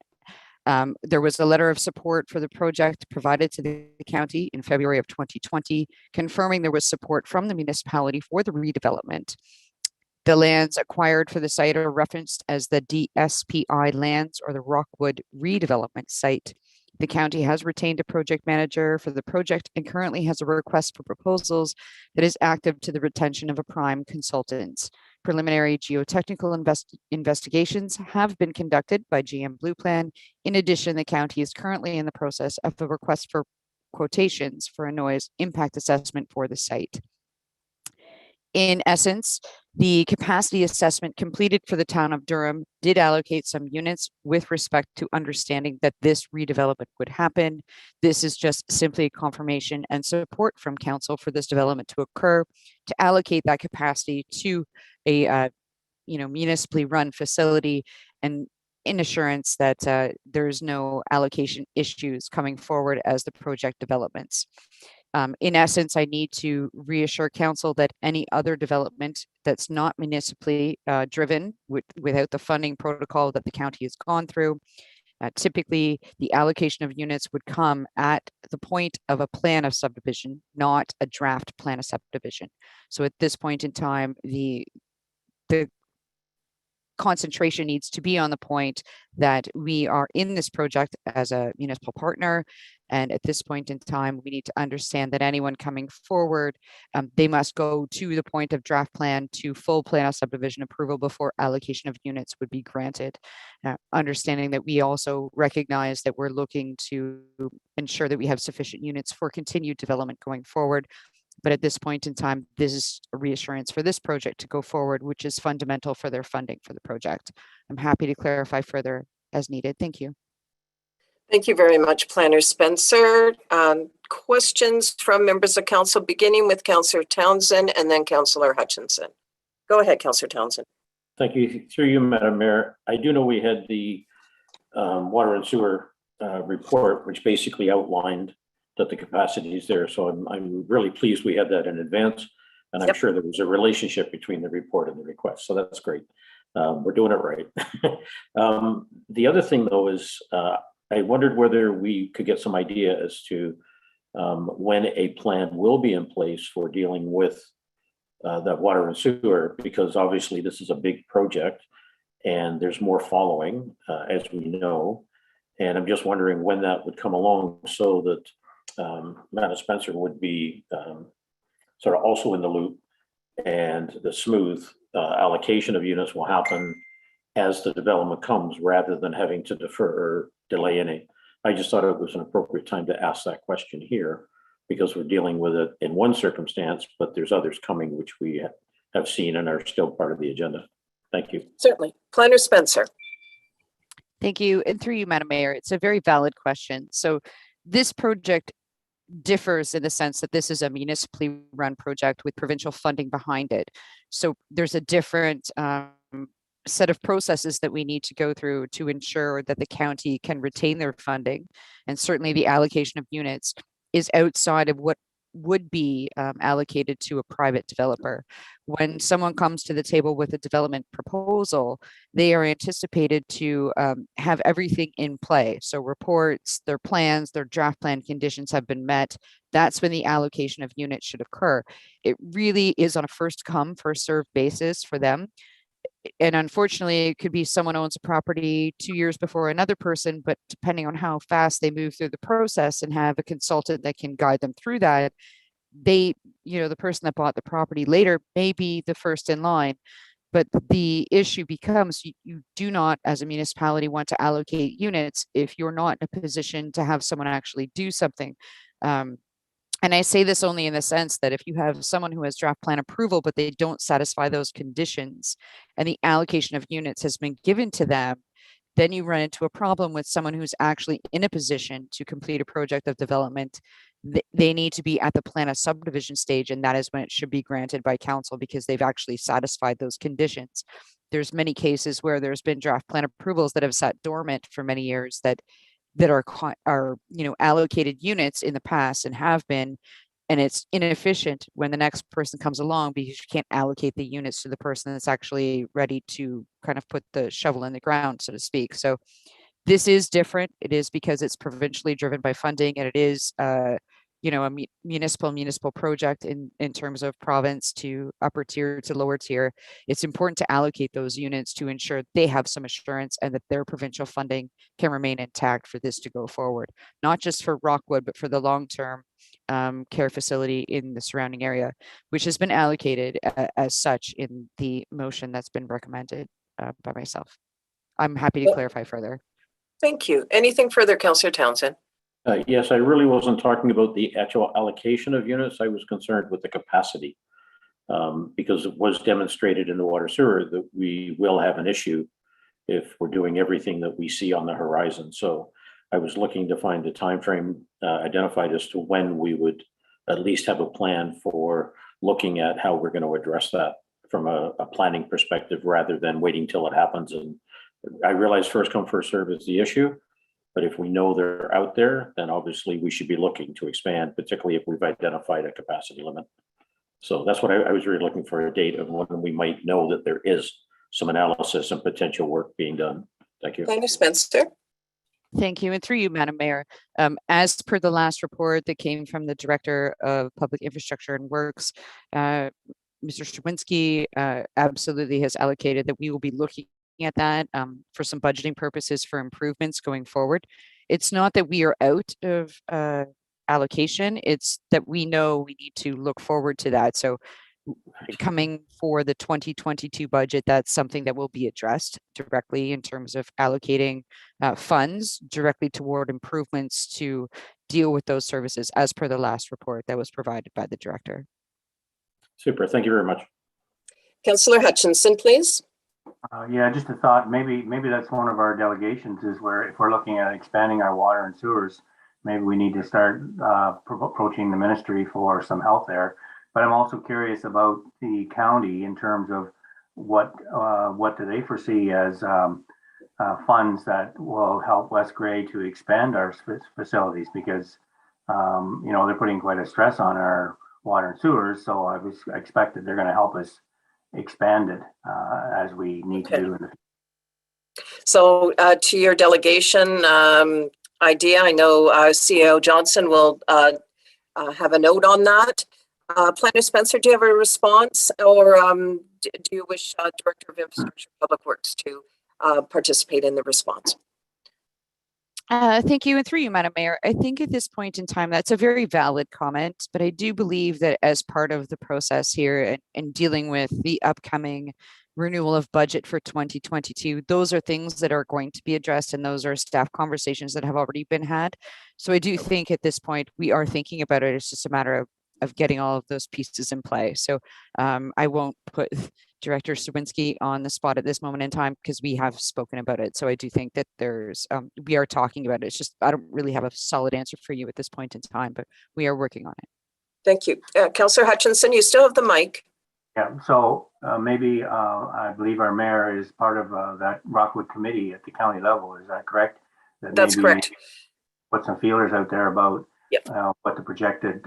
Speaker 14: There was a letter of support for the project provided to the county in February of 2020, confirming there was support from the municipality for the redevelopment. The lands acquired for the site are referenced as the DSPI lands, or the Rockwood Redevelopment Site. The county has retained a project manager for the project and currently has a request for proposals that is active to the retention of a prime consultant. Preliminary geotechnical investigations have been conducted by GM Blue Plan. In addition, the county is currently in the process of the request for quotations for a noise impact assessment for the site. In essence, the capacity assessment completed for the town of Durham did allocate some units with respect to understanding that this redevelopment would happen. This is just simply a confirmation and support from council for this development to occur, to allocate that capacity to a municipally run facility, and in assurance that there's no allocation issues coming forward as the project developments. In essence, I need to reassure council that any other development that's not municipally driven without the funding protocol that the county has gone through, typically the allocation of units would come at the point of a plan of subdivision, not a draft plan of subdivision. So at this point in time, the concentration needs to be on the point that we are in this project as a municipal partner. And at this point in time, we need to understand that anyone coming forward, they must go to the point of draft plan to full plan of subdivision approval before allocation of units would be granted. Understanding that we also recognize that we're looking to ensure that we have sufficient units for continued development going forward. But at this point in time, this is a reassurance for this project to go forward, which is fundamental for their funding for the project. I'm happy to clarify further as needed. Thank you.
Speaker 2: Thank you very much, Planner Spencer. Questions from members of council, beginning with Councillor Townsend and then Councillor Hutchinson. Go ahead, Councillor Townsend.
Speaker 5: Thank you. Through you, Madam Mayor. I do know we had the water and sewer report, which basically outlined that the capacity is there. So I'm really pleased we had that in advance. And I'm sure there was a relationship between the report and the request. So that's great. We're doing it right. The other thing, though, is I wondered whether we could get some idea as to when a plan will be in place for dealing with that water and sewer, because obviously this is a big project and there's more following, as we know. And I'm just wondering when that would come along so that Madam Spencer would be sort of also in the loop, and the smooth allocation of units will happen as the development comes rather than having to defer or delay any. I just thought it was an appropriate time to ask that question here because we're dealing with it in one circumstance, but there's others coming which we have seen and are still part of the agenda. Thank you.
Speaker 2: Certainly. Planner Spencer.
Speaker 14: Thank you. And through you, Madam Mayor, it's a very valid question. So this project differs in the sense that this is a municipally run project with provincial funding behind it. So there's a different set of processes that we need to go through to ensure that the county can retain their funding. And certainly the allocation of units is outside of what would be allocated to a private developer. When someone comes to the table with a development proposal, they are anticipated to have everything in play. So reports, their plans, their draft plan conditions have been met. That's when the allocation of units should occur. It really is on a first come, first served basis for them. And unfortunately, it could be someone owns a property 2 years before another person, but depending on how fast they move through the process and have a consultant that can guide them through that, the person that bought the property later may be the first in line. But the issue becomes you do not, as a municipality, want to allocate units if you're not in a position to have someone actually do something. And I say this only in the sense that if you have someone who has draft plan approval, but they don't satisfy those conditions and the allocation of units has been given to them, then you run into a problem with someone who's actually in a position to complete a project of development. They need to be at the plan of subdivision stage, and that is when it should be granted by council because they've actually satisfied those conditions. There's many cases where there's been draft plan approvals that have sat dormant for many years that are allocated units in the past and have been, and it's inefficient when the next person comes along because you can't allocate the units to the person that's actually ready to kind of put the shovel in the ground, so to speak. So this is different. It is because it's provincially driven by funding, and it is a municipal project in terms of province to upper tier to lower tier. It's important to allocate those units to ensure they have some assurance and that their provincial funding can remain intact for this to go forward, not just for Rockwood, but for the long-term care facility in the surrounding area, which has been allocated as such in the motion that's been recommended by myself. I'm happy to clarify further.
Speaker 2: Thank you. Anything further, Councillor Townsend?
Speaker 5: Yes, I really wasn't talking about the actual allocation of units. I was concerned with the capacity because it was demonstrated in the water sewer that we will have an issue if we're doing everything that we see on the horizon. So I was looking to find a time frame identified as to when we would at least have a plan for looking at how we're going to address that from a planning perspective rather than waiting till it happens. And I realize first come, first serve is the issue, But if we know they're out there, then obviously we should be looking to expand, particularly if we've identified a capacity limit. So that's what I was really looking for, a date of when we might know that there is some analysis and potential work being done. Thank you.
Speaker 2: Planner Spencer.
Speaker 14: Thank you. And through you, Madam Mayor, as per the last report that came from the Director of Public Infrastructure and Works, Mr. Straczynski absolutely has allocated that we will be looking at that for some budgeting purposes for improvements going forward. It's not that we are out of allocation, it's that we know we need to look forward to that. So coming for the 2022 budget, that's something that will be addressed directly in terms of allocating funds directly toward improvements to deal with those services as per the last report that was provided by the director.
Speaker 5: Super. Thank you very much.
Speaker 2: Councillor Hutchinson, please.
Speaker 11: Yeah, just a thought. Maybe that's one of our delegations, is where if we're looking at expanding our water and sewers, maybe we need to start approaching the ministry for some help there. But I'm also curious about the county in terms of what do they foresee as funds that will help West Grey to expand our facilities, because you know, they're putting quite a stress on our water and sewers. So I was expected they're going to help us expand it as we need to do in the future.
Speaker 2: So to your delegation idea, I know CEO Johnson will have a note on that. Planner Spencer, do you have a response, or do you wish Director of Infrastructure Public Works to participate in the response?
Speaker 14: Thank you. And through you, Madam Mayor, I think at this point in time, that's a very valid comment, but I do believe that as part of the process here and dealing with the upcoming renewal of budget for 2022, those are things that are going to be addressed, and those are staff conversations that have already been had. So I do think at this point, we are thinking about it. It's just a matter of getting all of those pieces in play. So I won't put Director Straczynski on the spot at this moment in time, because we have spoken about it. So I do think that there's, we are talking about it. It's just, I don't really have a solid answer for you at this point in time, but we are working on it.
Speaker 2: Thank you. Councillor Hutchinson, you still have the mic.
Speaker 11: Yeah, so maybe I believe our mayor is part of that Rockwood committee at the county level. Is that correct?
Speaker 2: That's correct.
Speaker 11: Put some feelers out there about what the projected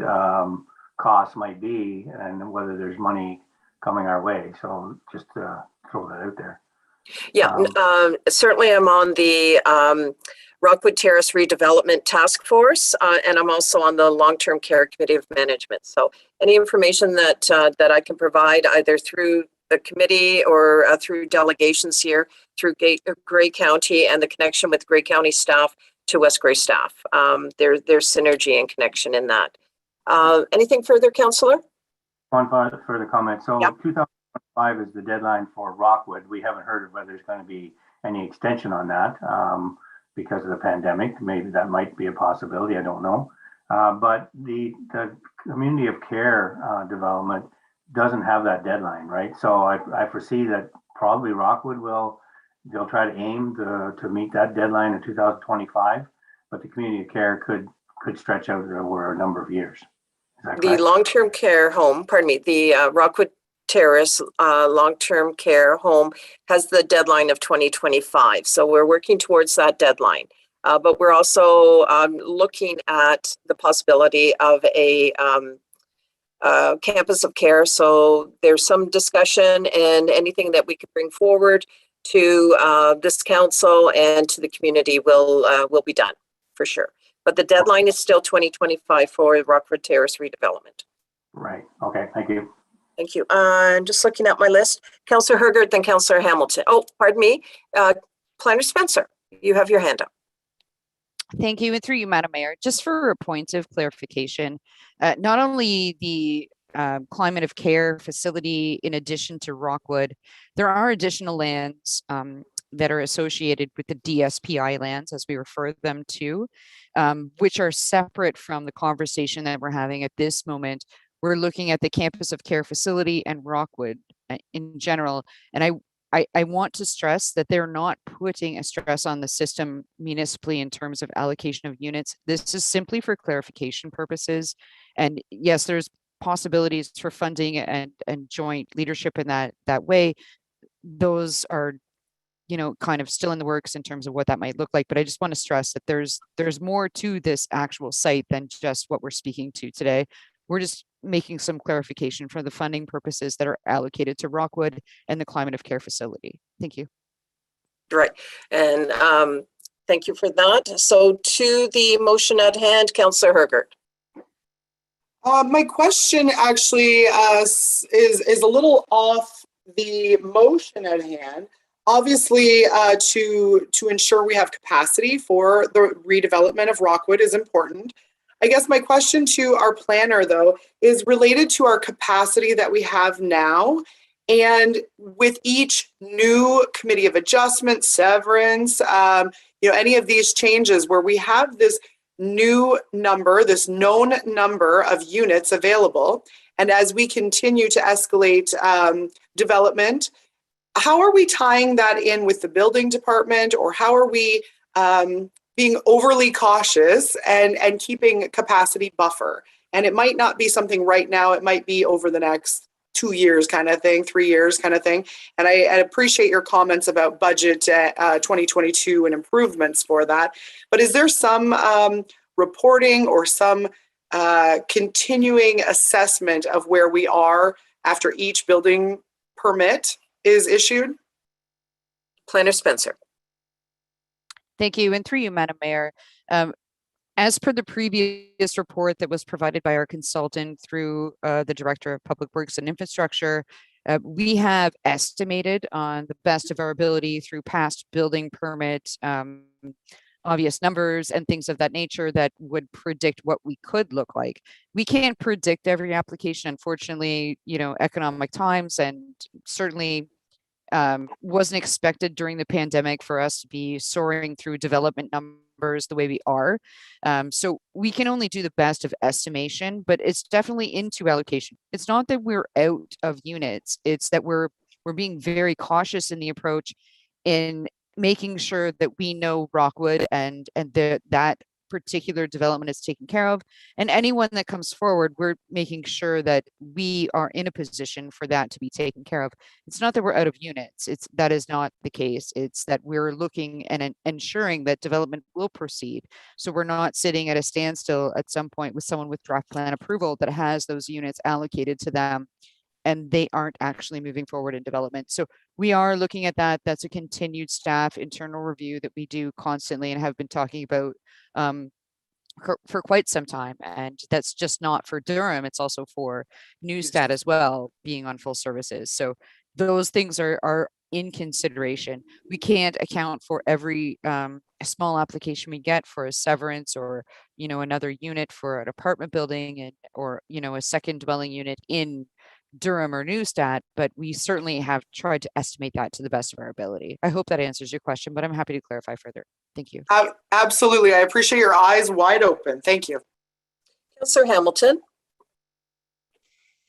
Speaker 11: costs might be and whether there's money coming our way. So just throw that out there.
Speaker 2: Yeah, certainly I'm on the Rockwood Terrace Redevelopment Task Force, and I'm also on the Long-Term Care Committee of Management. So any information that that I can provide either through the committee or through delegations here through Grey County and the connection with Grey County staff to West Grey staff. There's synergy and connection in that. Anything further, Councillor?
Speaker 11: One further comment. So 2025 is the deadline for Rockwood. We haven't heard of whether there's going to be any extension on that because of the pandemic. Maybe that might be a possibility. I don't know. But the community of care development doesn't have that deadline, right? So I foresee that probably Rockwood they'll try to aim to meet that deadline in 2025, but the community of care could stretch out over a number of years.
Speaker 2: The long-term care home, pardon me, the Rockwood Terrace long-term care home has the deadline of 2025. So we're working towards that deadline. But we're also looking at the possibility of a campus of care. So there's some discussion, and anything that we could bring forward to this council and to the community will be done for sure. But the deadline is still 2025 for Rockwood Terrace redevelopment.
Speaker 11: Right. Okay. Thank you.
Speaker 2: Thank you. I'm just looking at my list. Councillor Hergert, then Councillor Hamilton. Oh, pardon me. Planner Spencer, you have your hand up.
Speaker 14: Thank you. And through you, Madam Mayor, just for a point of clarification, not only the climate of care facility, in addition to Rockwood, there are additional lands that are associated with the DSPI lands, as we refer them to, which are separate from the conversation that we're having at this moment. We're looking at the campus of care facility and Rockwood in general. And I want to stress that they're not putting a stress on the system municipally in terms of allocation of units. This is simply for clarification purposes. And yes, there's possibilities for funding and joint leadership in that way. Those are kind of still in the works in terms of what that might look like. But I just want to stress that there's more to this actual site than just what we're speaking to today. We're just making some clarification for the funding purposes that are allocated to Rockwood and the Climate of Care facility. Thank you.
Speaker 2: Right. And thank you for that. So to the motion at hand, Councillor Hergert.
Speaker 3: My question actually is a little off the motion at hand. Obviously, to ensure we have capacity for the redevelopment of Rockwood is important. I guess my question to our planner, though, is related to our capacity that we have now. And with each new committee of adjustment, severance, any of these changes where we have this new number, this known number of units available, and as we continue to escalate development, how are we tying that in with the building department, or how are we being overly cautious and keeping capacity buffer? And it might not be something right now, it might be over the next 2 years kind of thing, 3 years kind of thing. And I appreciate your comments about budget 2022 and improvements for that. But is there some reporting or some continuing assessment of where we are after each building permit is issued?
Speaker 2: Planner Spencer.
Speaker 14: Thank you. And through you, Madam Mayor, as per the previous report that was provided by our consultant through the Director of Public Works and Infrastructure, we have estimated on the best of our ability through past building permit, obvious numbers and things of that nature that would predict what we could look like. We can't predict every application, unfortunately, economic times, and certainly wasn't expected during the pandemic for us to be soaring through development numbers the way we are. So we can only do the best of estimation, but it's definitely into allocation. It's not that we're out of units, it's that we're being very cautious in the approach in making sure that we know Rockwood and that particular development is taken care of. And anyone that comes forward, we're making sure that we are in a position for that to be taken care of. It's not that we're out of units. That is not the case. It's that we're looking and ensuring that development will proceed. So we're not sitting at a standstill at some point with someone with draft plan approval that has those units allocated to them and they aren't actually moving forward in development. So we are looking at that. That's a continued staff internal review that we do constantly and have been talking about for quite some time. And that's just not for Durham, it's also for Newstat as well, being on full services. So those things are in consideration. We can't account for every small application we get for a severance or, another unit for an apartment building or, a second dwelling unit in Durham or Newstat, but we certainly have tried to estimate that to the best of our ability. I hope that answers your question, but I'm happy to clarify further. Thank you.
Speaker 3: Absolutely. I appreciate your eyes wide open. Thank you.
Speaker 2: Councillor Hamilton.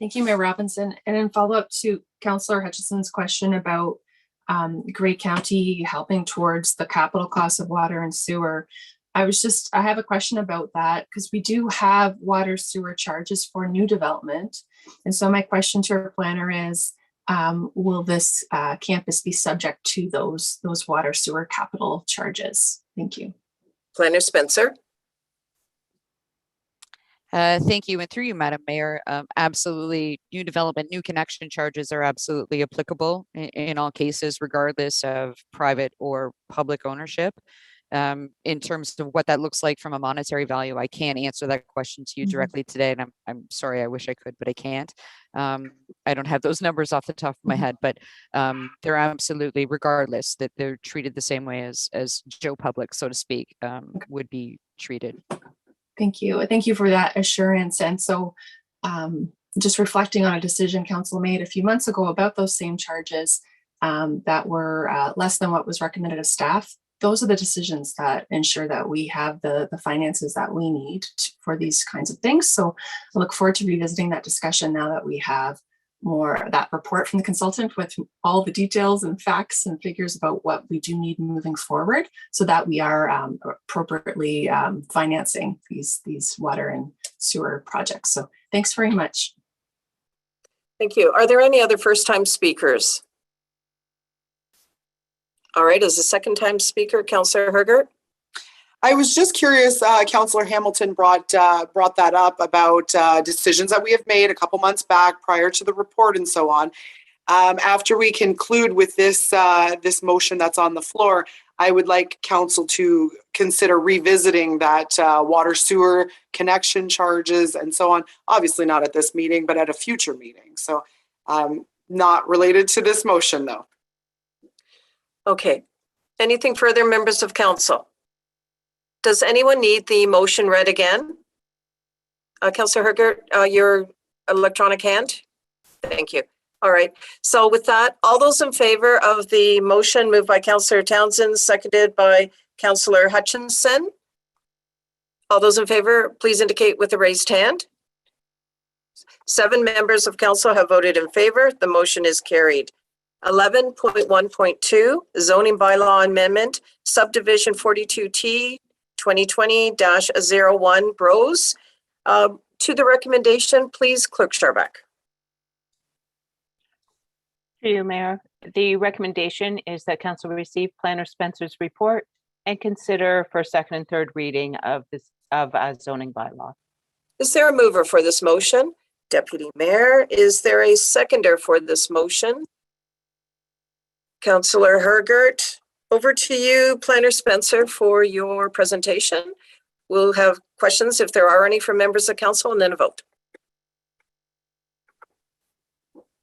Speaker 10: Thank you, Mayor Robinson. And in follow-up to Councillor Hutchison's question about Grey County helping towards the capital costs of water and sewer, I have a question about that because we do have water sewer charges for new development. And so my question to our planner is, will this campus be subject to those water sewer capital charges? Thank you.
Speaker 2: Planner Spencer.
Speaker 14: Thank you. And through you, Madam Mayor, absolutely, new development, new connection charges are absolutely applicable in all cases, regardless of private or public ownership. In terms of what that looks like from a monetary value, I can't answer that question to you directly today, and I'm sorry, I wish I could, but I can't. I don't have those numbers off the top of my head, but they're absolutely, regardless, that they're treated the same way as Joe Public, so to speak, would be treated.
Speaker 10: Thank you. Thank you for that assurance. And so just reflecting on a decision council made a few months ago about those same charges that were less than what was recommended of staff. Those are the decisions that ensure that we have the finances that we need for these kinds of things. So I look forward to revisiting that discussion now that we have that report from the consultant with all the details and facts and figures about what we do need moving forward so that we are appropriately financing these water and sewer projects. So thanks very much.
Speaker 2: Thank you. Are there any other first-time speakers? All right, as a second time speaker, Councillor Hergert.
Speaker 3: I was just curious, Councillor Hamilton brought that up about decisions that we have made a couple months back prior to the report and so on. After we conclude with this motion that's on the floor, I would like council to consider revisiting that water sewer connection charges and so on. Obviously not at this meeting, but at a future meeting. So not related to this motion though.
Speaker 2: Okay. Anything further, members of council? Does anyone need the motion read again? Councillor Hergert, your electronic hand? Thank you. All right. So with that, all those in favor of the motion moved by Councillor Townsend, seconded by Councillor Hutchinson. All those in favor, please indicate with a raised hand. 7 members of council have voted in favor. The motion is carried. 11.1.2, zoning bylaw amendment, subdivision 42T 2020-01 Bros. To the recommendation, please, Clerk Scharbeck.
Speaker 7: Through you, Mayor. The recommendation is that council receive Planner Spencer's report and consider for second and third reading of a zoning bylaw.
Speaker 2: Is there a mover for this motion? Deputy Mayor, is there a seconder for this motion? Councillor Hergert, over to you, Planner Spencer, for your presentation. We'll have questions if there are any from members of council and then a vote.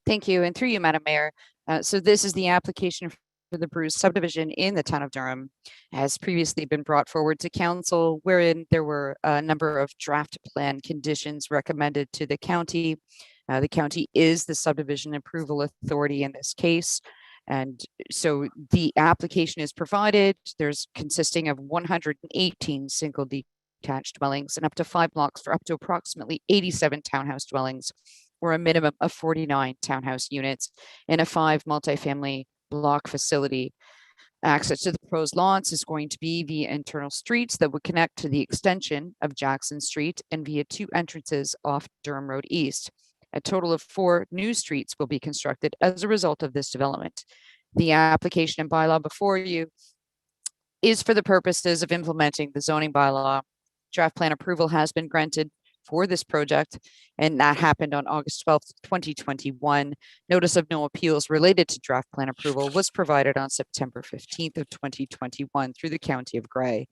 Speaker 14: Thank you. And through you, Madam Mayor. So this is the application for the Bruce subdivision in the town of Durham, has previously been brought forward to council, wherein there were a number of draft plan conditions recommended to the county. The county is the subdivision approval authority in this case. And so the application is provided. There's consisting of 118 single detached dwellings and up to 5 blocks for up to approximately 87 townhouse dwellings, or a minimum of 49 townhouse units in a 5 multifamily block facility. Access to the proposed lots is going to be via internal streets that would connect to the extension of Jackson Street and via 2 entrances off Durham Road East. A total of 4 new streets will be constructed as a result of this development. The application and bylaw before you is for the purposes of implementing the zoning bylaw. Draft plan approval has been granted for this project, and that happened on August 12th, 2021. Notice of no appeals related to draft plan approval was provided on September 15th of 2021 through the County of Grey.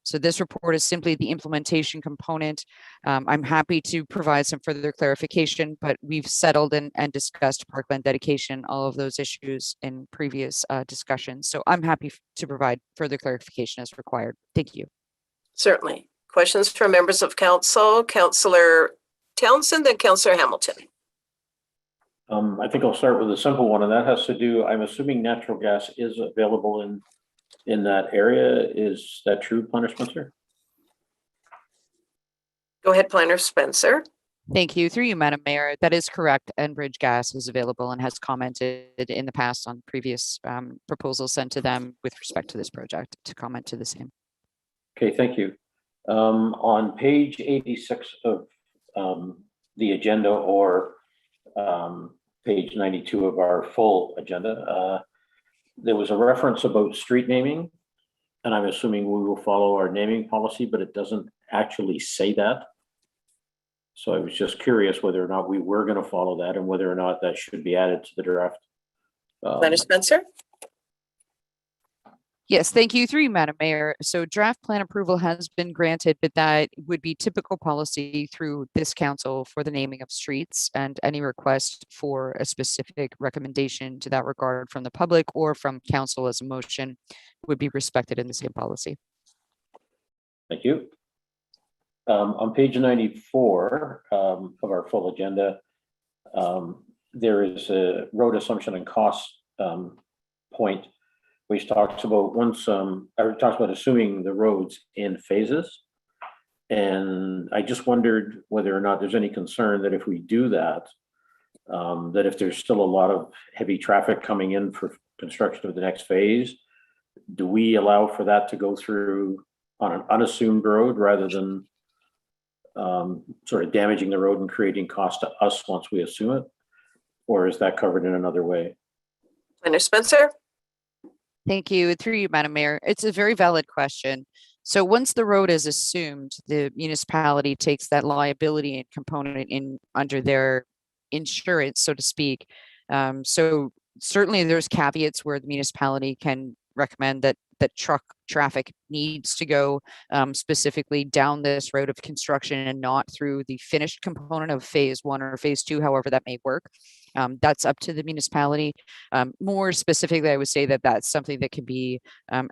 Speaker 14: So this report is simply the implementation component. I'm happy to provide some further clarification, but we've settled and discussed parkland dedication, all of those issues in previous discussions. So I'm happy to provide further clarification as required. Thank you.
Speaker 2: Certainly. Questions from members of council? Councillor Townsend, then Councillor Hamilton.
Speaker 5: I think I'll start with a simple one, and that has to do, I'm assuming natural gas is available in that area. Is that true, Planner Spencer?
Speaker 2: Go ahead, Planner Spencer.
Speaker 14: Thank you. Through you, Madam Mayor. That is correct. Enbridge Gas is available and has commented in the past on previous proposals sent to them with respect to this project to comment to the same.
Speaker 5: Okay, thank you. On page 86 of the agenda, or page 92 of our full agenda, there was a reference about street naming, and I'm assuming we will follow our naming policy, but it doesn't actually say that. So I was just curious whether or not we were going to follow that and whether or not that should be added to the draft.
Speaker 2: Planner Spencer.
Speaker 14: Yes, thank you. Through you, Madam Mayor. So draft plan approval has been granted, but that would be typical policy through this council for the naming of streets, and any request for a specific recommendation to that regard from the public or from council as a motion would be respected in the same policy.
Speaker 5: Thank you. On page 94 of our full agenda, there is a road assumption and cost point, which talks about talks about assuming the roads in phases. And I just wondered whether or not there's any concern that if we do that, that if there's still a lot of heavy traffic coming in for construction of the next phase, do we allow for that to go through on an unassumed road rather than sort of damaging the road and creating cost to us once we assume it? Or is that covered in another way?
Speaker 2: Planner Spencer.
Speaker 14: Thank you. Through you, Madam Mayor. It's a very valid question. So once the road is assumed, the municipality takes that liability and component in under their insurance, so to speak. So certainly there's caveats where the municipality can recommend that truck traffic needs to go specifically down this road of construction and not through the finished component of phase 1 or phase 2, however that may work. That's up to the municipality. More specifically, I would say that that's something that can be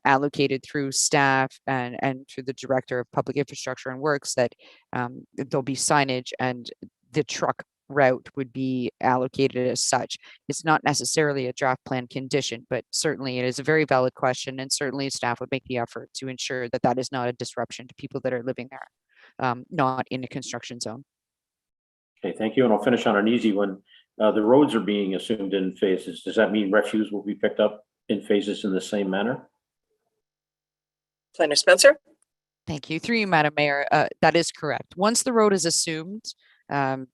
Speaker 14: allocated through staff and through the Director of Public Infrastructure and Works, that there'll be signage and the truck route would be allocated as such. It's not necessarily a draft plan condition, but certainly it is a very valid question, and certainly staff would make the effort to ensure that that is not a disruption to people that are living there, not in a construction zone.
Speaker 5: Okay, thank you. And I'll finish on an easy one. The roads are being assumed in phases. Does that mean refuse will be picked up in phases in the same manner?
Speaker 2: Planner Spencer?
Speaker 14: Thank you. Through you, Madam Mayor. That is correct. Once the road is assumed,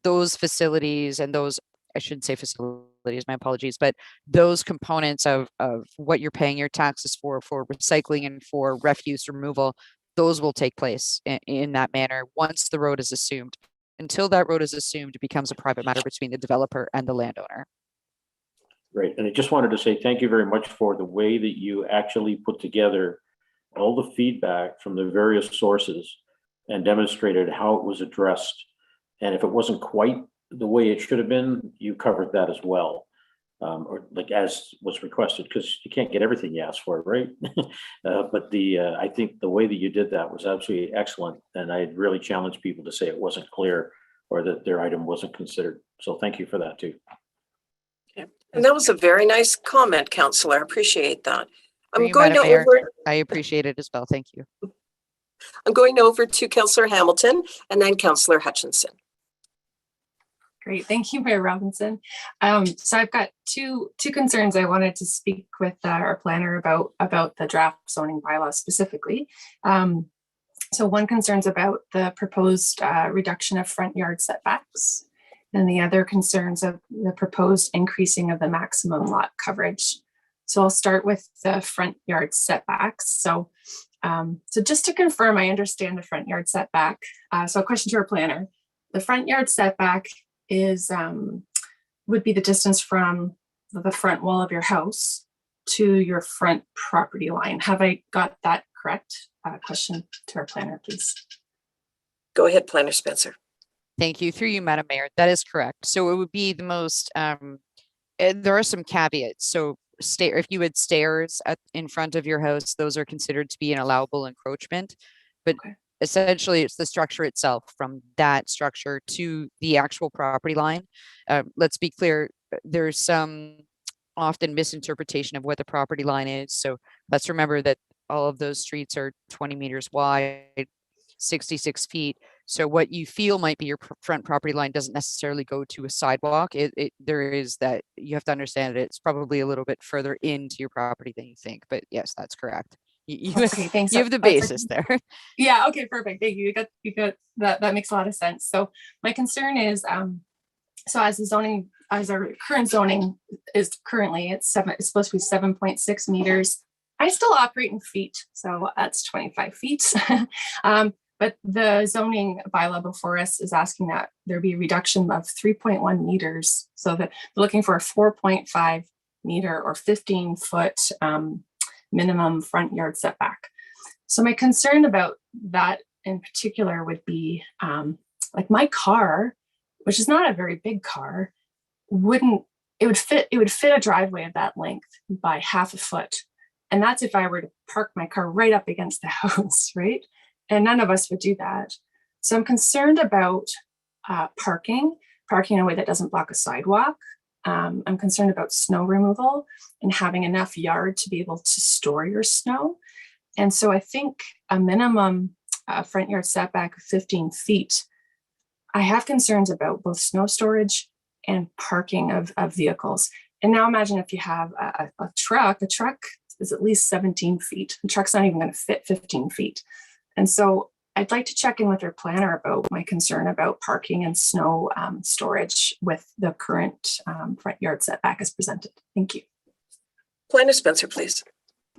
Speaker 14: those facilities and those, I shouldn't say facilities, my apologies, but those components of what you're paying your taxes for recycling and for refuse removal, those will take place in that manner once the road is assumed. Until that road is assumed, it becomes a private matter between the developer and the landowner.
Speaker 5: Great. And I just wanted to say thank you very much for the way that you actually put together all the feedback from the various sources and demonstrated how it was addressed. And if it wasn't quite the way it should have been, you covered that as well, or like as was requested, because you can't get everything you asked for, right? But I think the way that you did that was absolutely excellent. And I really challenged people to say it wasn't clear or that their item wasn't considered. So thank you for that too.
Speaker 2: Okay. And that was a very nice comment, Councillor. I appreciate that.
Speaker 14: Through you, Madam Mayor, I appreciate it as well. Thank you.
Speaker 2: I'm going over to Councillor Hamilton and then Councillor Hutchinson.
Speaker 10: Great, thank you, Mayor Robinson. So I've got two concerns I wanted to speak with our planner about the draft zoning bylaw specifically. So one concern's about the proposed reduction of front yard setbacks, and the other concerns of the proposed increasing of the maximum lot coverage. So I'll start with the front yard setbacks. So just to confirm, I understand the front yard setback. So a question to our planner: the front yard setback is would be the distance from the front wall of your house to your front property line. Have I got that correct? Question to our planner, please.
Speaker 2: Go ahead, Planner Spencer.
Speaker 14: Thank you. Through you, Madam Mayor. That is correct. So it would be the most, and there are some caveats. So if you had stairs in front of your house, those are considered to be an allowable encroachment. But okay, essentially, it's the structure itself, from that structure to the actual property line. Let's be clear, there's some often misinterpretation of what the property line is. So let's remember that all of those streets are 20 meters wide, 66 feet. So what you feel might be your front property line doesn't necessarily go to a sidewalk. There is that, you have to understand it's probably a little bit further into your property than you think. But yes, that's correct.
Speaker 10: Okay, thanks.
Speaker 14: You have the basis there.
Speaker 10: Yeah. Okay. Perfect. Thank you. You got that. That makes a lot of sense. So my concern is, so as our current zoning is currently, it's supposed to be 7.6 meters. I still operate in feet, so that's 25 feet. But the zoning bylaw before us is asking that there be a reduction of 3.1 meters. So that they're looking for a 4.5 meter or 15-foot minimum front yard setback. So my concern about that in particular would be like my car, which is not a very big car, it would fit a driveway of that length by half a foot. And that's if I were to park my car right up against the house, right? And none of us would do that. So I'm concerned about parking in a way that doesn't block a sidewalk. I'm concerned about snow removal and having enough yard to be able to store your snow. And so I think a minimum front yard setback of 15 feet, I have concerns about both snow storage and parking of vehicles. And now imagine if you have a truck is at least 17 feet. The truck's not even going to fit 15 feet. And so I'd like to check in with our planner about my concern about parking and snow storage with the current front yard setback as presented. Thank you.
Speaker 2: Planner Spencer, please.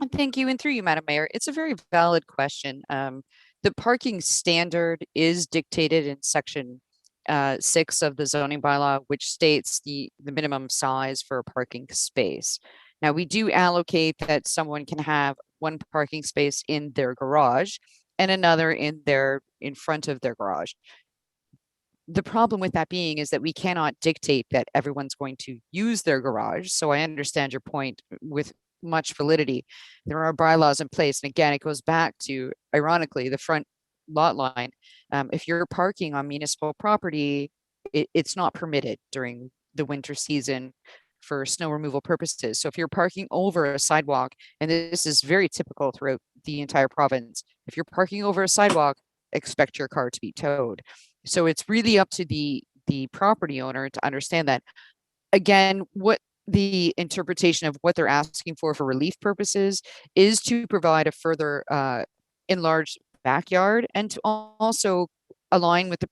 Speaker 14: And thank you. And through you, Madam Mayor, it's a very valid question. The parking standard is dictated in section 6 of the zoning bylaw, which states the minimum size for a parking space. Now, we do allocate that someone can have one parking space in their garage and another in front of their garage. The problem with that being is that we cannot dictate that everyone's going to use their garage. So I understand your point with much validity. There are bylaws in place. And again, it goes back to, ironically, the front lot line. If you're parking on municipal property, it's not permitted during the winter season for snow removal purposes. So if you're parking over a sidewalk, and this is very typical throughout the entire province, if you're parking over a sidewalk, expect your car to be towed. So it's really up to the property owner to understand that. Again, what the interpretation of what they're asking for relief purposes is to provide a further enlarged backyard and to also align with the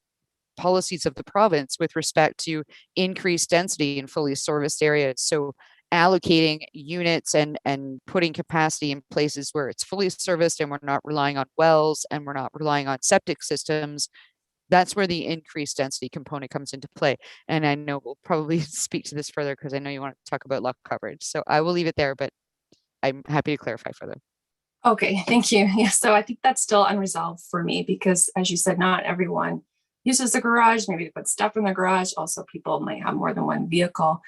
Speaker 14: policies of the province with respect to increased density in fully serviced areas. So allocating units and putting capacity in places where it's fully serviced and we're not relying on wells and we're not relying on septic systems. That's where the increased density component comes into play. And I know we'll probably speak to this further because I know you want to talk about lot coverage. So I will leave it there, but I'm happy to clarify further.
Speaker 10: Okay, thank you. Yeah, so I think that's still unresolved for me because, as you said, not everyone uses the garage. Maybe to put stuff in the garage. Also, people might have more than one vehicle.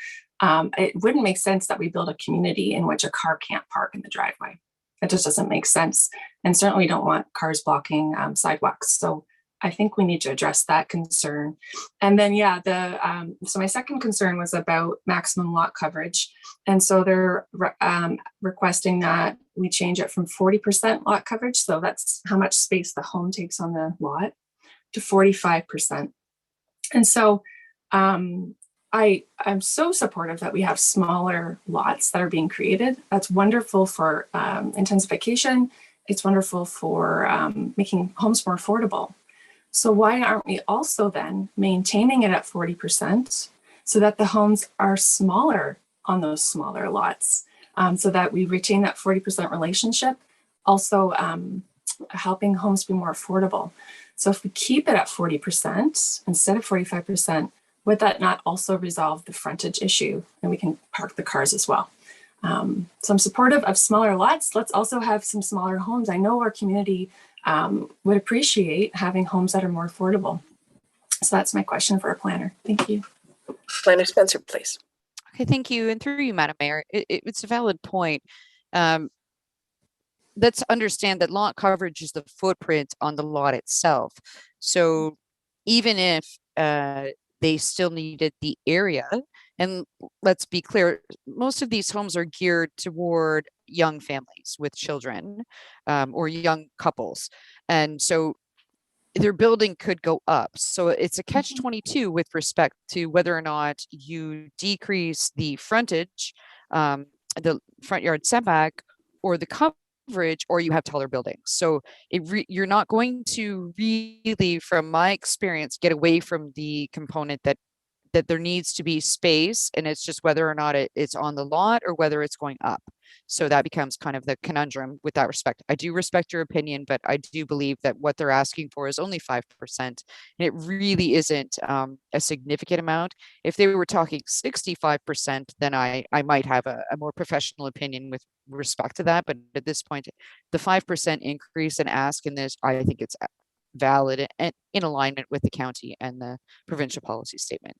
Speaker 10: It wouldn't make sense that we build a community in which a car can't park in the driveway. It just doesn't make sense. And certainly we don't want cars blocking sidewalks. So I think we need to address that concern. And then, yeah, so my second concern was about maximum lot coverage. And so they're requesting that we change it from 40% lot coverage. So that's how much space the home takes on the lot to 45%. And so I'm so supportive that we have smaller lots that are being created. That's wonderful for intensification. It's wonderful for making homes more affordable. So why aren't we also then maintaining it at 40% so that the homes are smaller on those smaller lots, so that we retain that 40% relationship, also helping homes be more affordable. So if we keep it at 40% instead of 45%, would that not also resolve the frontage issue and we can park the cars as well? So I'm supportive of smaller lots. Let's also have some smaller homes. I know our community would appreciate having homes that are more affordable. So that's my question for a planner. Thank you.
Speaker 2: Planner Spencer, please.
Speaker 14: Okay, thank you. And through you, Madam Mayor, it's a valid point. Let's understand that lot coverage is the footprint on the lot itself. So even if they still needed the area, and let's be clear, most of these homes are geared toward young families with children or young couples. And so their building could go up. So it's a catch-22 with respect to whether or not you decrease the frontage, the front yard setback, or the coverage, or you have taller buildings. So you're not going to really, from my experience, get away from the component that there needs to be space, and it's just whether or not it's on the lot or whether it's going up. So that becomes kind of the conundrum with that respect. I do respect your opinion, but I do believe that what they're asking for is only 5%. And it really isn't a significant amount. If they were talking 65%, then I might have a more professional opinion with respect to that. But at this point, the 5% increase and ask in this, I think it's valid and in alignment with the county and the provincial policy statement.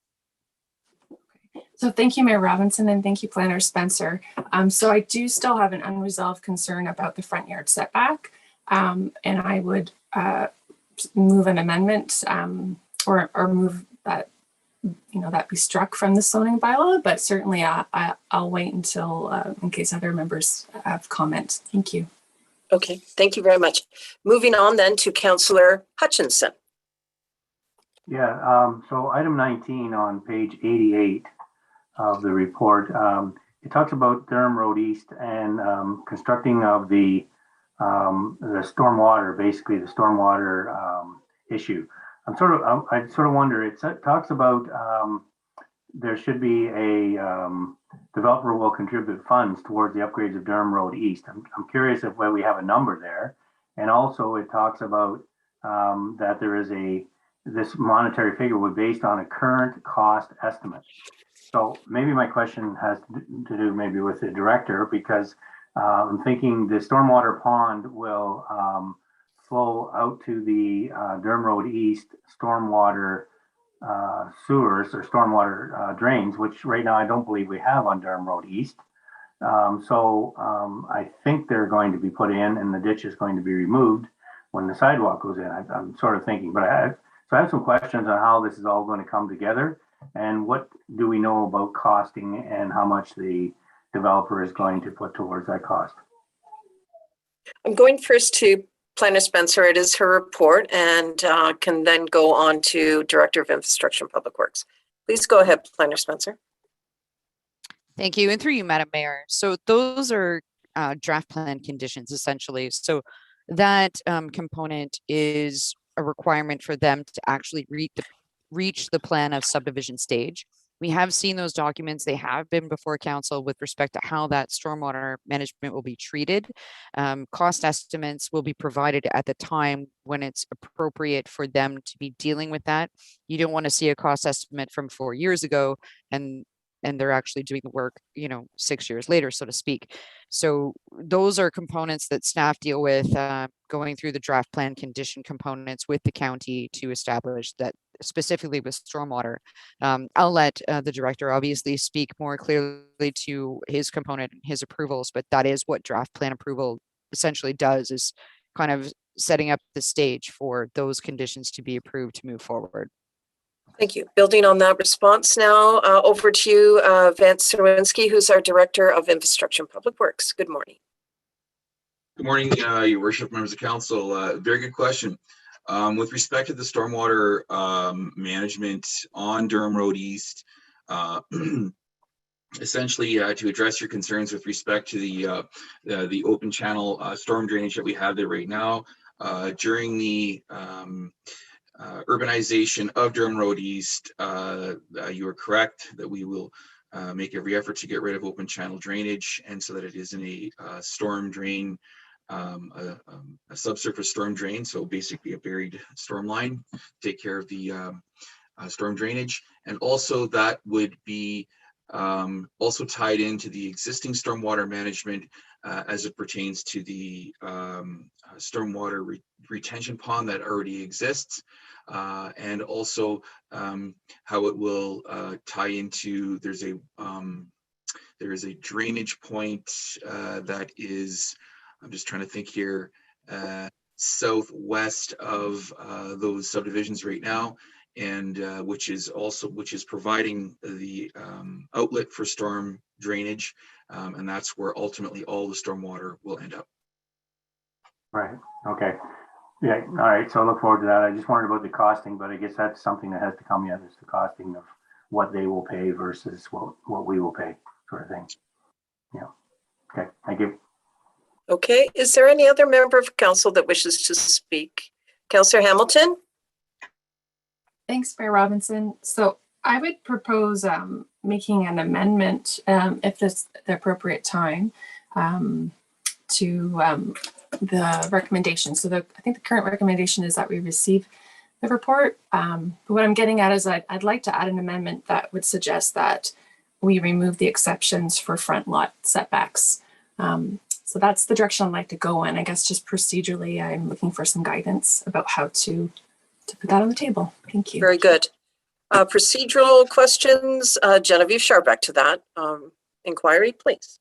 Speaker 10: So thank you, Mayor Robinson, and thank you, Planner Spencer. So I do still have an unresolved concern about the front yard setback, and I would move an amendment or move that, that be struck from the zoning bylaw, but certainly I'll wait until in case other members have comments. Thank you.
Speaker 2: Okay, thank you very much. Moving on then to Councillor Hutchinson.
Speaker 11: Yeah, so item 19 on page 88 of the report, it talks about Durham Road East and constructing of the stormwater, basically the stormwater issue. I sort of wonder, it talks about there should be a developer will contribute funds towards the upgrades of Durham Road East. I'm curious if we have a number there. And also it talks about that there is this monetary figure was based on a current cost estimate. So maybe my question has to do maybe with the director, because I'm thinking the stormwater pond will flow out to the Durham Road East stormwater sewers or stormwater drains, which right now I don't believe we have on Durham Road East. I think they're going to be put in and the ditch is going to be removed when the sidewalk goes in. I'm sort of thinking, but I have some questions on how this is all going to come together and what do we know about costing and how much the developer is going to put towards that cost.
Speaker 2: I'm going first to Planner Spencer. It is her report and can then go on to Director of Infrastructure and Public Works. Please go ahead, Planner Spencer.
Speaker 14: Thank you. And through you, Madam Mayor. So those are draft plan conditions, essentially. So that component is a requirement for them to actually reach the plan of subdivision stage. We have seen those documents. They have been before council with respect to how that stormwater management will be treated. Cost estimates will be provided at the time when it's appropriate for them to be dealing with that. You don't want to see a cost estimate from 4 years ago and they're actually doing the work, 6 years later, so to speak. So those are components that staff deal with, going through the draft plan condition components with the county to establish that specifically with stormwater. I'll let the director obviously speak more clearly to his component and his approvals, but that is what draft plan approval essentially does, is kind of setting up the stage for those conditions to be approved to move forward.
Speaker 2: Thank you. Building on that response now, over to you, Vance Serwinski, who's our Director of Infrastructure and Public Works. Good morning.
Speaker 15: Good morning, Your Worship, members of council. Very good question. With respect to the stormwater management on Durham Road East, essentially to address your concerns with respect to the open channel storm drainage that we have there right now, during the urbanization of Durham Road East, you are correct that we will make every effort to get rid of open channel drainage, and so that it is in a storm drain, a subsurface storm drain, so basically a buried storm line, take care of the storm drainage. And also that would be also tied into the existing stormwater management as it pertains to the stormwater retention pond that already exists, and also how it will tie into, there is a drainage point that is, I'm just trying to think here, southwest of those subdivisions right now, and which is providing the outlet for storm drainage, and that's where ultimately all the stormwater will end up.
Speaker 11: Right. Okay. Yeah. All right. So I look forward to that. I just wondered about the costing, but I guess that's something that has to come yet. Is the costing of what they will pay versus what we will pay, sort of thing. Yeah. Okay. Thank you.
Speaker 2: Okay. Is there any other member of council that wishes to speak? Councillor Hamilton?
Speaker 10: Thanks, Mayor Robinson. So I would propose making an amendment, if this the appropriate time, to the recommendation. So I think the current recommendation is that we receive the report. But what I'm getting at is I'd like to add an amendment that would suggest that we remove the exceptions for front lot setbacks. So that's the direction I'd like to go in. I guess just procedurally, I'm looking for some guidance about how to put that on the table. Thank you.
Speaker 2: Very good. Procedural questions, Genevieve Sharback to that inquiry, please.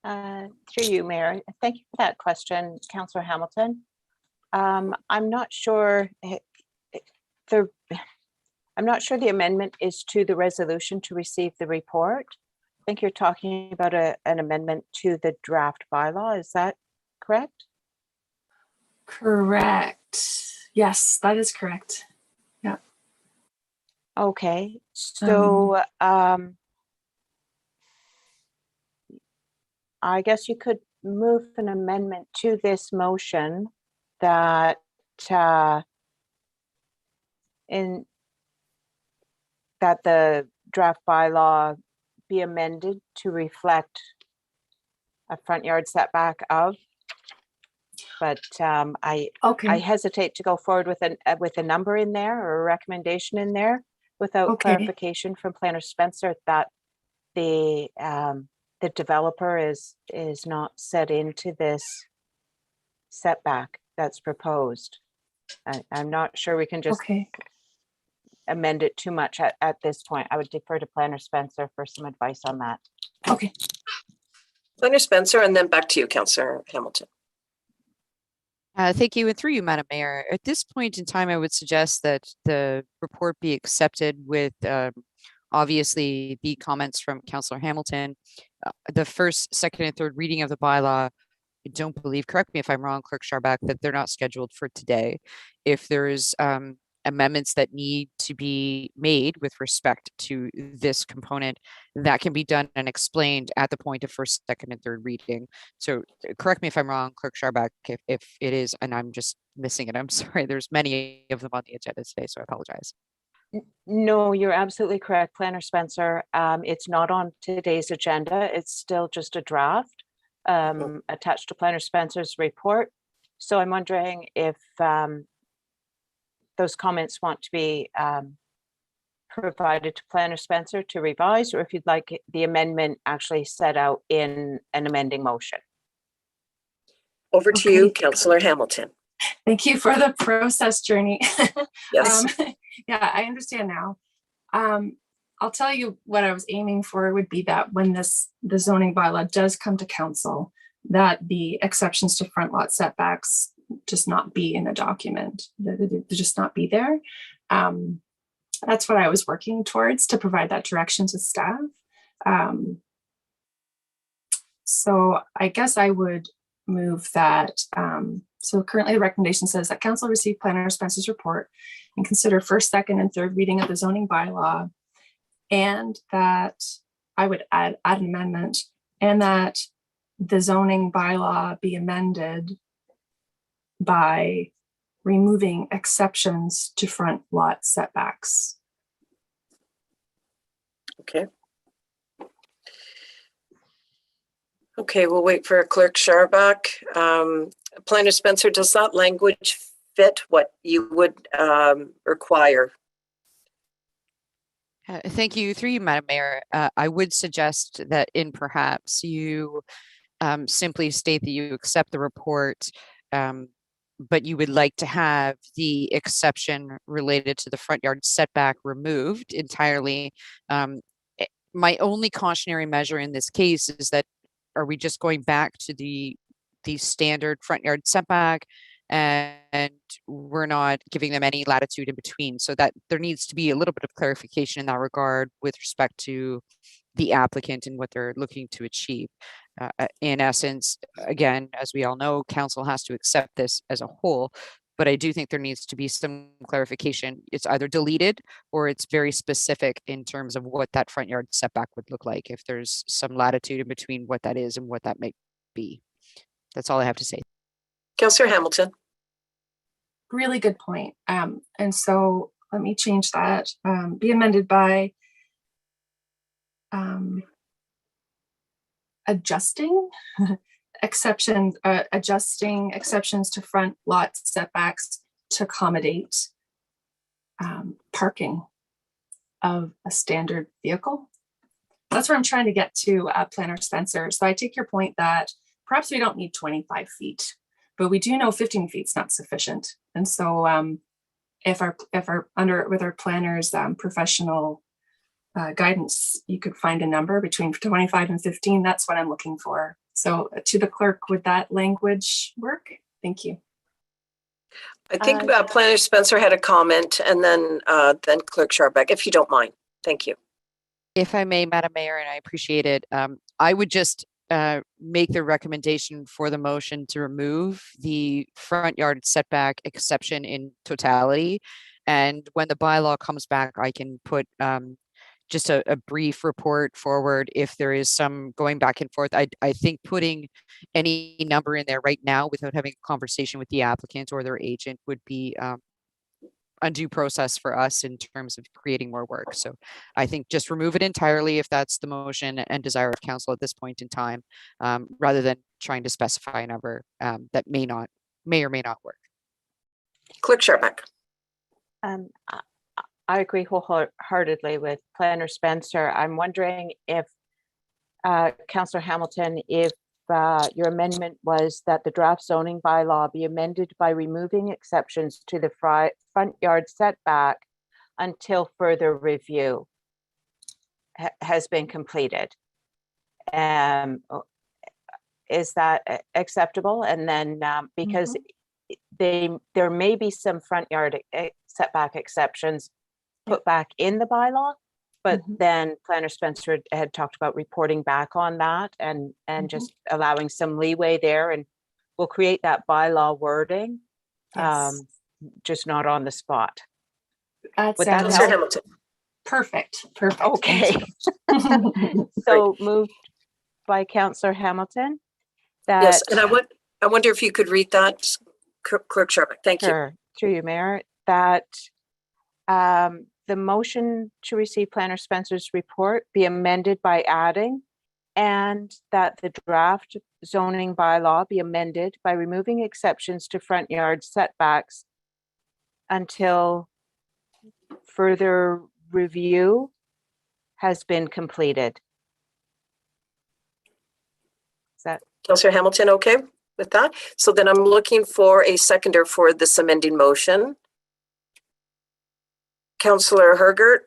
Speaker 7: Through you, Mayor. Thank you for that question, Councillor Hamilton. I'm not sure the amendment is to the resolution to receive the report. I think you're talking about an amendment to the draft bylaw. Is that correct?
Speaker 10: Correct. Yes, that is correct. Yeah.
Speaker 7: Okay. So I guess you could move an amendment to this motion that that the draft bylaw be amended to reflect a front yard setback of. But I
Speaker 10: Okay,
Speaker 7: hesitate to go forward with a number in there or a recommendation in there without
Speaker 10: okay,
Speaker 7: clarification from Planner Spencer that the developer is not set into this setback that's proposed. I'm not sure we can just
Speaker 10: okay.
Speaker 7: amend it too much at this point. I would defer to Planner Spencer for some advice on that.
Speaker 10: Okay.
Speaker 2: Planner Spencer, and then back to you, Councillor Hamilton.
Speaker 14: Thank you. And through you, Madam Mayor, at this point in time, I would suggest that the report be accepted with obviously the comments from Councillor Hamilton. The first, second, and third reading of the bylaw, I don't believe, correct me if I'm wrong, Clerk Scharback, that they're not scheduled for today. If there's amendments that need to be made with respect to this component, that can be done and explained at the point of first, second, and third reading. So correct me if I'm wrong, Clerk Scharback, if it is, and I'm just missing it. I'm sorry, there's many of them on the agenda today, so I apologize.
Speaker 7: No, you're absolutely correct, Planner Spencer. It's not on today's agenda. It's still just a draft attached to Planner Spencer's report. So I'm wondering if those comments want to be provided to Planner Spencer to revise, or if you'd like the amendment actually set out in an amending motion.
Speaker 2: Over to you, Councillor Hamilton.
Speaker 10: Thank you for the process journey.
Speaker 2: Yes.
Speaker 10: Yeah, I understand now. I'll tell you what I was aiming for would be that when the zoning bylaw does come to council, that the exceptions to front lot setbacks just not be in the document, they just not be there. That's what I was working towards, to provide that direction to staff. So I guess I would move that. So currently the recommendation says that council receive Planner Spencer's report and consider first, second, and third reading of the zoning bylaw, and that I would add an amendment, and that the zoning bylaw be amended by removing exceptions to front lot setbacks.
Speaker 2: Okay. Okay, we'll wait for Clerk Scharback. Planner Spencer, does that language fit what you would require?
Speaker 14: Thank you. Through you, Madam Mayor, I would suggest that in perhaps you simply state that you accept the report, but you would like to have the exception related to the front yard setback removed entirely. My only cautionary measure in this case is that, are we just going back to the standard front yard setback, and we're not giving them any latitude in between? So that there needs to be a little bit of clarification in that regard with respect to the applicant and what they're looking to achieve. In essence, again, as we all know, council has to accept this as a whole, but I do think there needs to be some clarification. It's either deleted or it's very specific in terms of what that front yard setback would look like, if there's some latitude in between what that is and what that may be. That's all I have to say.
Speaker 2: Councillor Hamilton.
Speaker 10: Really good point. And so let me change that. Be amended by adjusting exceptions to front lot setbacks to accommodate parking of a standard vehicle. That's where I'm trying to get to, Planner Spencer. So I take your point that perhaps we don't need 25 feet, but we do know 15 feet is not sufficient. And so with our planners professional guidance, you could find a number between 25 and 15. That's what I'm looking for. So to the clerk, would that language work? Thank you.
Speaker 2: I think Planner Spencer had a comment, and then Clerk Scharback, if you don't mind. Thank you.
Speaker 14: If I may, Madam Mayor, and I appreciate it, I would just make the recommendation for the motion to remove the front yard setback exception in totality. And when the bylaw comes back, I can put just a brief report forward if there is some going back and forth. I think putting any number in there right now without having a conversation with the applicant or their agent would be undue process for us in terms of creating more work. So I think just remove it entirely if that's the motion and desire of council at this point in time, rather than trying to specify a number that may or may not work.
Speaker 2: Clerk Sharpak.
Speaker 7: I agree wholeheartedly with Planner Spencer. I'm wondering if, Councillor Hamilton, if your amendment was that the draft zoning bylaw be amended by removing exceptions to the front yard setback until further review has been completed. Is that acceptable? And then because there may be some front yard setback exceptions put back in the bylaw, but then Planner Spencer had talked about reporting back on that and just allowing some leeway there, and we'll create that bylaw wording, just not on the spot.
Speaker 10: That
Speaker 7: Would that
Speaker 10: sounds
Speaker 7: help?
Speaker 2: Hamilton.
Speaker 10: perfect.
Speaker 7: Okay. So moved by Councillor Hamilton.
Speaker 2: Yes, and I wonder if you could read that, Clerk Sharpak. Thank you.
Speaker 7: Sure, through you, Mayor, that the motion to receive Planner Spencer's report be amended by adding, and that the draft zoning bylaw be amended by removing exceptions to front yard setbacks until further review has been completed. Is that
Speaker 2: Councillor Hamilton, okay with that? So then I'm looking for a seconder for this amending motion. Councillor Hergert.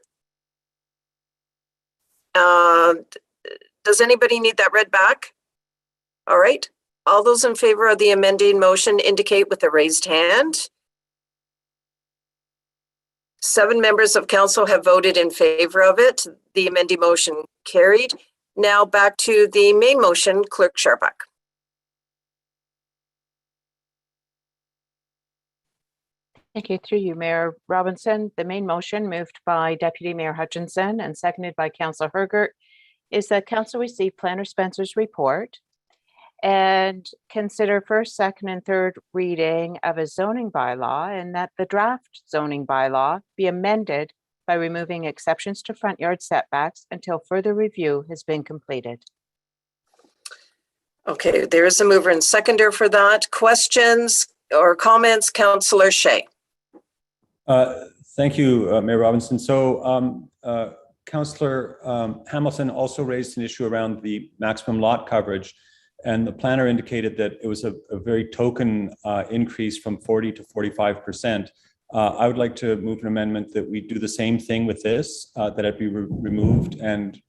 Speaker 2: Does anybody need that read back? All right. All those in favor of the amending motion indicate with a raised hand. 7 members of council have voted in favor of it. The amending motion carried. Now back to the main motion, Clerk Sharpak.
Speaker 7: Thank you. Through you, Mayor Robinson. The main motion, moved by Deputy Mayor Hutchinson and seconded by Councillor Hergert, is that council receive Planner Spencer's report and consider first, second, and third reading of a zoning bylaw, and that the draft zoning bylaw be amended by removing exceptions to front yard setbacks until further review has been completed.
Speaker 2: Okay, there is a mover and seconder for that. Questions or comments, Councillor Shea?
Speaker 8: Thank you, Mayor Robinson. So Councillor Hamilton also raised an issue around the maximum lot coverage, and the planner indicated that it was a very token increase from 40 to 45%. I would like to move an amendment that we do the same thing with this, that it be removed and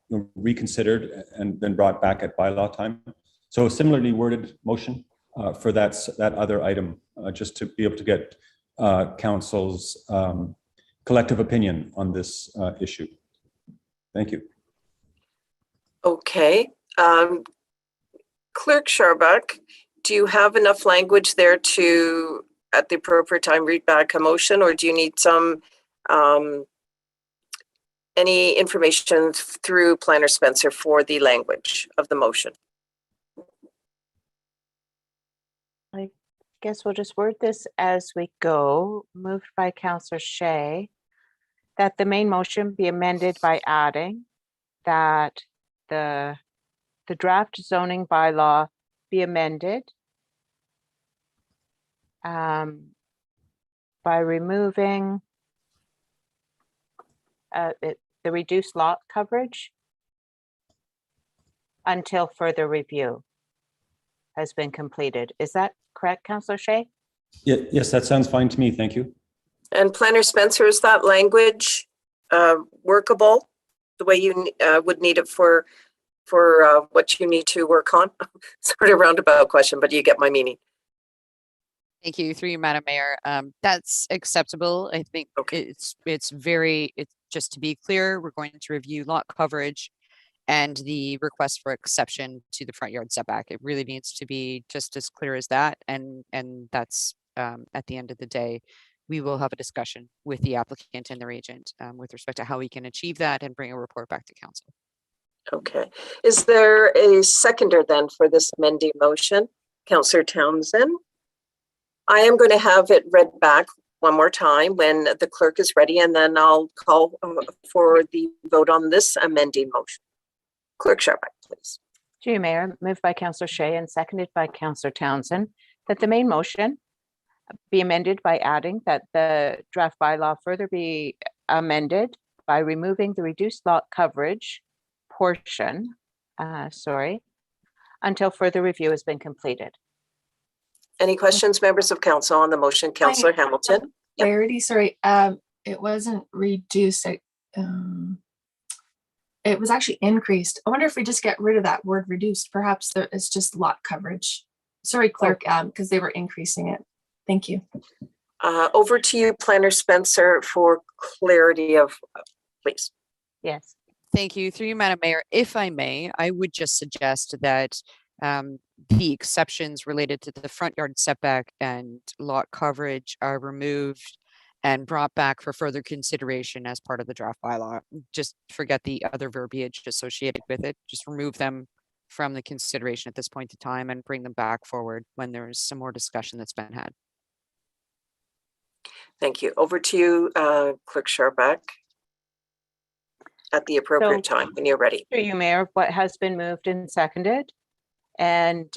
Speaker 8: reconsidered and then brought back at bylaw time. So a similarly worded motion for that other item, just to be able to get council's collective opinion on this issue. Thank you.
Speaker 2: Okay. Clerk Sharpak, do you have enough language there to, at the appropriate time, read back a motion, or do you need some any information through Planner Spencer for the language of the motion?
Speaker 7: I guess we'll just word this as we go. Moved by Councillor Shea, that the main motion be amended by adding that the draft zoning bylaw be amended by removing the reduced lot coverage until further review has been completed. Is that correct, Councillor Shea?
Speaker 8: Yeah, yes, that sounds fine to me. Thank you.
Speaker 2: And Planner Spencer, is that language workable the way you would need it for what you need to work on? Sort of roundabout question, but you get my meaning.
Speaker 14: Thank you. Through you, Madam Mayor. That's acceptable. I think it's just to be clear, we're going to review lot coverage and the request for exception to the front yard setback. It really needs to be just as clear as that. And that's at the end of the day, we will have a discussion with the applicant and their agent with respect to how we can achieve that and bring a report back to council.
Speaker 2: Okay. Is there a seconder then for this amending motion? Councillor Townsend. I am going to have it read back one more time when the clerk is ready, and then I'll call for the vote on this amending motion. Clerk Sharpak, please.
Speaker 7: Through you, Mayor, moved by Councillor Shea and seconded by Councillor Townsend, that the main motion be amended by adding that the draft bylaw further be amended by removing the reduced lot coverage portion, until further review has been completed.
Speaker 2: Any questions, members of council, on the motion? Councillor Hamilton? Yep.
Speaker 10: Clarity, sorry, it wasn't reduced. It was actually increased. I wonder if we just get rid of that word reduced. Perhaps it's just lot coverage. Sorry, clerk, because they were increasing it. Thank you.
Speaker 2: Over to you, Planner Spencer, for clarity of, please.
Speaker 7: Yes.
Speaker 14: Thank you. Through you, Madam Mayor, if I may, I would just suggest that the exceptions related to the front yard setback and lot coverage are removed and brought back for further consideration as part of the draft bylaw. Just forget the other verbiage associated with it. Just remove them from the consideration at this point in time and bring them back forward when there's some more discussion that's been had.
Speaker 2: Thank you. Over to you, Clerk Sharpak, at the appropriate time when you're ready.
Speaker 7: Through you, Mayor, what has been moved and seconded and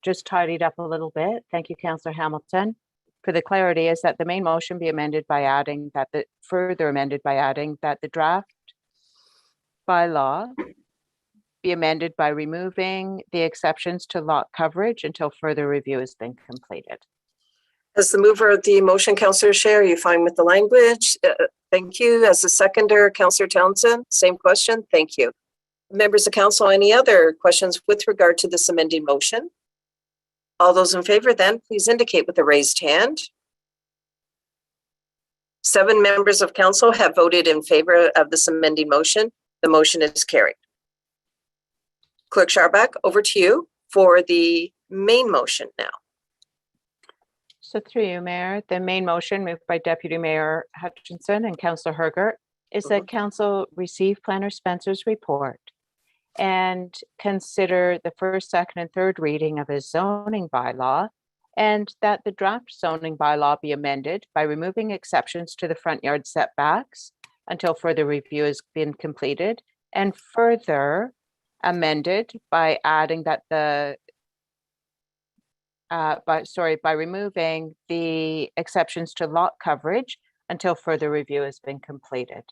Speaker 7: just tidied up a little bit. Thank you, Councillor Hamilton. For the clarity is that the main motion be amended by adding that further amended by adding that the draft bylaw be amended by removing the exceptions to lot coverage until further review has been completed.
Speaker 2: As the mover of the motion, Councillor Shea, are you fine with the language? Thank you. As the seconder, Councillor Townsend, same question. Thank you. Members of council, any other questions with regard to this amending motion? All those in favor then please indicate with a raised hand. 7 members of council have voted in favor of this amending motion. The motion is carried. Clerk Sharpak, over to you for the main motion now.
Speaker 7: So through you, Mayor, the main motion moved by Deputy Mayor Hutchinson and Councillor Hergert is that council receive Planner Spencer's report and consider the first, second, and third reading of his zoning bylaw, and that the draft zoning bylaw be amended by removing exceptions to the front yard setbacks until further review has been completed, and further amended by adding that by removing the exceptions to lot coverage until further review has been completed.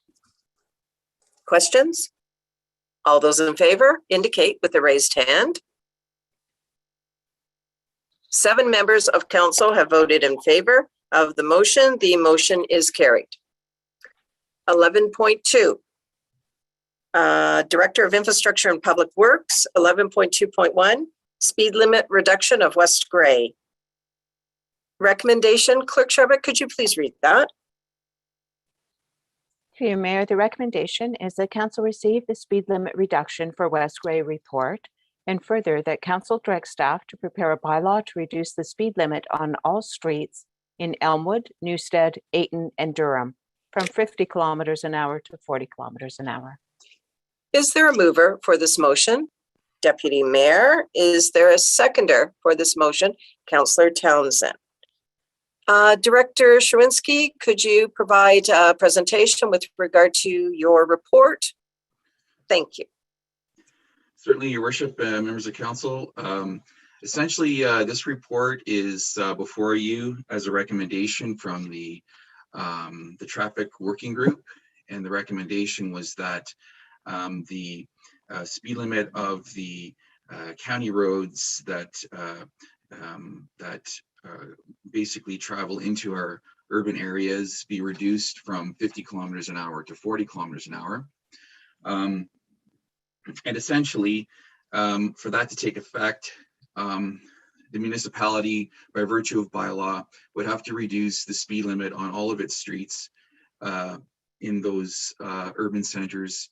Speaker 2: Questions? All those in favor indicate with a raised hand. 7 members of council have voted in favor of the motion. The motion is carried. 11.2. Director of Infrastructure and Public Works, 11.2.1, speed limit reduction of West Gray. Recommendation, Clerk Sharpak, could you please read that?
Speaker 7: Through you, Mayor, the recommendation is that council receive the speed limit reduction for West Gray report, and further that council direct staff to prepare a bylaw to reduce the speed limit on all streets in Elmwood, Newstead, Ayton, and Durham from 50 kilometers an hour to 40 kilometers an hour.
Speaker 2: Is there a mover for this motion? Deputy Mayor, is there a seconder for this motion? Councillor Townsend. Director Sherwinski, could you provide a presentation with regard to your report? Thank you.
Speaker 15: Certainly, Your Worship, members of council. Essentially, this report is before you as a recommendation from the traffic working group, and the recommendation was that the speed limit of the county roads that basically travel into our urban areas be reduced from 50 kilometers an hour to 40 kilometers an hour. And essentially, for that to take effect, the municipality, by virtue of bylaw, would have to reduce the speed limit on all of its streets in those urban centers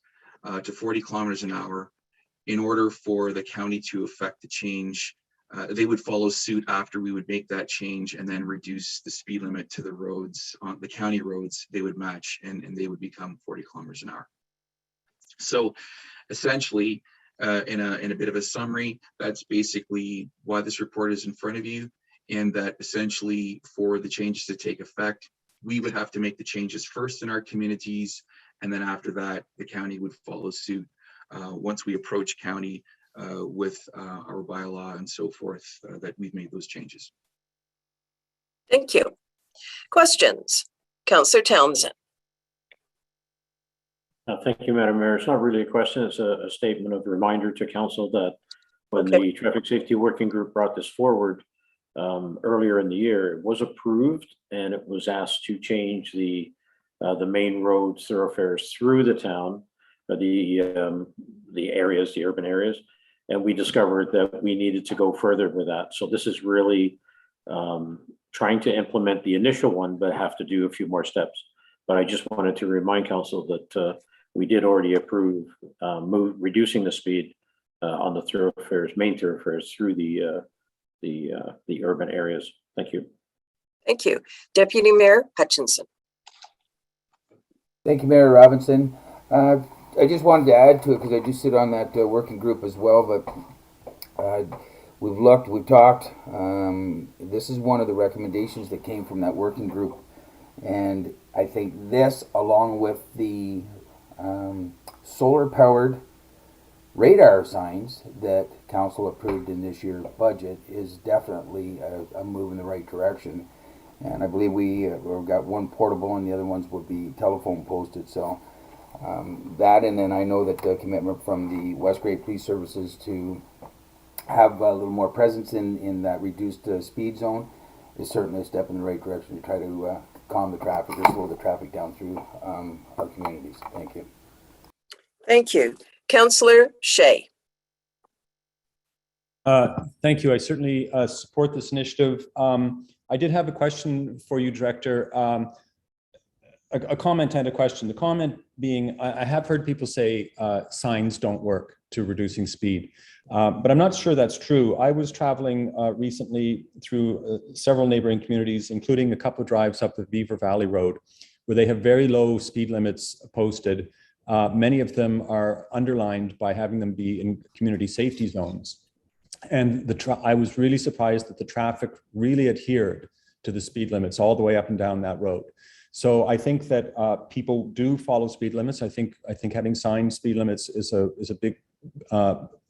Speaker 15: to 40 kilometers an hour in order for the county to effect the change. They would follow suit after we would make that change and then reduce the speed limit to the roads, on the county roads. They would match and they would become 40 kilometers an hour. So essentially, in a bit of a summary, that's basically why this report is in front of you. and that essentially for the changes to take effect, we would have to make the changes first in our communities, and then after that, the county would follow suit once we approach county with our bylaw and so forth, that we've made those changes.
Speaker 2: Thank you. Questions? Councillor Townsend.
Speaker 5: Thank you, Madam Mayor. It's not really a question, it's a statement of reminder to council that when the Traffic Safety Working Group brought this forward earlier in the year, it was approved and it was asked to change the main road thoroughfares through the town, the areas, the urban areas, and we discovered that we needed to go further with that. So this is really trying to implement the initial one, but have to do a few more steps. But I just wanted to remind council that we did already approve reducing the speed on the thoroughfares, main thoroughfares through the urban areas. Thank you.
Speaker 2: Thank you. Deputy Mayor Hutchinson.
Speaker 9: Thank you, Mayor Robinson. I just wanted to add to it because I do sit on that working group as well, but we've looked, we've talked. This is one of the recommendations that came from that working group. And I think this, along with the solar-powered radar signs that council approved in this year's budget, is definitely a move in the right direction. And I believe we've got one portable and the other ones would be telephone posted. So that, and then I know that the commitment from the West Grey Police Services to have a little more presence in that reduced speed zone is certainly a step in the right direction to try to calm the traffic or slow the traffic down through our communities. Thank you.
Speaker 2: Thank you. Councillor Shea.
Speaker 8: Thank you. I certainly support this initiative. I did have a question for you, Director. A comment and a question. The comment being, I have heard people say signs don't work to reducing speed, but I'm not sure that's true. I was traveling recently through several neighboring communities, including a couple of drives up the Beaver Valley Road, where they have very low speed limits posted. Many of them are underlined by having them be in community safety zones. And I was really surprised that the traffic really adhered to the speed limits all the way up and down that road. So I think that people do follow speed limits. I think having signed speed limits is a big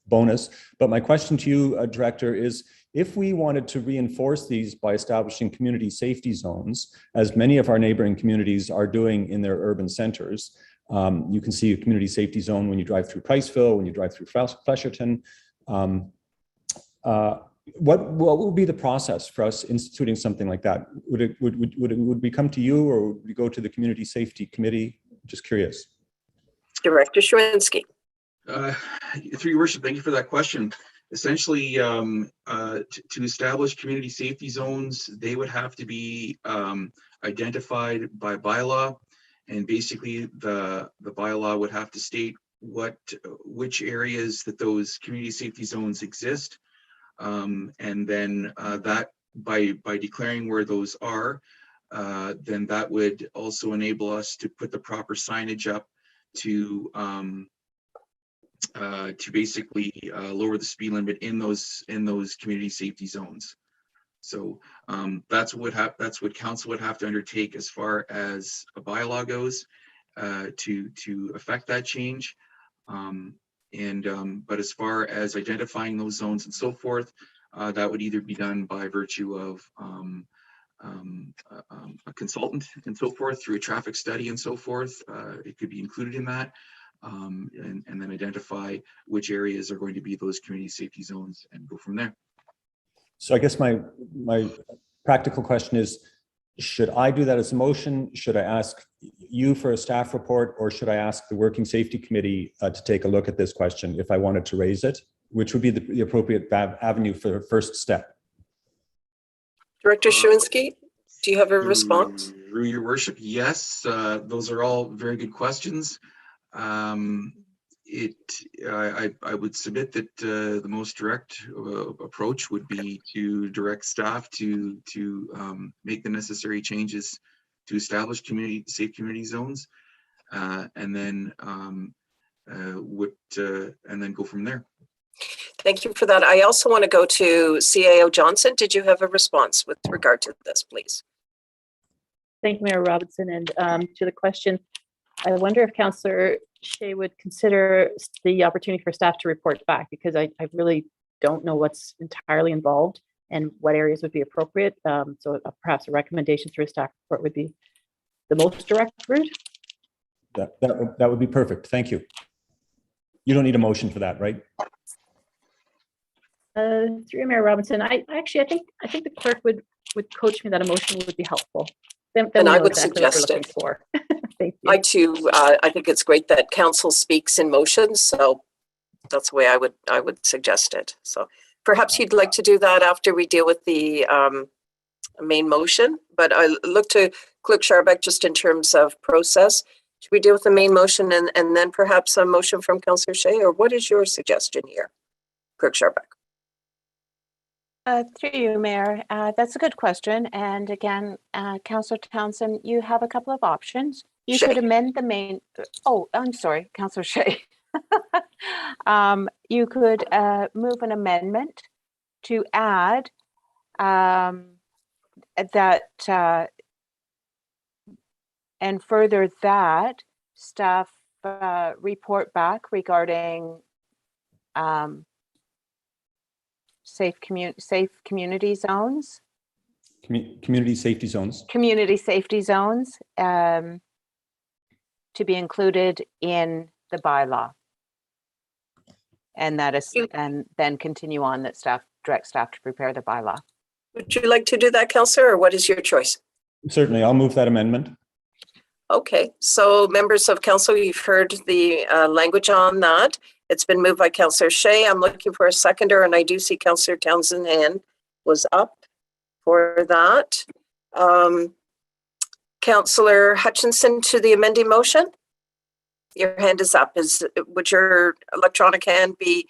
Speaker 8: bonus. But my question to you, Director, is if we wanted to reinforce these by establishing community safety zones, as many of our neighboring communities are doing in their urban centers, you can see a community safety zone when you drive through Priceville, when you drive through Flesherton. What would be the process for us instituting something like that? Would we come to you, or would we go to the Community Safety Committee? Just curious.
Speaker 2: Director Schwinski.
Speaker 15: Through your worship, thank you for that question. Essentially, to establish community safety zones, they would have to be identified by bylaw, and basically the bylaw would have to state which areas that those community safety zones exist. And then that by declaring where those are, then that would also enable us to put the proper signage up to basically lower the speed limit in those community safety zones. So that's what council would have to undertake as far as a bylaw goes to affect that change. But as far as identifying those zones and so forth, that would either be done by virtue of a consultant and so forth through a traffic study and so forth. It could be included in that, and then identify which areas are going to be those community safety zones and go from there.
Speaker 8: So I guess my practical question is, should I do that as a motion? Should I ask you for a staff report, or should I ask the Working Safety Committee to take a look at this question if I wanted to raise it? Which would be the appropriate avenue for the first step?
Speaker 2: Director Schwinski, do you have a response?
Speaker 15: Through your worship, yes. Those are all very good questions. I would submit that the most direct approach would be to direct staff to make the necessary changes to establish safe community zones, and then go from there.
Speaker 2: Thank you for that. I also want to go to CAO Johnson. Did you have a response with regard to this, please?
Speaker 13: Thank you, Mayor Robinson. And to the question, I wonder if Councillor Shea would consider the opportunity for staff to report back, because I really don't know what's entirely involved and what areas would be appropriate. So perhaps a recommendation through a staff report would be the most direct route.
Speaker 8: That would be perfect. Thank you. You don't need a motion for that, right?
Speaker 13: Through Mayor Robinson, I think the clerk would coach me that a motion would be helpful. Then
Speaker 2: And
Speaker 13: we
Speaker 2: I
Speaker 13: know
Speaker 2: would
Speaker 13: exactly what we're
Speaker 2: suggest
Speaker 13: looking
Speaker 2: it.
Speaker 13: for. Thank you.
Speaker 2: I too, I think it's great that council speaks in motion, so that's the way I would suggest it. So perhaps you'd like to do that after we deal with the main motion, but I look to Clerk Scharbeck just in terms of process. Should we deal with the main motion and then perhaps a motion from Councillor Shea, or what is your suggestion here, Clerk Scharbeck?
Speaker 7: Through you, Mayor, that's a good question. And again, Councillor Townsend, you have a couple of options. You
Speaker 2: Shea.
Speaker 7: could amend the main, oh, I'm sorry, Councillor Shea. You could move an amendment to add that and further that staff report back regarding safe community zones.
Speaker 8: Community safety zones.
Speaker 7: Community safety zones to be included in the bylaw. And that is, and then continue on that direct staff to prepare the bylaw.
Speaker 2: Would you like to do that, Councillor, or what is your choice?
Speaker 8: Certainly, I'll move that amendment.
Speaker 2: Okay, so members of council, you've heard the language on that. It's been moved by Councillor Shea. I'm looking for a seconder, and I do see Councillor Townsend hand was up for that. Councillor Hutchinson to the amending motion. Your hand is up. Would your electronic hand be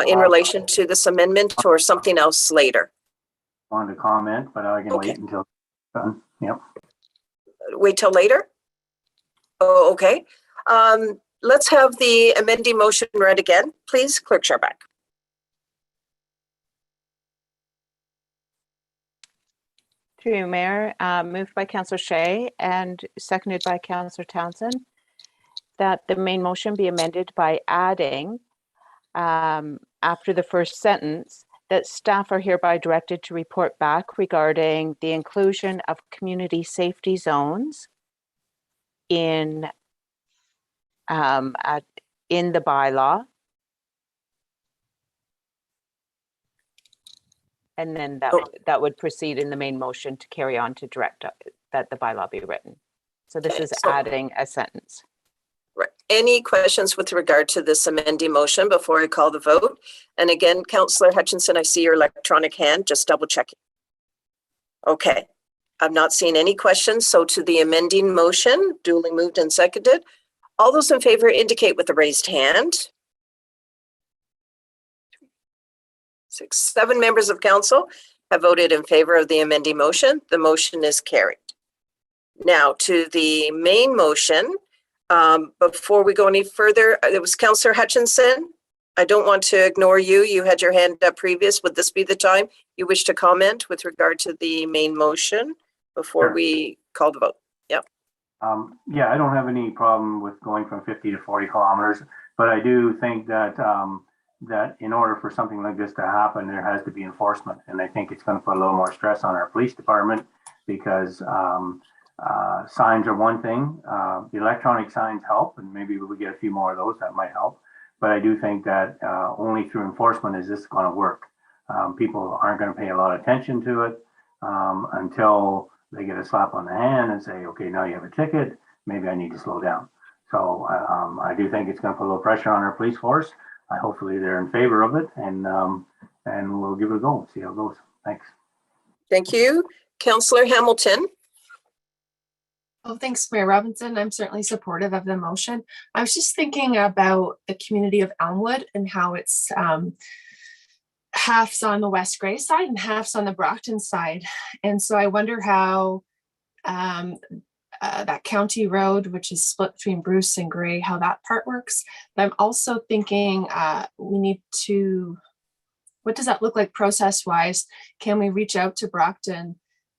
Speaker 2: in relation to this amendment or something else later?
Speaker 11: Wanted to comment, but I can wait until done. Yep.
Speaker 2: Wait till later? Oh, okay. Let's have the amending motion read again, please, Clerk Scharbeck.
Speaker 7: Through you, Mayor, moved by Councillor Shea and seconded by Councillor Townsend, that the main motion be amended by adding after the first sentence that staff are hereby directed to report back regarding the inclusion of community safety zones in the bylaw. And then that would proceed in the main motion to carry on to direct that the bylaw be written. So this is adding a sentence.
Speaker 2: Right. Any questions with regard to this amending motion before I call the vote? And again, Councillor Hutchinson, I see your electronic hand, just double checking. Okay, I'm not seeing any questions. So to the amending motion, duly moved and seconded. All those in favor indicate with a raised hand. 6, 7 members of council have voted in favor of the amending motion. The motion is carried. Now to the main motion. Before we go any further, it was Councillor Hutchinson. I don't want to ignore you. You had your hand up previous. Would this be the time you wish to comment with regard to the main motion before we call the vote? Yep.
Speaker 11: Yeah, I don't have any problem with going from 50 to 40 kilometers, but I do think that that in order for something like this to happen, there has to be enforcement. And I think it's going to put a little more stress on our police department because signs are one thing. The electronic signs help, and maybe we get a few more of those, that might help. But I do think that only through enforcement is this going to work. People aren't going to pay a lot of attention to it until they get a slap on the hand and say, okay, now you have a ticket, maybe I need to slow down. So I do think it's going to put a little pressure on our police force. Hopefully they're in favor of it, and we'll give it a go and see how it goes. Thanks.
Speaker 2: Thank you. Councillor Hamilton.
Speaker 10: Oh, thanks, Mayor Robinson. I'm certainly supportive of the motion. I was just thinking about the community of Elmwood and how it's half's on the West Grey side and half's on the Brockton side. And so I wonder how that county road, which is split between Bruce and Grey, how that part works. But I'm also thinking we need to what does that look like process wise? Can we reach out to Brockton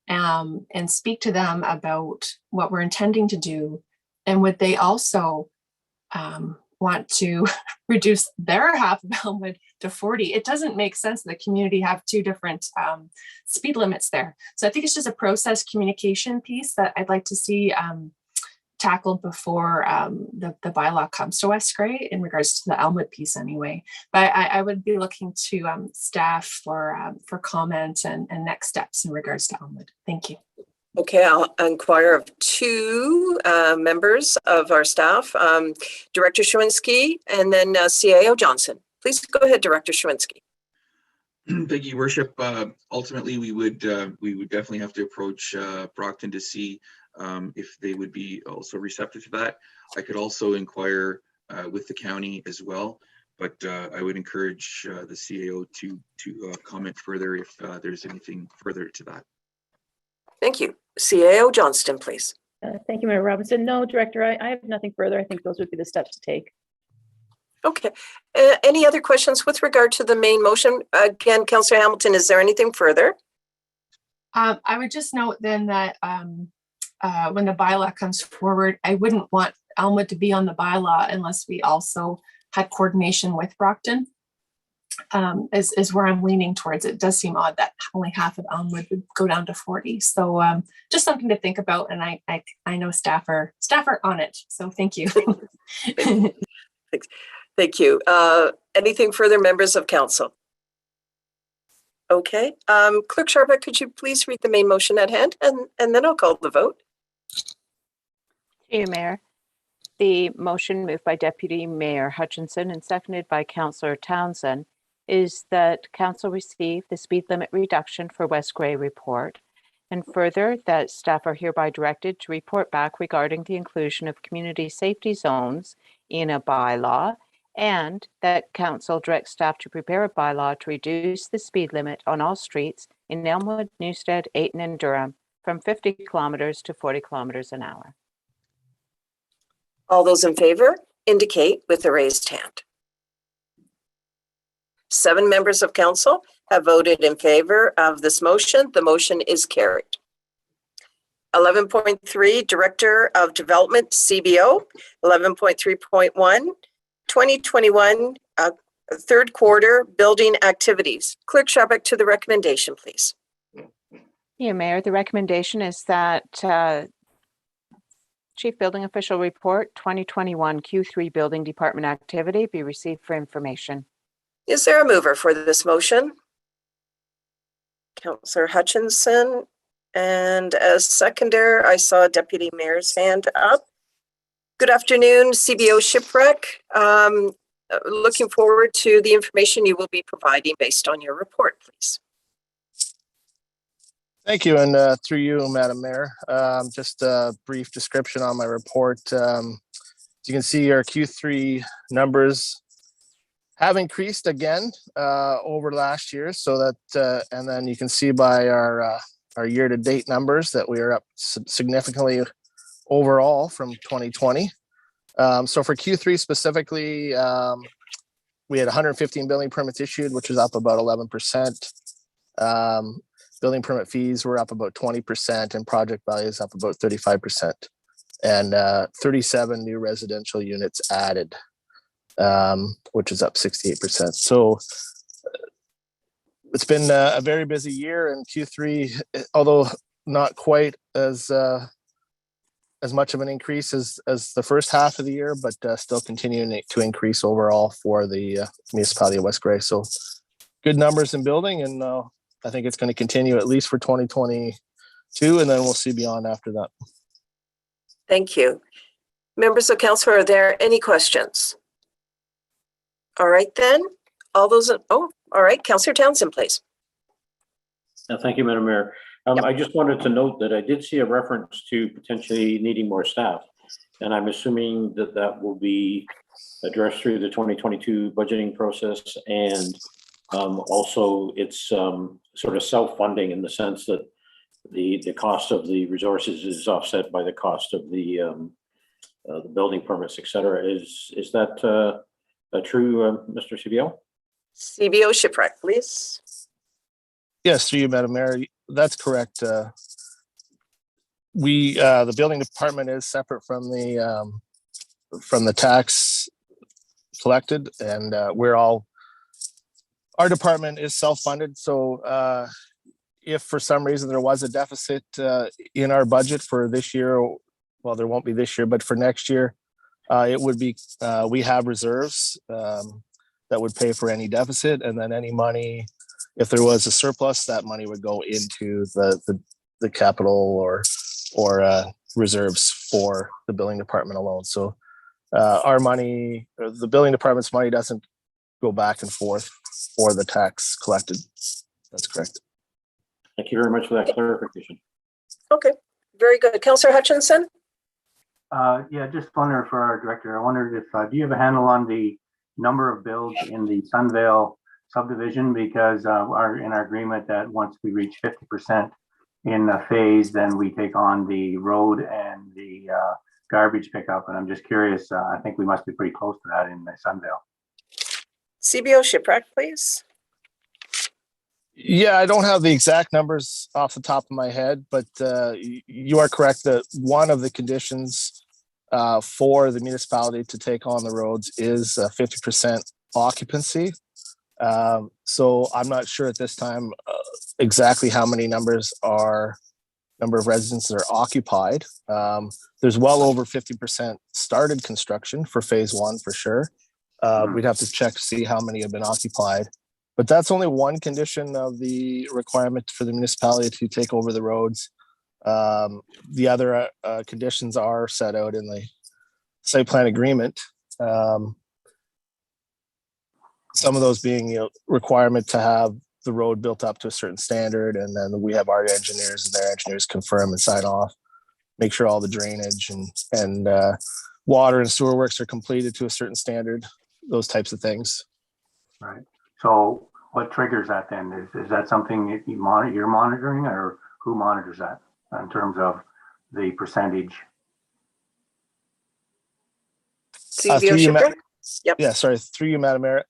Speaker 10: and speak to them about what we're intending to do? And would they also want to reduce their half of Elmwood to 40? It doesn't make sense that the community have two different speed limits there. So I think it's just a process communication piece that I'd like to see tackled before the bylaw comes to West Grey in regards to the Elmwood piece anyway. But I would be looking to staff for comment and next steps in regards to Elmwood. Thank you.
Speaker 2: Okay, I'll inquire of two members of our staff, Director Schwinski and then CAO Johnson. Please go ahead, Director Schwinski.
Speaker 15: Thank you, Worship. Ultimately, we would definitely have to approach Brockton to see if they would be also receptive to that. I could also inquire with the county as well, but I would encourage the CAO to comment further if there's anything further to that.
Speaker 2: Thank you. CAO Johnston, please.
Speaker 13: Thank you, Mayor Robinson. No, Director, I have nothing further. I think those would be the steps to take.
Speaker 2: Okay. Any other questions with regard to the main motion? Again, Councillor Hamilton, is there anything further?
Speaker 10: I would just note then that when the bylaw comes forward, I wouldn't want Elmwood to be on the bylaw unless we also had coordination with Brockton. Is where I'm leaning towards. It does seem odd that only half of Elmwood would go down to 40. So just something to think about. And I know staff are on it. So thank you.
Speaker 2: Thank you. Anything further, members of council? Okay. Clerk Sharpa, could you please read the main motion at hand and then I'll call the vote.
Speaker 7: Through you, Mayor. The motion moved by Deputy Mayor Hutchinson and seconded by Councillor Townsend is that council receive the speed limit reduction for West Grey report, and further that staff are hereby directed to report back regarding the inclusion of community safety zones in a bylaw, and that council directs staff to prepare a bylaw to reduce the speed limit on all streets in Elmwood, Newstead, Ayton, and Durham from 50 kilometers to 40 kilometers an hour.
Speaker 2: All those in favor indicate with a raised hand. 7 members of council have voted in favor of this motion. The motion is carried. 11.3, Director of Development, CBO. 11.3.1, 2021 third quarter building activities. Clerk Sharbuck to the recommendation, please.
Speaker 7: Yeah, Mayor, the recommendation is that Chief Building Official Report 2021 Q3 Building Department Activity be received for information.
Speaker 2: Is there a mover for this motion? Councillor Hutchinson. And as seconder, I saw Deputy Mayor's hand up. Good afternoon, CBO Shipwreck. Looking forward to the information you will be providing based on your report, please.
Speaker 16: Thank you, and through you, Madam Mayor, just a brief description on my report. As you can see, our Q3 numbers have increased again over last year, so that, and then you can see by our year-to-date numbers that we are up significantly overall from 2020. So for Q3 specifically, we had 115 building permits issued, which is up about 11%. Building permit fees were up about 20% and project values up about 35%. And 37 new residential units added, which is up 68%. So it's been a very busy year, and Q3, although not quite as much of an increase as the first half of the year, but still continuing to increase overall for the municipality of West Grey. So good numbers in building, and I think it's going to continue at least for 2022, and then we'll see beyond after that.
Speaker 2: Thank you. Members of council, are there any questions? All right, then. All those, all right, Councillor Townsend, please.
Speaker 5: Thank you, Madam Mayor. I just wanted to note that I did see a reference to potentially needing more staff, and I'm assuming that that will be addressed through the 2022 budgeting process, and also it's sort of self-funding in the sense that the cost of the resources is offset by the cost of the building permits, et cetera. Is that true, Mr. CBO?
Speaker 2: CBO Shipwreck, please.
Speaker 16: Yes, through you, Madam Mayor. That's correct. The building department is separate from the tax collected, and our department is self-funded. So if for some reason there was a deficit in our budget for this year, well, there won't be this year, but for next year, it would be, we have reserves that would pay for any deficit, and then any money, if there was a surplus, that money would go into the capital or reserves for the building department alone. So our money, the building department's money, doesn't go back and forth for the tax collected. That's correct.
Speaker 5: Thank you very much for that clarification.
Speaker 2: Okay, very good. Councillor Hutchinson?
Speaker 11: Yeah, just wondering for our director, I wondered if, do you have a handle on the number of builds in the Sunvale subdivision? Because in our agreement that once we reach 50% in a phase, then we take on the road and the garbage pickup. And I'm just curious, I think we must be pretty close to that in the Sunvale.
Speaker 2: CBO Shipwreck, please.
Speaker 16: Yeah, I don't have the exact numbers off the top of my head, but you are correct that one of the conditions for the municipality to take on the roads is 50% occupancy. So I'm not sure at this time exactly how many number of residents are occupied. There's well over 50% started construction for phase one for sure. We'd have to check to see how many have been occupied. But that's only one condition of the requirement for the municipality to take over the roads. The other conditions are set out in the site plan agreement. Some of those being requirement to have the road built up to a certain standard, and then we have our engineers and their engineers confirm and sign off, make sure all the drainage and water and sewer works are completed to a certain standard, those types of things.
Speaker 11: Right. So what triggers that then? Is that something that you're monitoring, or who monitors that in terms of the percentage?
Speaker 2: CBO Shipwreck? Yep.
Speaker 16: Yeah, sorry, through you, Madam Mayor.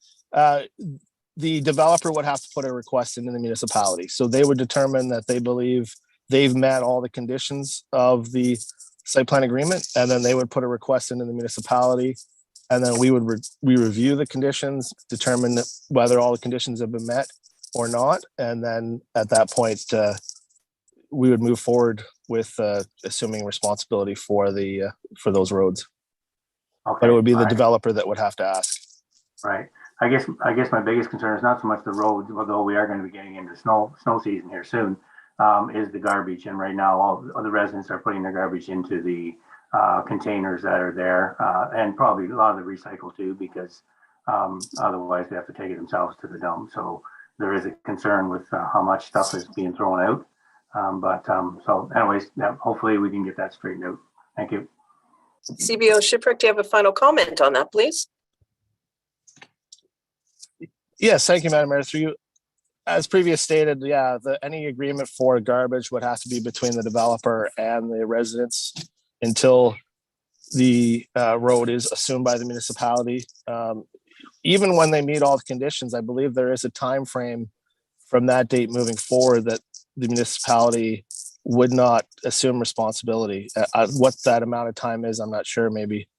Speaker 16: The developer would have to put a request into the municipality. So they would determine that they believe they've met all the conditions of the site plan agreement, and then they would put a request into the municipality. And then we review the conditions, determine whether all the conditions have been met or not. And then at that point, we would move forward with assuming responsibility for those roads.
Speaker 11: Okay.
Speaker 16: But it would be the developer that would have to ask.
Speaker 11: Right. I guess my biggest concern is not so much the roads, although we are going to be getting into snow season here soon, is the garbage. And right now, all the residents are putting their garbage into the containers that are there, and probably a lot of the recycle too, because otherwise they have to take it themselves to the dump. So there is a concern with how much stuff is being thrown out. So anyways, hopefully we can get that straightened out. Thank you.
Speaker 2: CBO Shipwreck, do you have a final comment on that, please?
Speaker 16: Yes, thank you, Madam Mayor. Through you, as previous stated, yeah, any agreement for garbage would have to be between the developer and the residents until the road is assumed by the municipality. Even when they meet all the conditions, I believe there is a time frame from that date moving forward that the municipality would not assume responsibility. What that amount of time is, I'm not sure. Maybe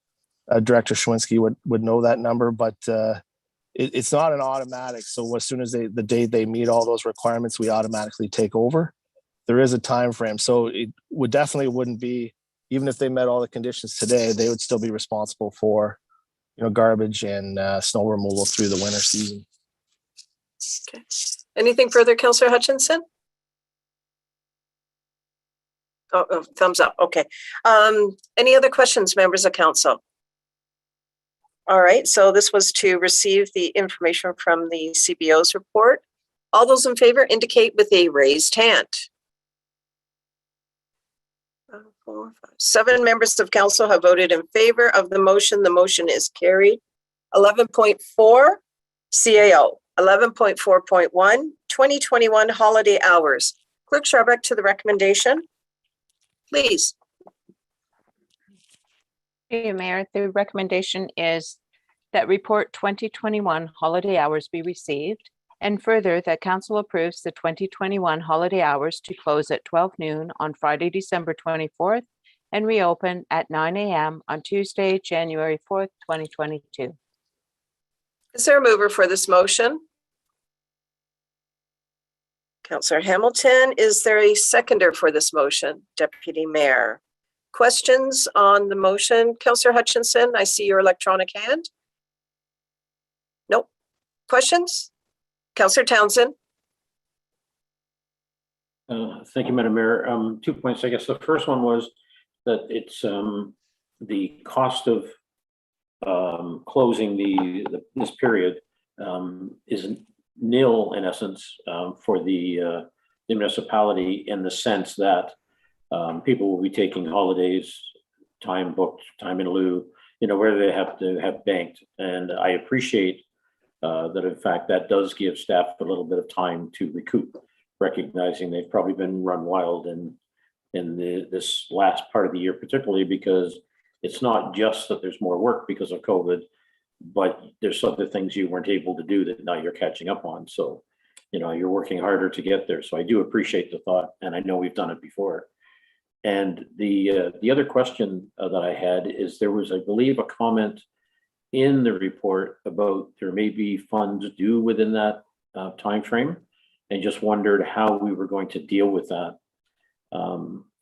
Speaker 16: Director Schwinski would know that number, but it's not an automatic. So as soon as the date they meet all those requirements, we automatically take over. There is a time frame, so it wouldn't be, even if they met all the conditions today, they would still be responsible for, garbage and snow removal through the winter season.
Speaker 2: Okay. Anything further, Councillor Hutchinson? Oh, thumbs up. Okay. Any other questions, members of council? All right. So this was to receive the information from the CBO's report. All those in favor indicate with a raised hand. 4, 5, 7 members of council have voted in favor of the motion. The motion is carried. 11.4 CAO. 11.4.1 2021 holiday hours. Clerk Sharbuck to the recommendation. Please.
Speaker 7: Hey, Mayor, the recommendation is that report 2021 holiday hours be received, and further that council approves the 2021 holiday hours to close at 12 noon on Friday, December 24th, and reopen at 9 a.m. on Tuesday, January 4th, 2022.
Speaker 2: Is there a mover for this motion? Councillor Hamilton, is there a seconder for this motion? Deputy Mayor. Questions on the motion? Councillor Hutchinson, I see your electronic hand. Nope. Questions? Councillor Townsend.
Speaker 5: Thank you, Madam Mayor. 2 points. I guess the first one was that it's the cost of closing this period is nil in essence for the municipality, in the sense that people will be taking holidays, time booked, time in lieu, where they have to have banked. And I appreciate that, in fact, that does give staff a little bit of time to recoup, recognizing they've probably been run wild in this last part of the year, particularly because it's not just that there's more work because of COVID, but there's other things you weren't able to do that now you're catching up on. So, you're working harder to get there. So I do appreciate the thought, and I know we've done it before. And the other question that I had is, there was, I believe, a comment in the report about there may be funds due within that time frame, and just wondered how we were going to deal with that.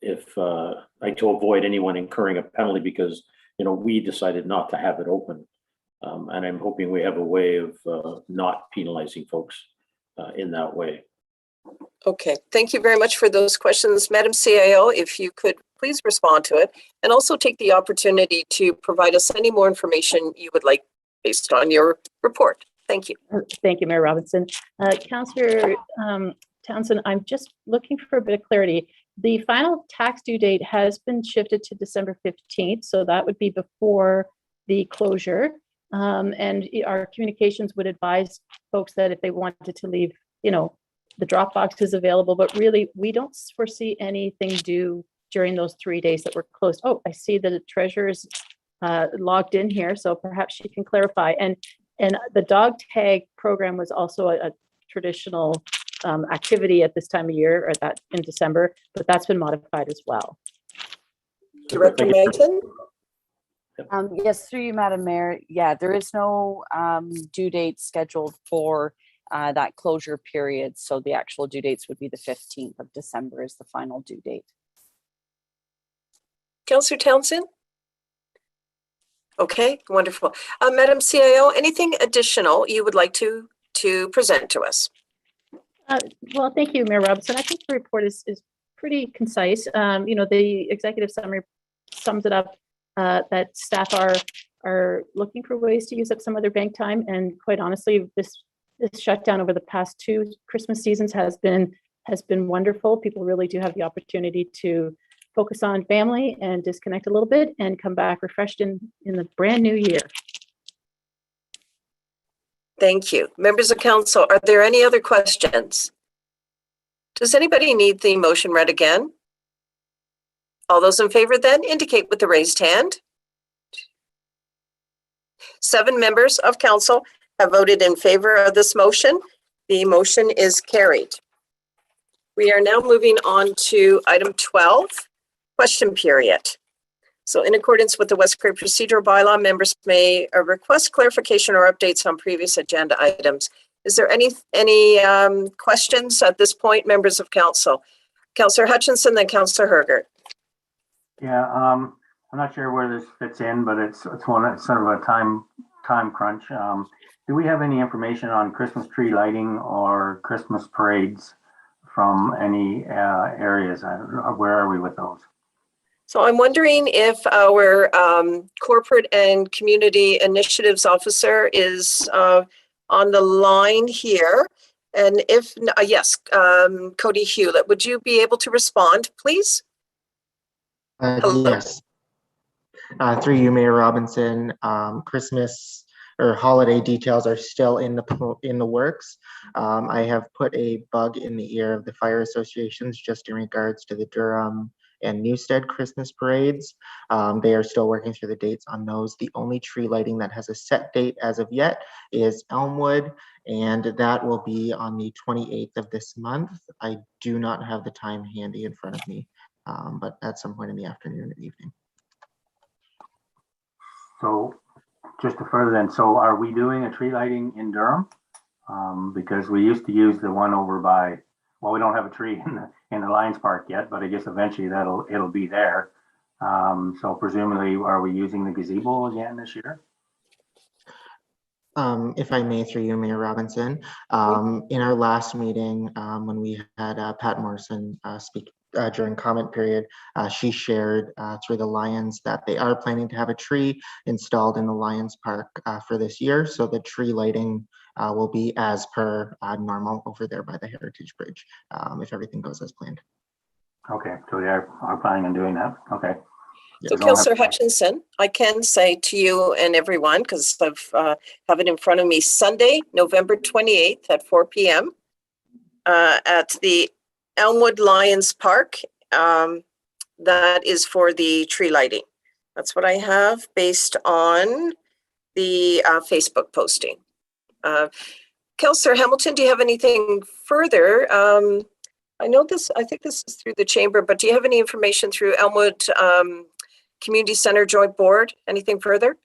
Speaker 5: If to avoid anyone incurring a penalty because we decided not to have it open, and I'm hoping we have a way of not penalizing folks in that way.
Speaker 2: Okay, thank you very much for those questions. Madam CIO, if you could please respond to it, and also take the opportunity to provide us any more information you would like based on your report. Thank you.
Speaker 13: Thank you, Mayor Robinson. Councillor Townsend, I'm just looking for a bit of clarity. The final tax due date has been shifted to December 15th, so that would be before the closure. And our communications would advise folks that if they wanted to leave, the drop box is available, but really we don't foresee anything due during those 3 days that we're closed. Oh, I see that the treasurer is logged in here, so perhaps she can clarify. And the dog tag program was also a traditional activity at this time of year, or that in December, but that's been modified as well.
Speaker 2: Director Mayton?
Speaker 12: Yes, through you, Madam Mayor. Yeah, there is no due date scheduled for that closure period. So the actual due dates would be the 15th of December is the final due date.
Speaker 2: Councillor Townsend? Okay, wonderful. Madam CIO, anything additional you would like to present to us?
Speaker 13: Well, thank you, Mayor Robinson. I think the report is pretty concise. The executive summary sums it up that staff are looking for ways to use up some of their bank time. And quite honestly, this shutdown over the past 2 Christmas seasons has been wonderful. People really do have the opportunity to focus on family and disconnect a little bit and come back refreshed in the brand new year.
Speaker 2: Thank you. Members of council, are there any other questions? Does anybody need the motion read again? All those in favor then indicate with the raised hand. 7 members of council have voted in favor of this motion. The motion is carried. We are now moving on to item 12, question period. So in accordance with the West Cray procedural bylaw, members may request clarification or updates on previous agenda items. Is there any questions at this point, members of council? Councillor Hutchinson, then Councillor Hergert.
Speaker 11: Yeah, I'm not sure where this fits in, but it's sort of a time crunch. Do we have any information on Christmas tree lighting or Christmas parades from any areas? Where are we with those?
Speaker 2: So I'm wondering if our corporate and community initiatives officer is on the line here. And if, yes, Cody Hewlett, would you be able to respond, please?
Speaker 1: Yes. Through you, Mayor Robinson, Christmas or holiday details are still in the works. I have put a bug in the ear of the fire associations just in regards to the Durham and Newstead Christmas parades. They are still working through the dates on those. The only tree lighting that has a set date as of yet is Elmwood, and that will be on the 28th of this month. I do not have the time handy in front of me, but at some point in the afternoon or evening.
Speaker 11: So just to further then, so are we doing a tree lighting in Durham? Because we used to use the one over by, well, we don't have a tree in the Lions Park yet, but I guess eventually it'll be there. So presumably, are we using the gazebo again this year?
Speaker 1: If I may, through you, Mayor Robinson, in our last meeting, when we had Pat Morrison speak during comment period, she shared through the Lions that they are planning to have a tree installed in the Lions Park for this year. So the tree lighting will be as per normal over there by the Heritage Bridge, if everything goes as planned.
Speaker 11: Okay, so they are planning on doing that. Okay.
Speaker 2: So Councillor Hutchinson, I can say to you and everyone, because I have it in front of me, Sunday, November 28th at 4 p.m. At the Elmwood Lions Park. That is for the tree lighting. That's what I have based on the Facebook posting. Councillor Hamilton, do you have anything further? I think this is through the chamber, but do you have any information through Elmwood Community Center Joint Board? Anything further?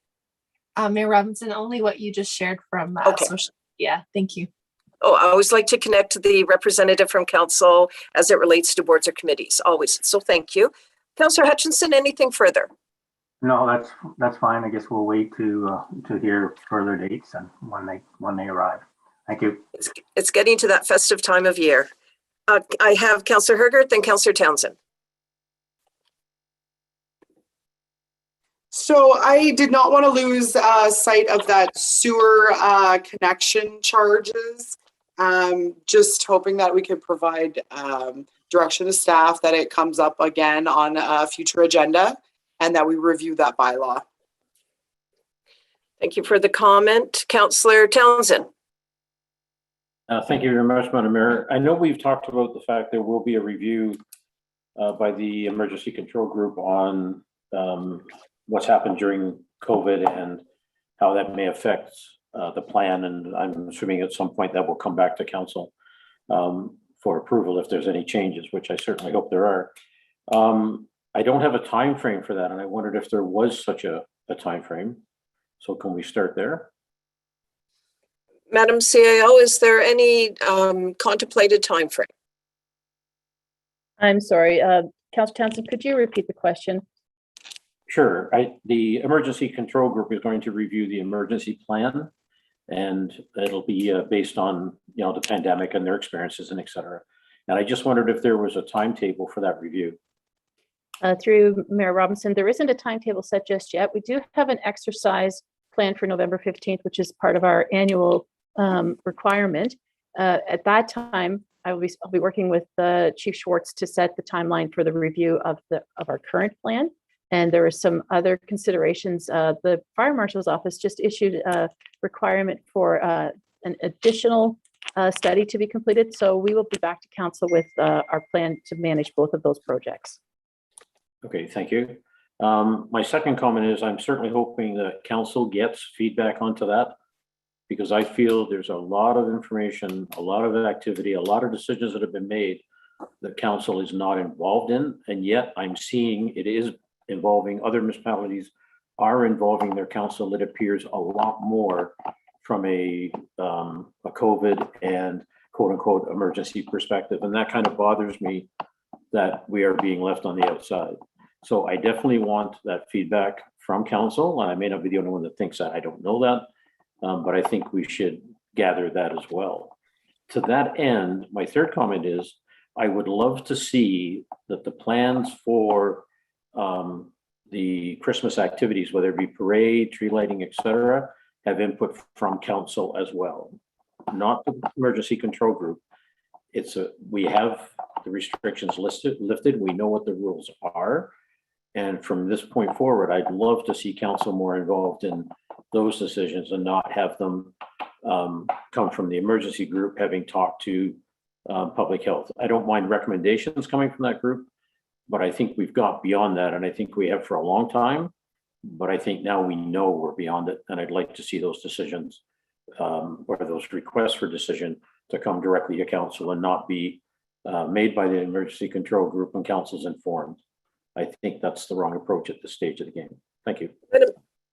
Speaker 10: Mayor Robinson, only what you just shared from social. Yeah, thank you.
Speaker 2: Oh, I always like to connect to the representative from council as it relates to boards or committees, always. So thank you. Councillor Hutchinson, anything further?
Speaker 11: No, that's fine. I guess we'll wait to hear further dates and when they arrive. Thank you.
Speaker 2: It's getting to that festive time of year. I have Councillor Hergert, then Councillor Townsend.
Speaker 3: So I did not want to lose sight of that sewer connection charges. Just hoping that we could provide direction to staff that it comes up again on a future agenda and that we review that bylaw.
Speaker 2: Thank you for the comment. Councillor Townsend.
Speaker 5: Thank you very much, Madam Mayor. I know we've talked about the fact there will be a review by the Emergency Control Group on what's happened during COVID and how that may affect the plan. And I'm assuming at some point that will come back to council for approval if there's any changes, which I certainly hope there are. I don't have a time frame for that, and I wondered if there was such a time frame. So can we start there?
Speaker 2: Madam CAO, is there any contemplated time frame?
Speaker 13: I'm sorry, Councillor Townsend, could you repeat the question?
Speaker 5: Sure. The Emergency Control Group is going to review the emergency plan, and it'll be based on the pandemic and their experiences and et cetera. And I just wondered if there was a timetable for that review.
Speaker 13: Through Mayor Robinson, there isn't a timetable set just yet. We do have an exercise planned for November 15th, which is part of our annual requirement. At that time, I'll be working with Chief Schwartz to set the timeline for the review of our current plan. And there are some other considerations. The Fire Marshal's Office just issued a requirement for an additional study to be completed. So we will be back to council with our plan to manage both of those projects.
Speaker 5: Okay, thank you. My second comment is I'm certainly hoping that council gets feedback onto that, because I feel there's a lot of information, a lot of activity, a lot of decisions that have been made that council is not involved in. And yet I'm seeing it is involving other municipalities are involving their council, it appears, a lot more from a COVID and quote unquote emergency perspective. And that kind of bothers me that we are being left on the outside. So I definitely want that feedback from council. And I may not be the only one that thinks that, I don't know that, but I think we should gather that as well. To that end, my third comment is I would love to see that the plans for the Christmas activities, whether it be parade, tree lighting, etc., have input from council as well, not the Emergency Control Group. We have the restrictions lifted. We know what the rules are. And from this point forward, I'd love to see council more involved in those decisions and not have them come from the emergency group having talked to public health. I don't mind recommendations coming from that group, But I think we've got beyond that, and I think we have for a long time. But I think now we know we're beyond it, and I'd like to see those decisions or those requests for decision to come directly to council and not be made by the emergency control group when council's informed. I think that's the wrong approach at this stage of the game. Thank you.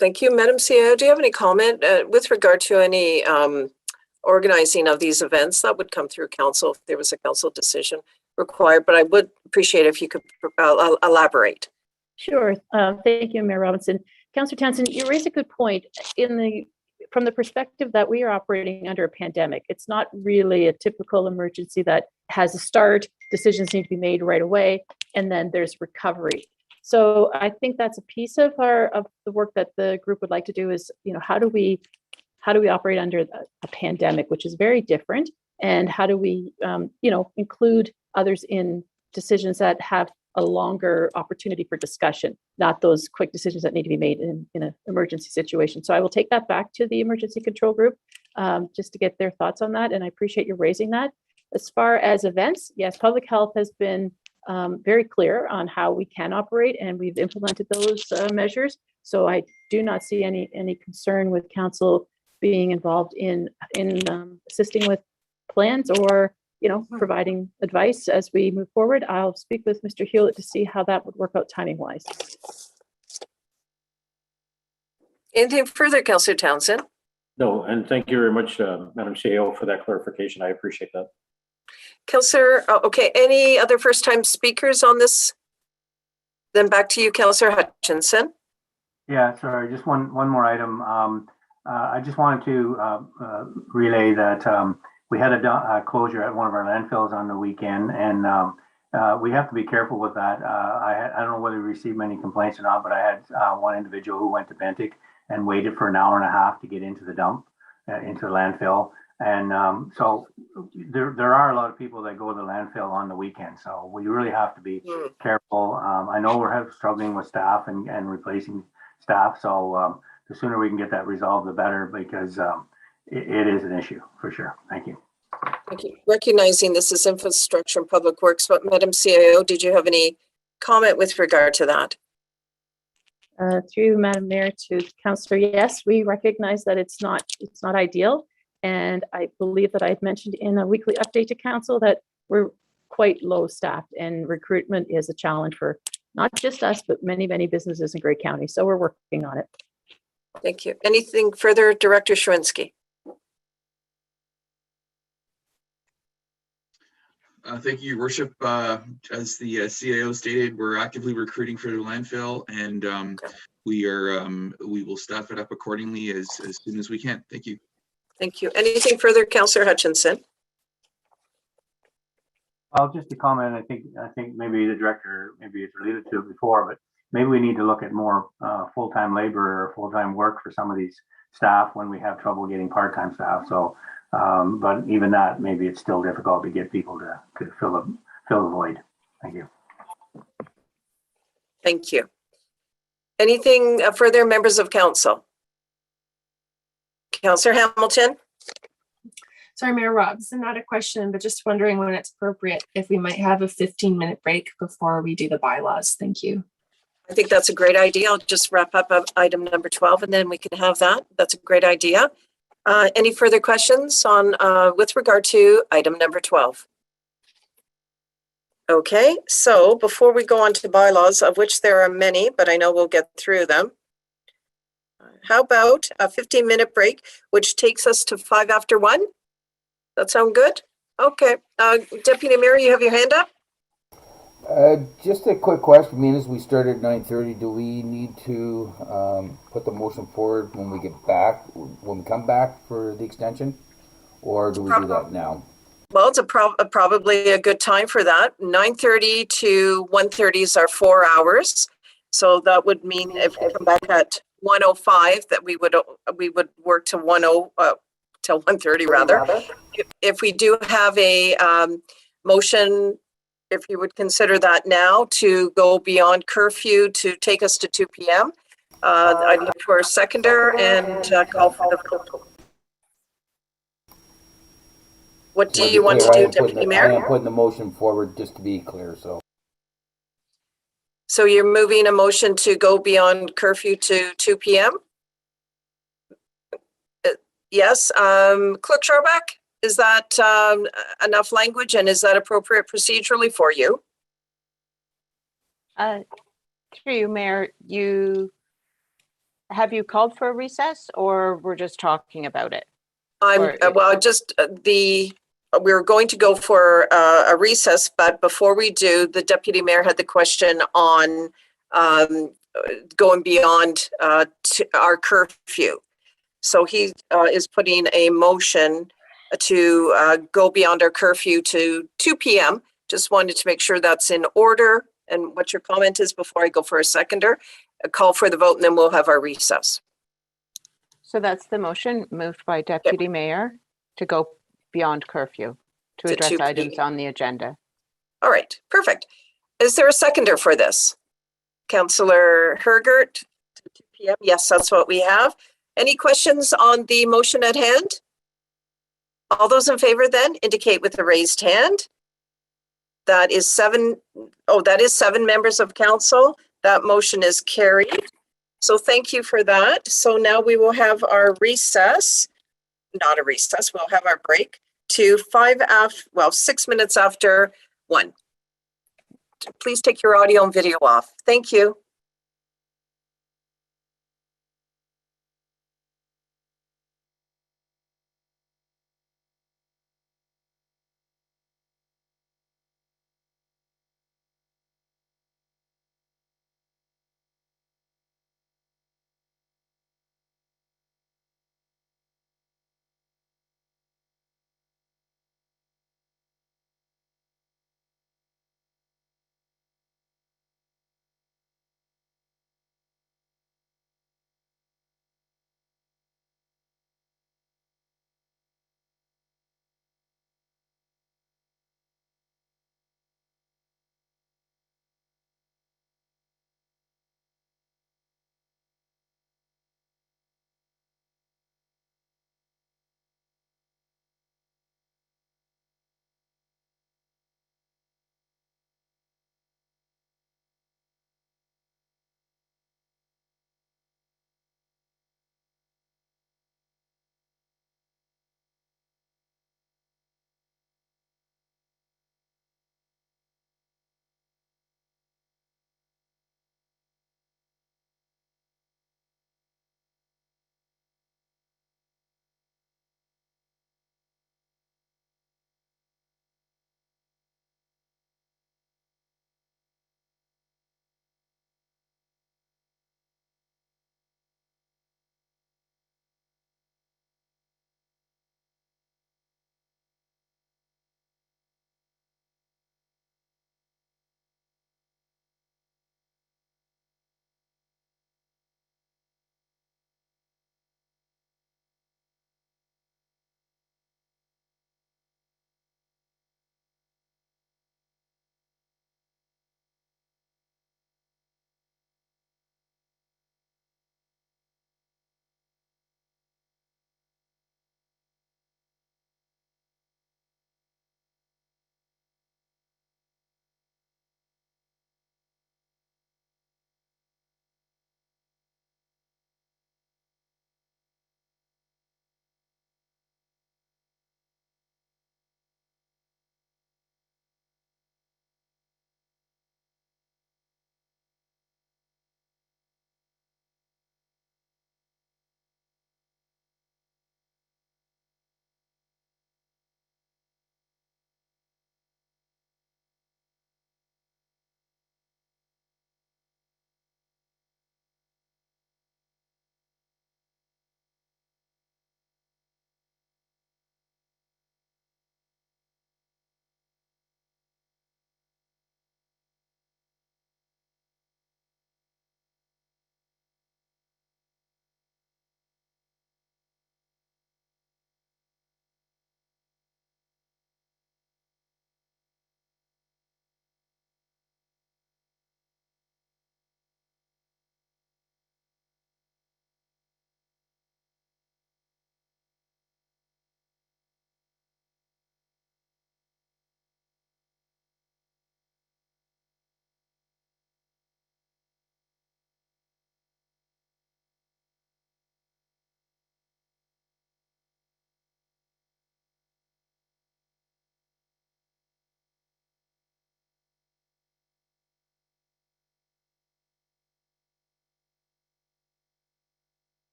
Speaker 2: Thank you, Madam CEO. Do you have any comment with regard to any organizing of these events that would come through council if there was a council decision required? But I would appreciate if you could elaborate.
Speaker 13: Sure. Thank you, Mayor Robinson. Councillor Townsend, you raise a good point. From the perspective that we are operating under a pandemic, it's not really a typical emergency that has a start, decisions need to be made right away, and then there's recovery. So I think that's a piece of the work that the group would like to do is, how do we operate under a pandemic, which is very different, and how do we, include others in decisions that have a longer opportunity for discussion, not those quick decisions that need to be made in an emergency situation. So I will take that back to the emergency control group just to get their thoughts on that. And I appreciate you raising that. As far as events, yes, public health has been very clear on how we can operate, and we've implemented those measures. So I do not see any concern with council being involved in assisting with plans or providing advice as we move forward. I'll speak with Mr. Hewlett to see how that would work out timing wise.
Speaker 2: Anything further, Councillor Townsend?
Speaker 5: No, and thank you very much, Madam CEO, for that clarification. I appreciate that.
Speaker 2: Councillor, okay, any other first-time speakers on this? Then back to you, Councillor Hutchinson.
Speaker 11: Yeah, sorry, just one more item. I just wanted to relay that we had a closure at one of our landfills on the weekend, and we have to be careful with that. I don't know whether we received many complaints or not, but I had one individual who went to Bentic and waited for an hour and a half to get into the dump, into the landfill. And so there are a lot of people that go to the landfill on the weekend. So we really have to be careful. I know we're struggling with staff and replacing staff. So the sooner we can get that resolved, the better, because it is an issue for sure. Thank you.
Speaker 2: Thank you. Recognizing this is infrastructure and public works, but Madam CIO, did you have any comment with regard to that?
Speaker 13: Through Madam Mayor to Councillor, yes, we recognize that it's not ideal. And I believe that I had mentioned in a weekly update to council that we're quite low staffed, and recruitment is a challenge for not just us, but many, many businesses in Grey County. So we're working on it.
Speaker 2: Thank you. Anything further, Director Shrinsky?
Speaker 15: Thank you, Your Worship. As the CIO stated, we're actively recruiting for the landfill, and we will staff it up accordingly as soon as we can. Thank you.
Speaker 2: Thank you. Anything further, Councillor Hutchinson?
Speaker 11: Just to comment, I think maybe the director maybe has alluded to it before, but maybe we need to look at more full-time labor or full-time work for some of these staff when we have trouble getting part-time staff. So, but even that, maybe it's still difficult to get people to fill the void. Thank you.
Speaker 2: Thank you. Anything further, members of council? Councillor Hamilton?
Speaker 10: Sorry, Mayor Robinson, not a question, but just wondering when it's appropriate if we might have a 15-minute break before we do the bylaws. Thank you.
Speaker 2: I think that's a great idea. I'll just wrap up item number 12 and then we can have that. That's a great idea. Any further questions on with regard to item number 12? Okay, so before we go on to bylaws, of which there are many, but I know we'll get through them. How about a 15-minute break, which takes us to 5 after 1? That sound good? Okay. Deputy Mayor, you have your hand up?
Speaker 9: Just a quick question. I mean, as we start at 9:30, do we need to put the motion forward when we get back, when we come back for the extension, or do we do that now?
Speaker 2: Well, it's probably a good time for that. 9:30 to 1:30 is our 4 hours. So that would mean if we come back at 1:05, that we would work to 1:00 till 1:30 rather. If we do have a motion, if you would consider that now to go beyond curfew to take us to 2 p.m. I'd look for a seconder and call for the vote. What do you want to do, Deputy Mayor?
Speaker 9: I am putting the motion forward just to be clear, so.
Speaker 2: So you're moving a motion to go beyond curfew to 2 p.m.? Yes, Clerk Schrobeck, is that enough language and is that appropriate procedurally for you?
Speaker 7: Through you, Mayor, have you called for a recess or we're just talking about it?
Speaker 2: Well, just we're going to go for a recess, but before we do, the deputy mayor had the question on going beyond to our curfew. So he is putting a motion to go beyond our curfew to 2 p.m. Just wanted to make sure that's in order and what your comment is before I go for a seconder. A call for the vote and then we'll have our recess.
Speaker 7: So that's the motion moved by Deputy Mayor to go beyond curfew to
Speaker 2: To
Speaker 7: address
Speaker 2: 2
Speaker 7: items
Speaker 2: p.m.
Speaker 7: on the agenda.
Speaker 2: All right, perfect. Is there a seconder for this? Councillor Hergert, 2 p.m. Yes, that's what we have. Any questions on the motion at hand? All those in favor then indicate with a raised hand. That is 7 members of council. That motion is carried. So thank you for that. So now we will have our recess, not a recess, we'll have our break to 6 minutes after 1. Please take your audio and video off. Thank you.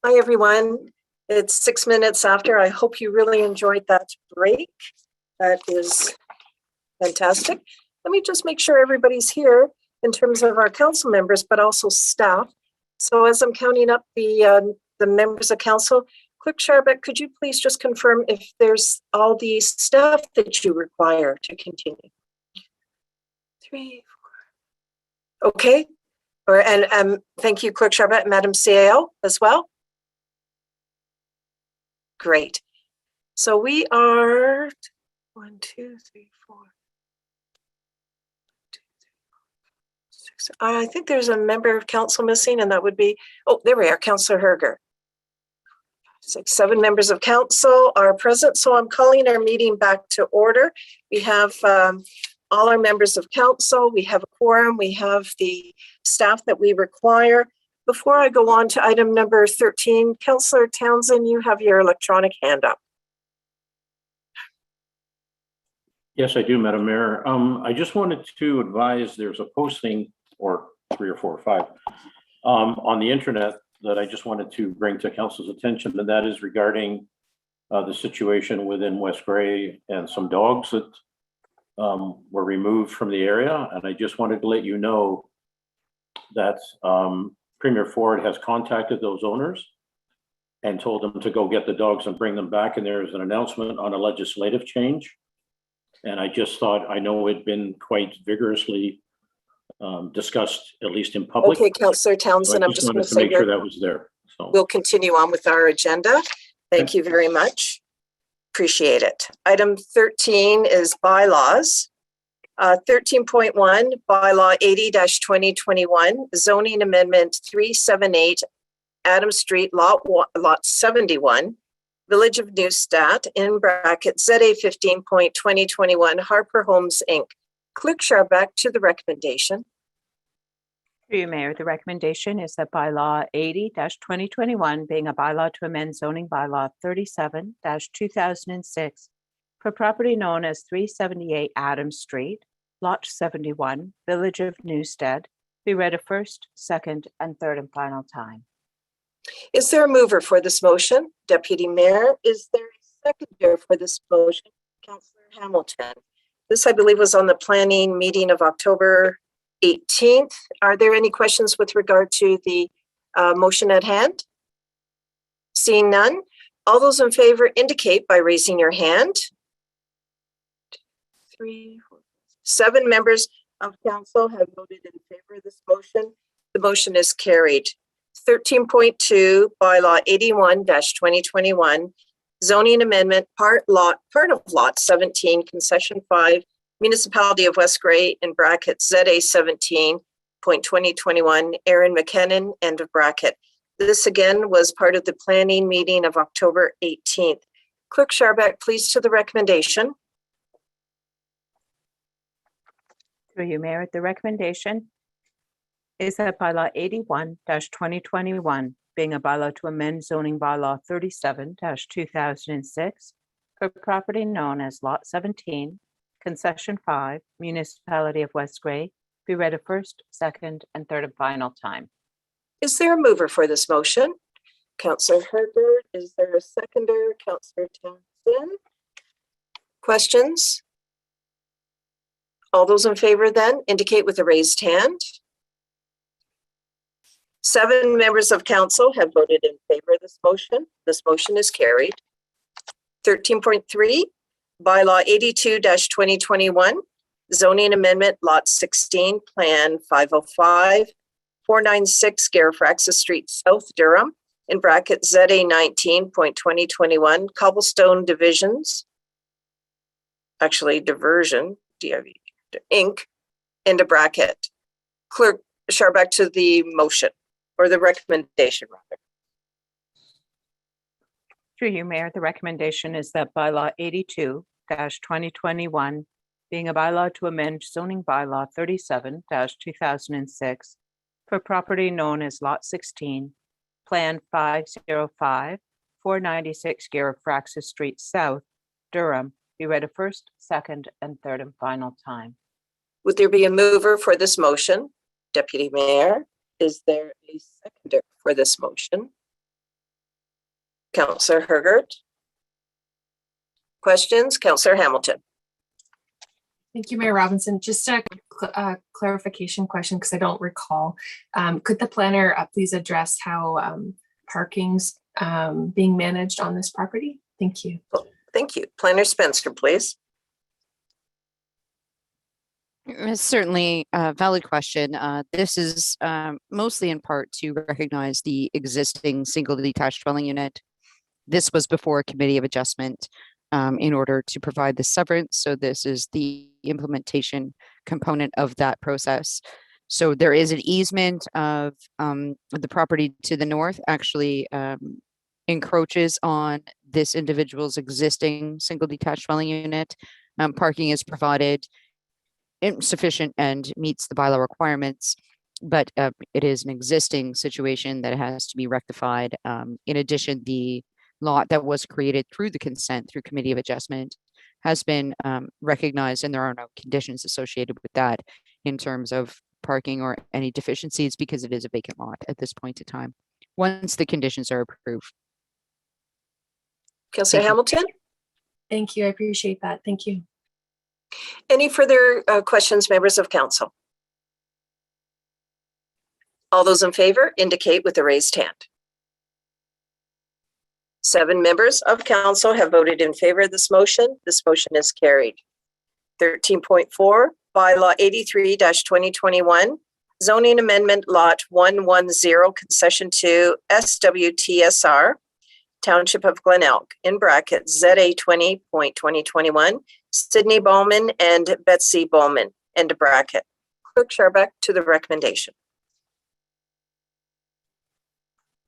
Speaker 2: Hi, everyone. It's 6 minutes after. I hope you really enjoyed that break. That is fantastic. Let me just make sure everybody's here in terms of our council members, but also staff. So as I'm counting up the members of council, Clerk Sharbeck, could you please just confirm if there's all the staff that you require to continue? 3, 4. Okay. And thank you, Clerk Sharbeck, Madam CAO as well. Great. So we are 1, 2, 3, 4. 6. I think there's a member of council missing, and that would be, oh, there we are, Councillor Herger. 6, 7 members of council are present, so I'm calling our meeting back to order. We have all our members of council, we have a quorum, we have the staff that we require. Before I go on to item number 13, Councillor Townsend, you have your electronic hand up.
Speaker 5: Yes, I do, Madam Mayor. I just wanted to advise there's a posting, or 3 or 4 or 5, on the internet that I just wanted to bring to council's attention, and that is regarding the situation within West Grey and some dogs that were removed from the area. And I just wanted to let you know that Premier Ford has contacted those owners and told them to go get the dogs and bring them back. And there's an announcement on a legislative change. And I just thought, I know it'd been quite vigorously discussed, at least in public.
Speaker 2: Okay, Councillor Townsend,
Speaker 5: So I
Speaker 2: I'm just going
Speaker 5: wanted
Speaker 2: to
Speaker 5: to
Speaker 2: say
Speaker 5: make sure that was there. So
Speaker 2: we'll continue on with our agenda. Thank you very much. Appreciate it. Item 13 is bylaws. 13.1, bylaw 80-2021, zoning amendment 378, Adams Street, lot 71, Village of Neustadt, in bracket ZA 15.2021, Harper Homes, Inc. Clerk Sharbeck to the recommendation.
Speaker 7: Through you, Mayor, the recommendation is that bylaw 80-2021, being a bylaw to amend zoning bylaw 37-2006 for property known as 378 Adams Street, lot 71, Village of Newstead, be read a first, second, and third and final time.
Speaker 2: Is there a mover for this motion? Deputy Mayor, is there a seconder for this motion? Councillor Hamilton. This, I believe, was on the planning meeting of October 18th. Are there any questions with regard to the motion at hand? Seeing none, all those in favor indicate by raising your hand. 3, 4, 7 members of council have voted in favor of this motion. The motion is carried. 13.2, bylaw 81-2021, zoning amendment, part of lot 17, concession 5, Municipality of West Grey, in bracket ZA 17.2021, Aaron McKinnon, end of bracket. This again was part of the planning meeting of October 18th. Clerk Sharbeck, please to the recommendation.
Speaker 7: Through you, Mayor, the recommendation is that bylaw 81-2021, being a bylaw to amend zoning bylaw 37-2006 for property known as lot 17, concession 5, Municipality of West Grey, be read a first, second, and third and final time.
Speaker 2: Is there a mover for this motion? Councillor Herbert, is there a seconder? Councillor Townsend? Questions? All those in favor then indicate with a raised hand. 7 members of council have voted in favor of this motion. This motion is carried. 13.3, bylaw 82-2021, zoning amendment, lot 16, plan 505, 496 Garifraxis Street South, Durham, in bracket ZA 19.2021, cobblestone divisions, actually diversion, DIV, Inc., end of bracket. Clerk Sharbeck to the motion, or the recommendation rather.
Speaker 7: Through you, Mayor, the recommendation is that bylaw 82-2021, being a bylaw to amend zoning bylaw 37-2006 for property known as lot 16, plan 505, 496 Garifraxis Street South, Durham, be read a first, second, and third and final time.
Speaker 2: Would there be a mover for this motion? Deputy Mayor, is there a seconder for this motion? Councillor Hergert? Questions? Councillor Hamilton?
Speaker 10: Thank you, Mayor Robinson. Just a clarification question, because I don't recall. Could the planner please address how parking's being managed on this property? Thank you.
Speaker 2: Thank you. Planner Spencer, please.
Speaker 14: Certainly a valid question. This is mostly in part to recognize the existing single detached dwelling unit. This was before a committee of adjustment in order to provide the severance. So this is the implementation component of that process. So there is an easement of the property to the north actually encroaches on this individual's existing single detached dwelling unit. Parking is provided sufficient and meets the bylaw requirements, but it is an existing situation that has to be rectified. In addition, the lot that was created through the consent through committee of adjustment has been recognized, and there are no conditions associated with that in terms of parking or any deficiencies, because it is a vacant lot at this point in time, once the conditions are approved.
Speaker 2: Councillor Hamilton?
Speaker 10: Thank you. I appreciate that. Thank you.
Speaker 2: Any further questions, members of council? All those in favor indicate with a raised hand. 7 members of council have voted in favor of this motion. This motion is carried. 13.4, bylaw 83-2021, zoning amendment lot 110, concession to SWTSR, Township of Glenelg, in bracket ZA 20.2021, Sydney Bowman and Betsy Bowman, end bracket. Clerk Scharbeck to the recommendation.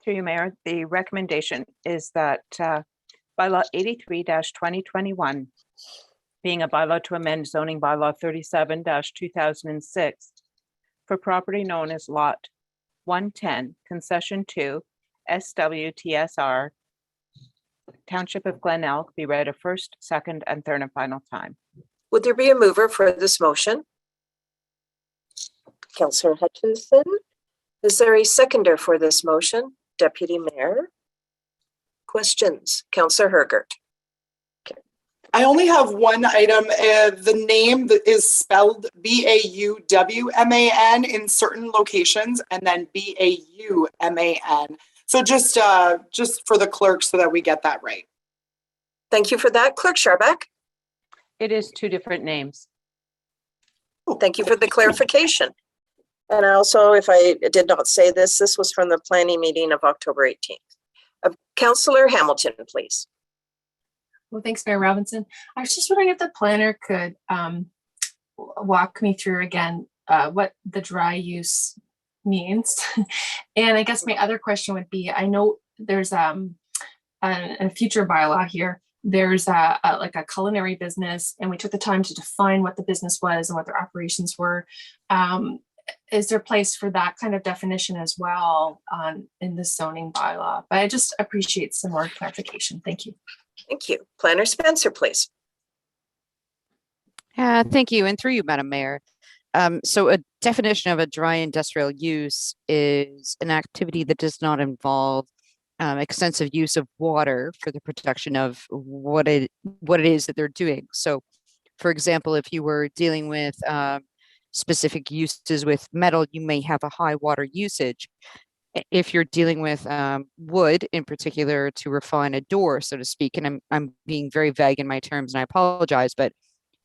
Speaker 7: Through you, Mayor, the recommendation is that bylaw 83-2021, being a bylaw to amend zoning bylaw 37-2006 for property known as lot 110, concession to SWTSR, Township of Glenelg, be read a first, second, and third and final time.
Speaker 2: Would there be a mover for this motion? Councillor Hutchinson. Is there a seconder for this motion? Deputy Mayor. Questions? Councillor Hergert.
Speaker 3: I only have one item. The name that is spelled BAUWMAN in certain locations, and then BAUMAN. So just for the clerk, so that we get that right.
Speaker 2: Thank you for that. Clerk Scharbeck.
Speaker 7: It is 2 different names.
Speaker 2: Thank you for the clarification. And also, if I did not say this, this was from the planning meeting of October 18th. Councillor Hamilton, please.
Speaker 10: Well, thanks, Mayor Robinson. I was just wondering if the planner could walk me through again what the dry use means. And I guess my other question would be, I know there's a future bylaw here. There's like a culinary business, and we took the time to define what the business was and what their operations were. Is there a place for that kind of definition as well in the zoning bylaw? But I just appreciate some more clarification. Thank you.
Speaker 2: Thank you. Planner Spencer, please.
Speaker 14: Thank you, and through you, Madam Mayor. So a definition of a dry industrial use is an activity that does not involve extensive use of water for the production of what it is that they're doing. So, for example, if you were dealing with specific uses with metal, you may have a high water usage. If you're dealing with wood in particular to refine a door, so to speak, and I'm being very vague in my terms and I apologize, but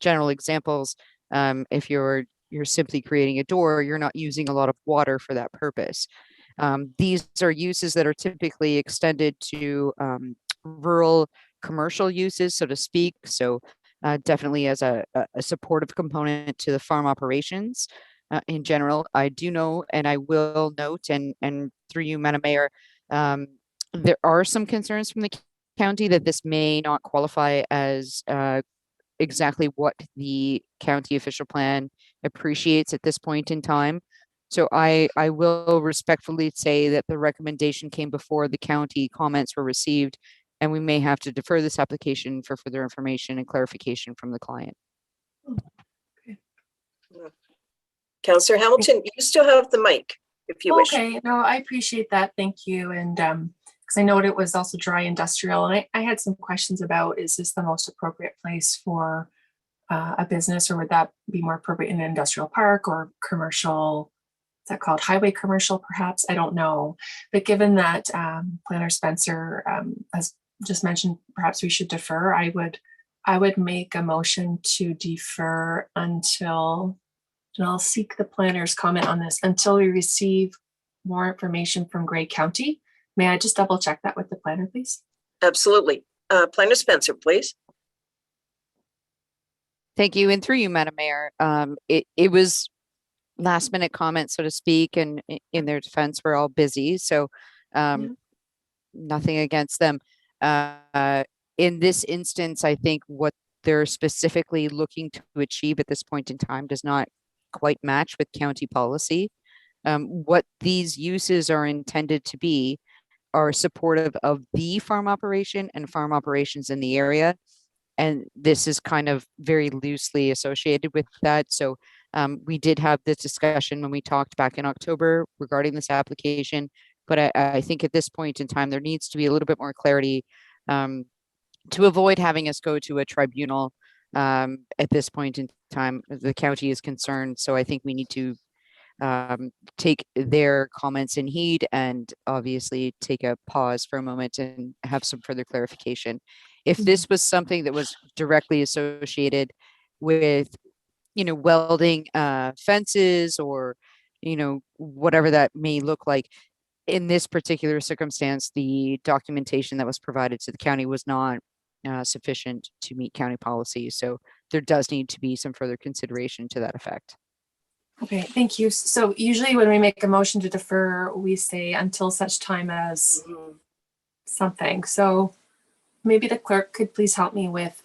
Speaker 14: general examples, if you're simply creating a door, you're not using a lot of water for that purpose. These are uses that are typically extended to rural commercial uses, so to speak. So definitely as a supportive component to the farm operations. In general, I do know, and I will note, and through you, Madam Mayor, there are some concerns from the county that this may not qualify as exactly what the county official plan appreciates at this point in time. So I will respectfully say that the recommendation came before the county comments were received, and we may have to defer this application for further information and clarification from the client.
Speaker 2: Councillor Hamilton, you still have the mic if you wish.
Speaker 10: Okay, no, I appreciate that. Thank you. And because I noted it was also dry industrial, and I had some questions about, is this the most appropriate place for a business, or would that be more appropriate in an industrial park or commercial? Is that called highway commercial, perhaps? I don't know. But given that Planner Spencer has just mentioned, perhaps we should defer. I would make a motion to defer until, and I'll seek the planner's comment on this, until we receive more information from Grey County. May I just double check that with the planner, please?
Speaker 2: Absolutely. Planner Spencer, please.
Speaker 14: Thank you. And through you, Madam Mayor, it was last minute comment, so to speak, and in their defense, we're all busy. So nothing against them. In this instance, I think what they're specifically looking to achieve at this point in time does not quite match with county policy. What these uses are intended to be are supportive of the farm operation and farm operations in the area. And this is kind of very loosely associated with that. So we did have this discussion when we talked back in October regarding this application. But I think at this point in time, there needs to be a little bit more clarity to avoid having us go to a tribunal at this point in time. The county is concerned. So I think we need to take their comments in heed and obviously take a pause for a moment and have some further clarification. If this was something that was directly associated with, welding fences or, whatever that may look like, in this particular circumstance, the documentation that was provided to the county was not sufficient to meet county policy. So there does need to be some further consideration to that effect.
Speaker 10: Okay, thank you. So usually when we make a motion to defer, we say until such time as something. So maybe the clerk could please help me with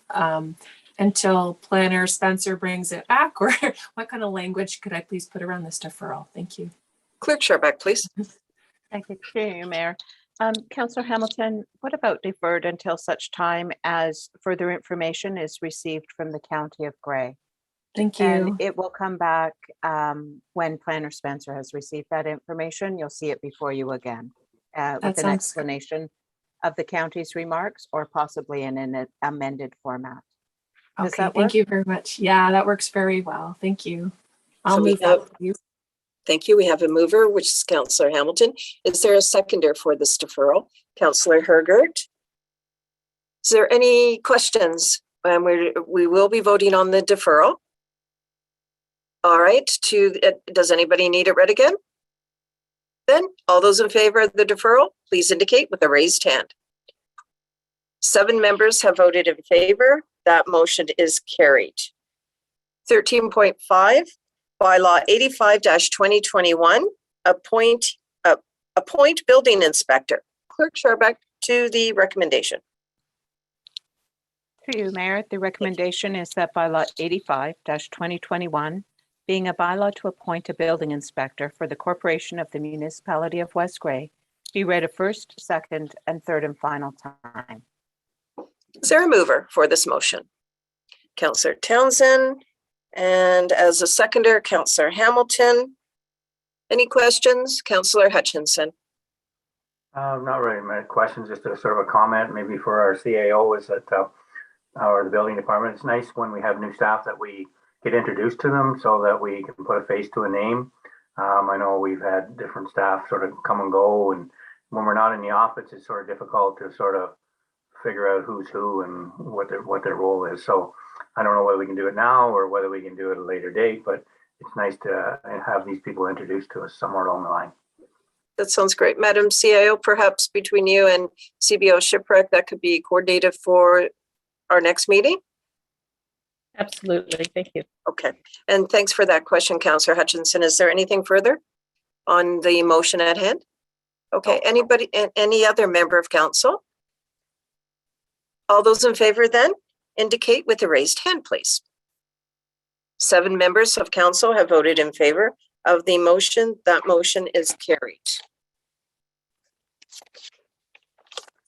Speaker 10: until Planner Spencer brings it back, or what kind of language could I please put around this deferral? Thank you.
Speaker 2: Clerk Sharback, please.
Speaker 7: Thank you, Chair, Mayor. Councillor Hamilton, what about deferred until such time as further information is received from the County of Grey?
Speaker 10: Thank you.
Speaker 7: And it will come back when Planner Spencer has received that information. You'll see it before you again with an explanation of the county's remarks, or possibly in an amended format. Does
Speaker 10: Okay,
Speaker 7: that work?
Speaker 10: thank you very much. Yeah, that works very well. Thank you. I'll
Speaker 2: So we
Speaker 10: move that
Speaker 2: have-
Speaker 10: for you.
Speaker 2: Thank you. We have a mover, which is Councillor Hamilton. Is there a seconder for this deferral? Councillor Hergert. Is there any questions? We will be voting on the deferral. All right, does anybody need it read again? Then all those in favor of the deferral, please indicate with a raised hand. 7 members have voted in favor. That motion is carried. 13.5, bylaw 85-2021, appoint building inspector. Clerk Sharback to the recommendation.
Speaker 7: Through you, Mayor, the recommendation is that bylaw 85-2021, being a bylaw to appoint a building inspector for the corporation of the municipality of West Grey, be read a first, second, and third and final time.
Speaker 2: Is there a mover for this motion? Councillor Townsend, and as a seconder, Councillor Hamilton. Any questions? Councillor Hutchinson.
Speaker 11: Not really many questions, just a sort of a comment maybe for our CAO is that, or the building department, it's nice when we have new staff that we get introduced to them so that we can put a face to a name. I know we've had different staff sort of come and go, and when we're not in the office, it's sort of difficult to sort of figure out who's who and what their role is. So I don't know whether we can do it now or whether we can do it at a later date, but it's nice to have these people introduced to us somewhere along the line.
Speaker 2: That sounds great. Madam CIO, perhaps between you and CBO Shipwreck, that could be coordinated for our next meeting?
Speaker 13: Absolutely. Thank you.
Speaker 2: Okay. And thanks for that question, Councillor Hutchinson. Is there anything further on the motion at hand? Okay. Anybody, any other member of council? All those in favor then indicate with a raised hand, please. 7 members of council have voted in favor of the motion. That motion is carried.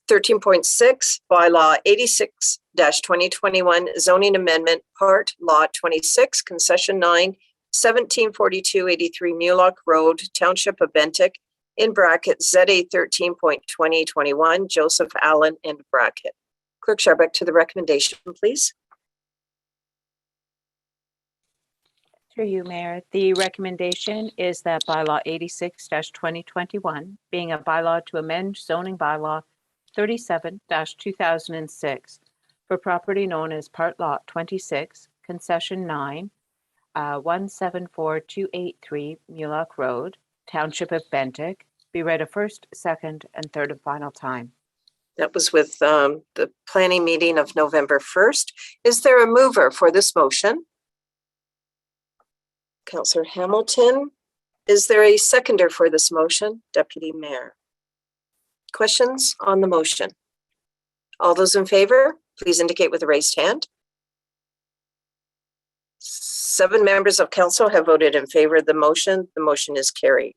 Speaker 2: 13.6, bylaw 86-2021, zoning amendment, part law 26, concession 9, 1742-83 Mulock Road, Township of Bentic, in bracket ZA 13.2021, Joseph Allen, end bracket. Clerk Sharbeck to the recommendation, please.
Speaker 7: Through you, Mayor. The recommendation is that bylaw 86-2021, being a bylaw to amend zoning bylaw 37-2006 for property known as Part Lot 26, Concession 9, 174283 Mulock Road, Township of Bentic, be read a first, second, and third and final time.
Speaker 2: That was with the planning meeting of November 1st. Is there a mover for this motion? Councillor Hamilton. Is there a seconder for this motion? Deputy Mayor. Questions on the motion? All those in favor, please indicate with a raised hand. 7 members of council have voted in favor of the motion. The motion is carried.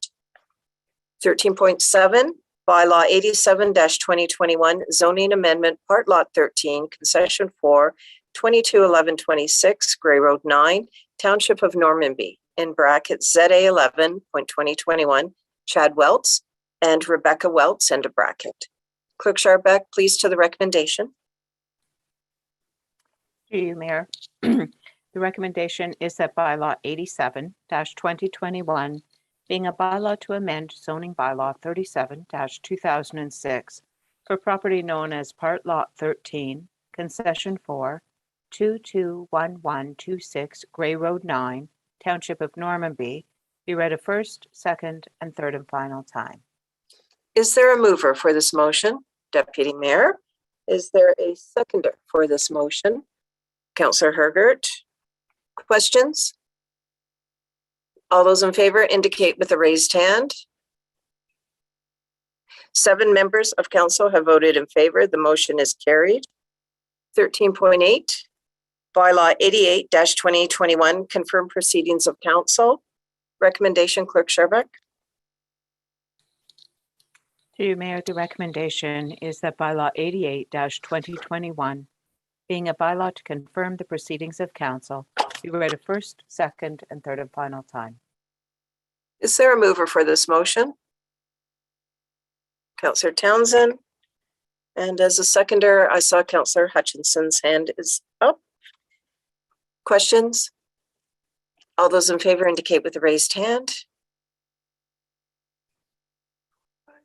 Speaker 2: 13.7, bylaw 87-2021, zoning amendment, part lot 13, concession 4, 221126, Gray Road 9, Township of Normanby, in bracket ZA 11.2021, Chad Welts and Rebecca Welts, end of bracket. Clerk Sharbeck, please to the recommendation.
Speaker 7: Through you, Mayor. The recommendation is that bylaw 87-2021, being a bylaw to amend zoning bylaw 37-2006 for property known as Part Lot 13, Concession 4, 221126 Gray Road 9, Township of Normanby, be read a first, second, and third and final time.
Speaker 2: Is there a mover for this motion? Deputy Mayor. Is there a seconder for this motion? Councillor Hergert. Questions? All those in favor indicate with a raised hand. 7 members of council have voted in favor. The motion is carried. 13.8, bylaw 88-2021, confirm proceedings of council. Recommendation, Clerk Sharbeck.
Speaker 7: To you, Mayor, the recommendation is that bylaw 88-2021, being a bylaw to confirm the proceedings of council, be read a first, second, and third and final time.
Speaker 2: Is there a mover for this motion? Councillor Townsend. And as a seconder, I saw Councillor Hutchinson's hand is up. Questions? All those in favor indicate with a raised hand.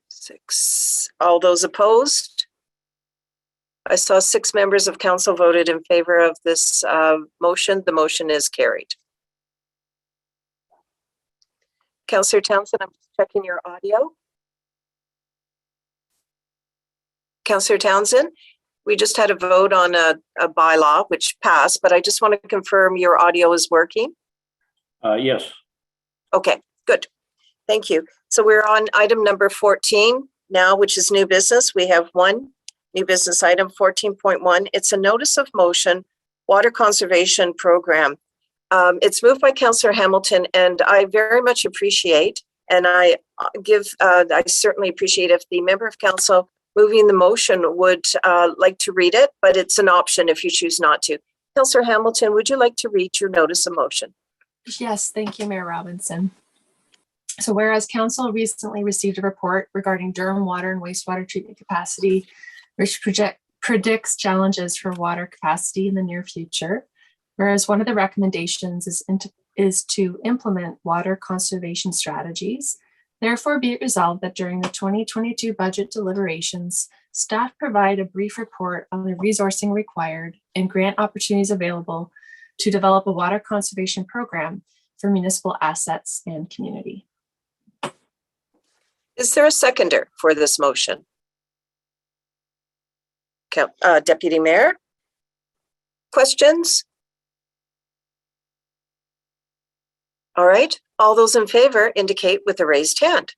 Speaker 2: 6. All those opposed? I saw 6 members of council voted in favor of this motion. The motion is carried. Councillor Townsend, I'm just checking your audio. Councillor Townsend, we just had a vote on a bylaw which passed, but I just want to confirm your audio is working.
Speaker 5: Yes.
Speaker 2: Okay, good. Thank you. So we're on item number 14 now, which is new business. We have one new business item, 14.1. It's a notice of motion, water conservation program. It's moved by Councillor Hamilton, and I very much appreciate, and I certainly appreciate if the member of council moving the motion would like to read it, but it's an option if you choose not to. Councillor Hamilton, would you like to read your notice of motion?
Speaker 10: Yes, thank you, Mayor Robinson. So whereas council recently received a report regarding Durham water and wastewater treatment capacity, which predicts challenges for water capacity in the near future, whereas one of the recommendations is to implement water conservation strategies, therefore be it resolved that during the 2022 budget deliberations, staff provide a brief report on the resourcing required and grant opportunities available to develop a water conservation program for municipal assets and community.
Speaker 2: Is there a seconder for this motion? Deputy Mayor? Questions? All right, all those in favor indicate with a raised hand.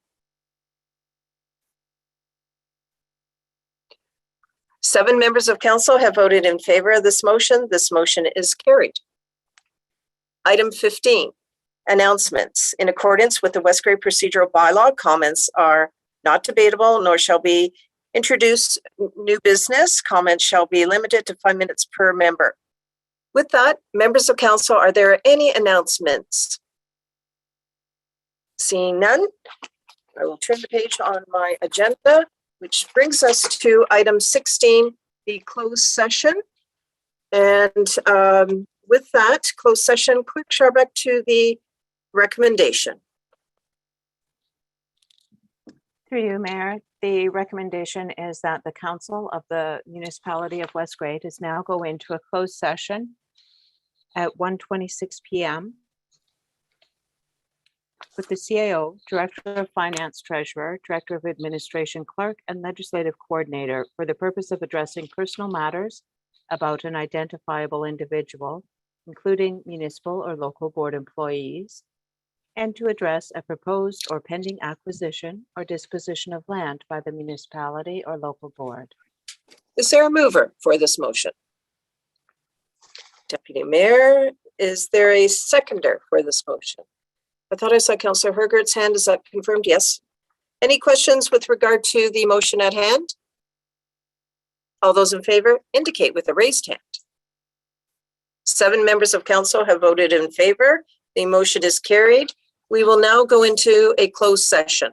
Speaker 2: 7 members of council have voted in favor of this motion. This motion is carried. Item 15, announcements. In accordance with the West Grey procedural bylaw, comments are not debatable nor shall be introduced new business. Comments shall be limited to 5 minutes per member. With that, members of council, are there any announcements? Seeing none, I will turn the page on my agenda, which brings us to item 16, the closed session. And with that closed session, quick share back to the recommendation.
Speaker 7: Through you, Mayor, the recommendation is that the Council of the Municipality of West Grade is now go into a closed session at 1:26 p.m. with the CAO, Director of Finance Treasurer, Director of Administration Clerk, and Legislative Coordinator for the purpose of addressing personal matters about an identifiable individual, including municipal or local board employees, and to address a proposed or pending acquisition or disposition of land by the municipality or local board.
Speaker 2: Is there a mover for this motion? Deputy Mayor, is there a seconder for this motion? I thought I saw Councillor Hergert's hand. Is that confirmed? Yes. Any questions with regard to the motion at hand? All those in favor indicate with a raised hand. 7 members of council have voted in favor. The motion is carried. We will now go into a closed session.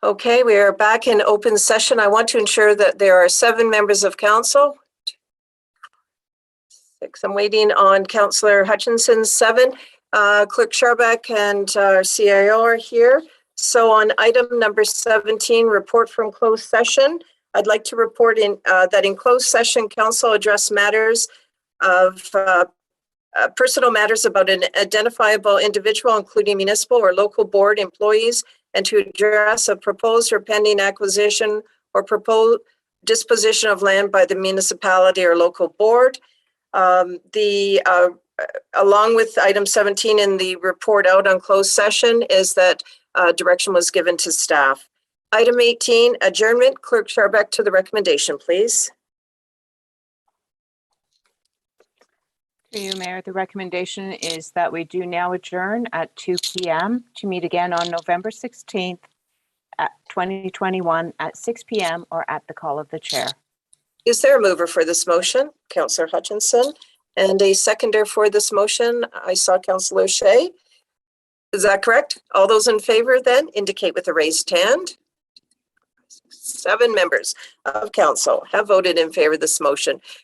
Speaker 2: Okay, we are back in open session. I want to ensure that there are 7 members of council. 6. I'm waiting on Councillor Hutchinson. 7. Clerk Sharbeck and our CIO are here. So on item number 17, report from closed session, I'd like to report that in closed session, council addressed matters of personal matters about an identifiable individual, including municipal or local board employees, and to address a proposed or pending acquisition or proposed disposition of land by the municipality or local board. Along with item 17 in the report out on closed session is that direction was given to staff. Item 18, adjournment. Clerk Sharbeck to the recommendation, please.
Speaker 7: Through you, Mayor, the recommendation is that we do now adjourn at 2 p.m. to meet again on November 16th, 2021 at 6 p.m. or at the call of the chair.
Speaker 2: Is there a mover for this motion? Councillor Hutchinson. And a seconder for this motion, I saw Councillor Shea. Is that correct? All those in favor then indicate with a raised hand. 7 members of council have voted in favor of this motion.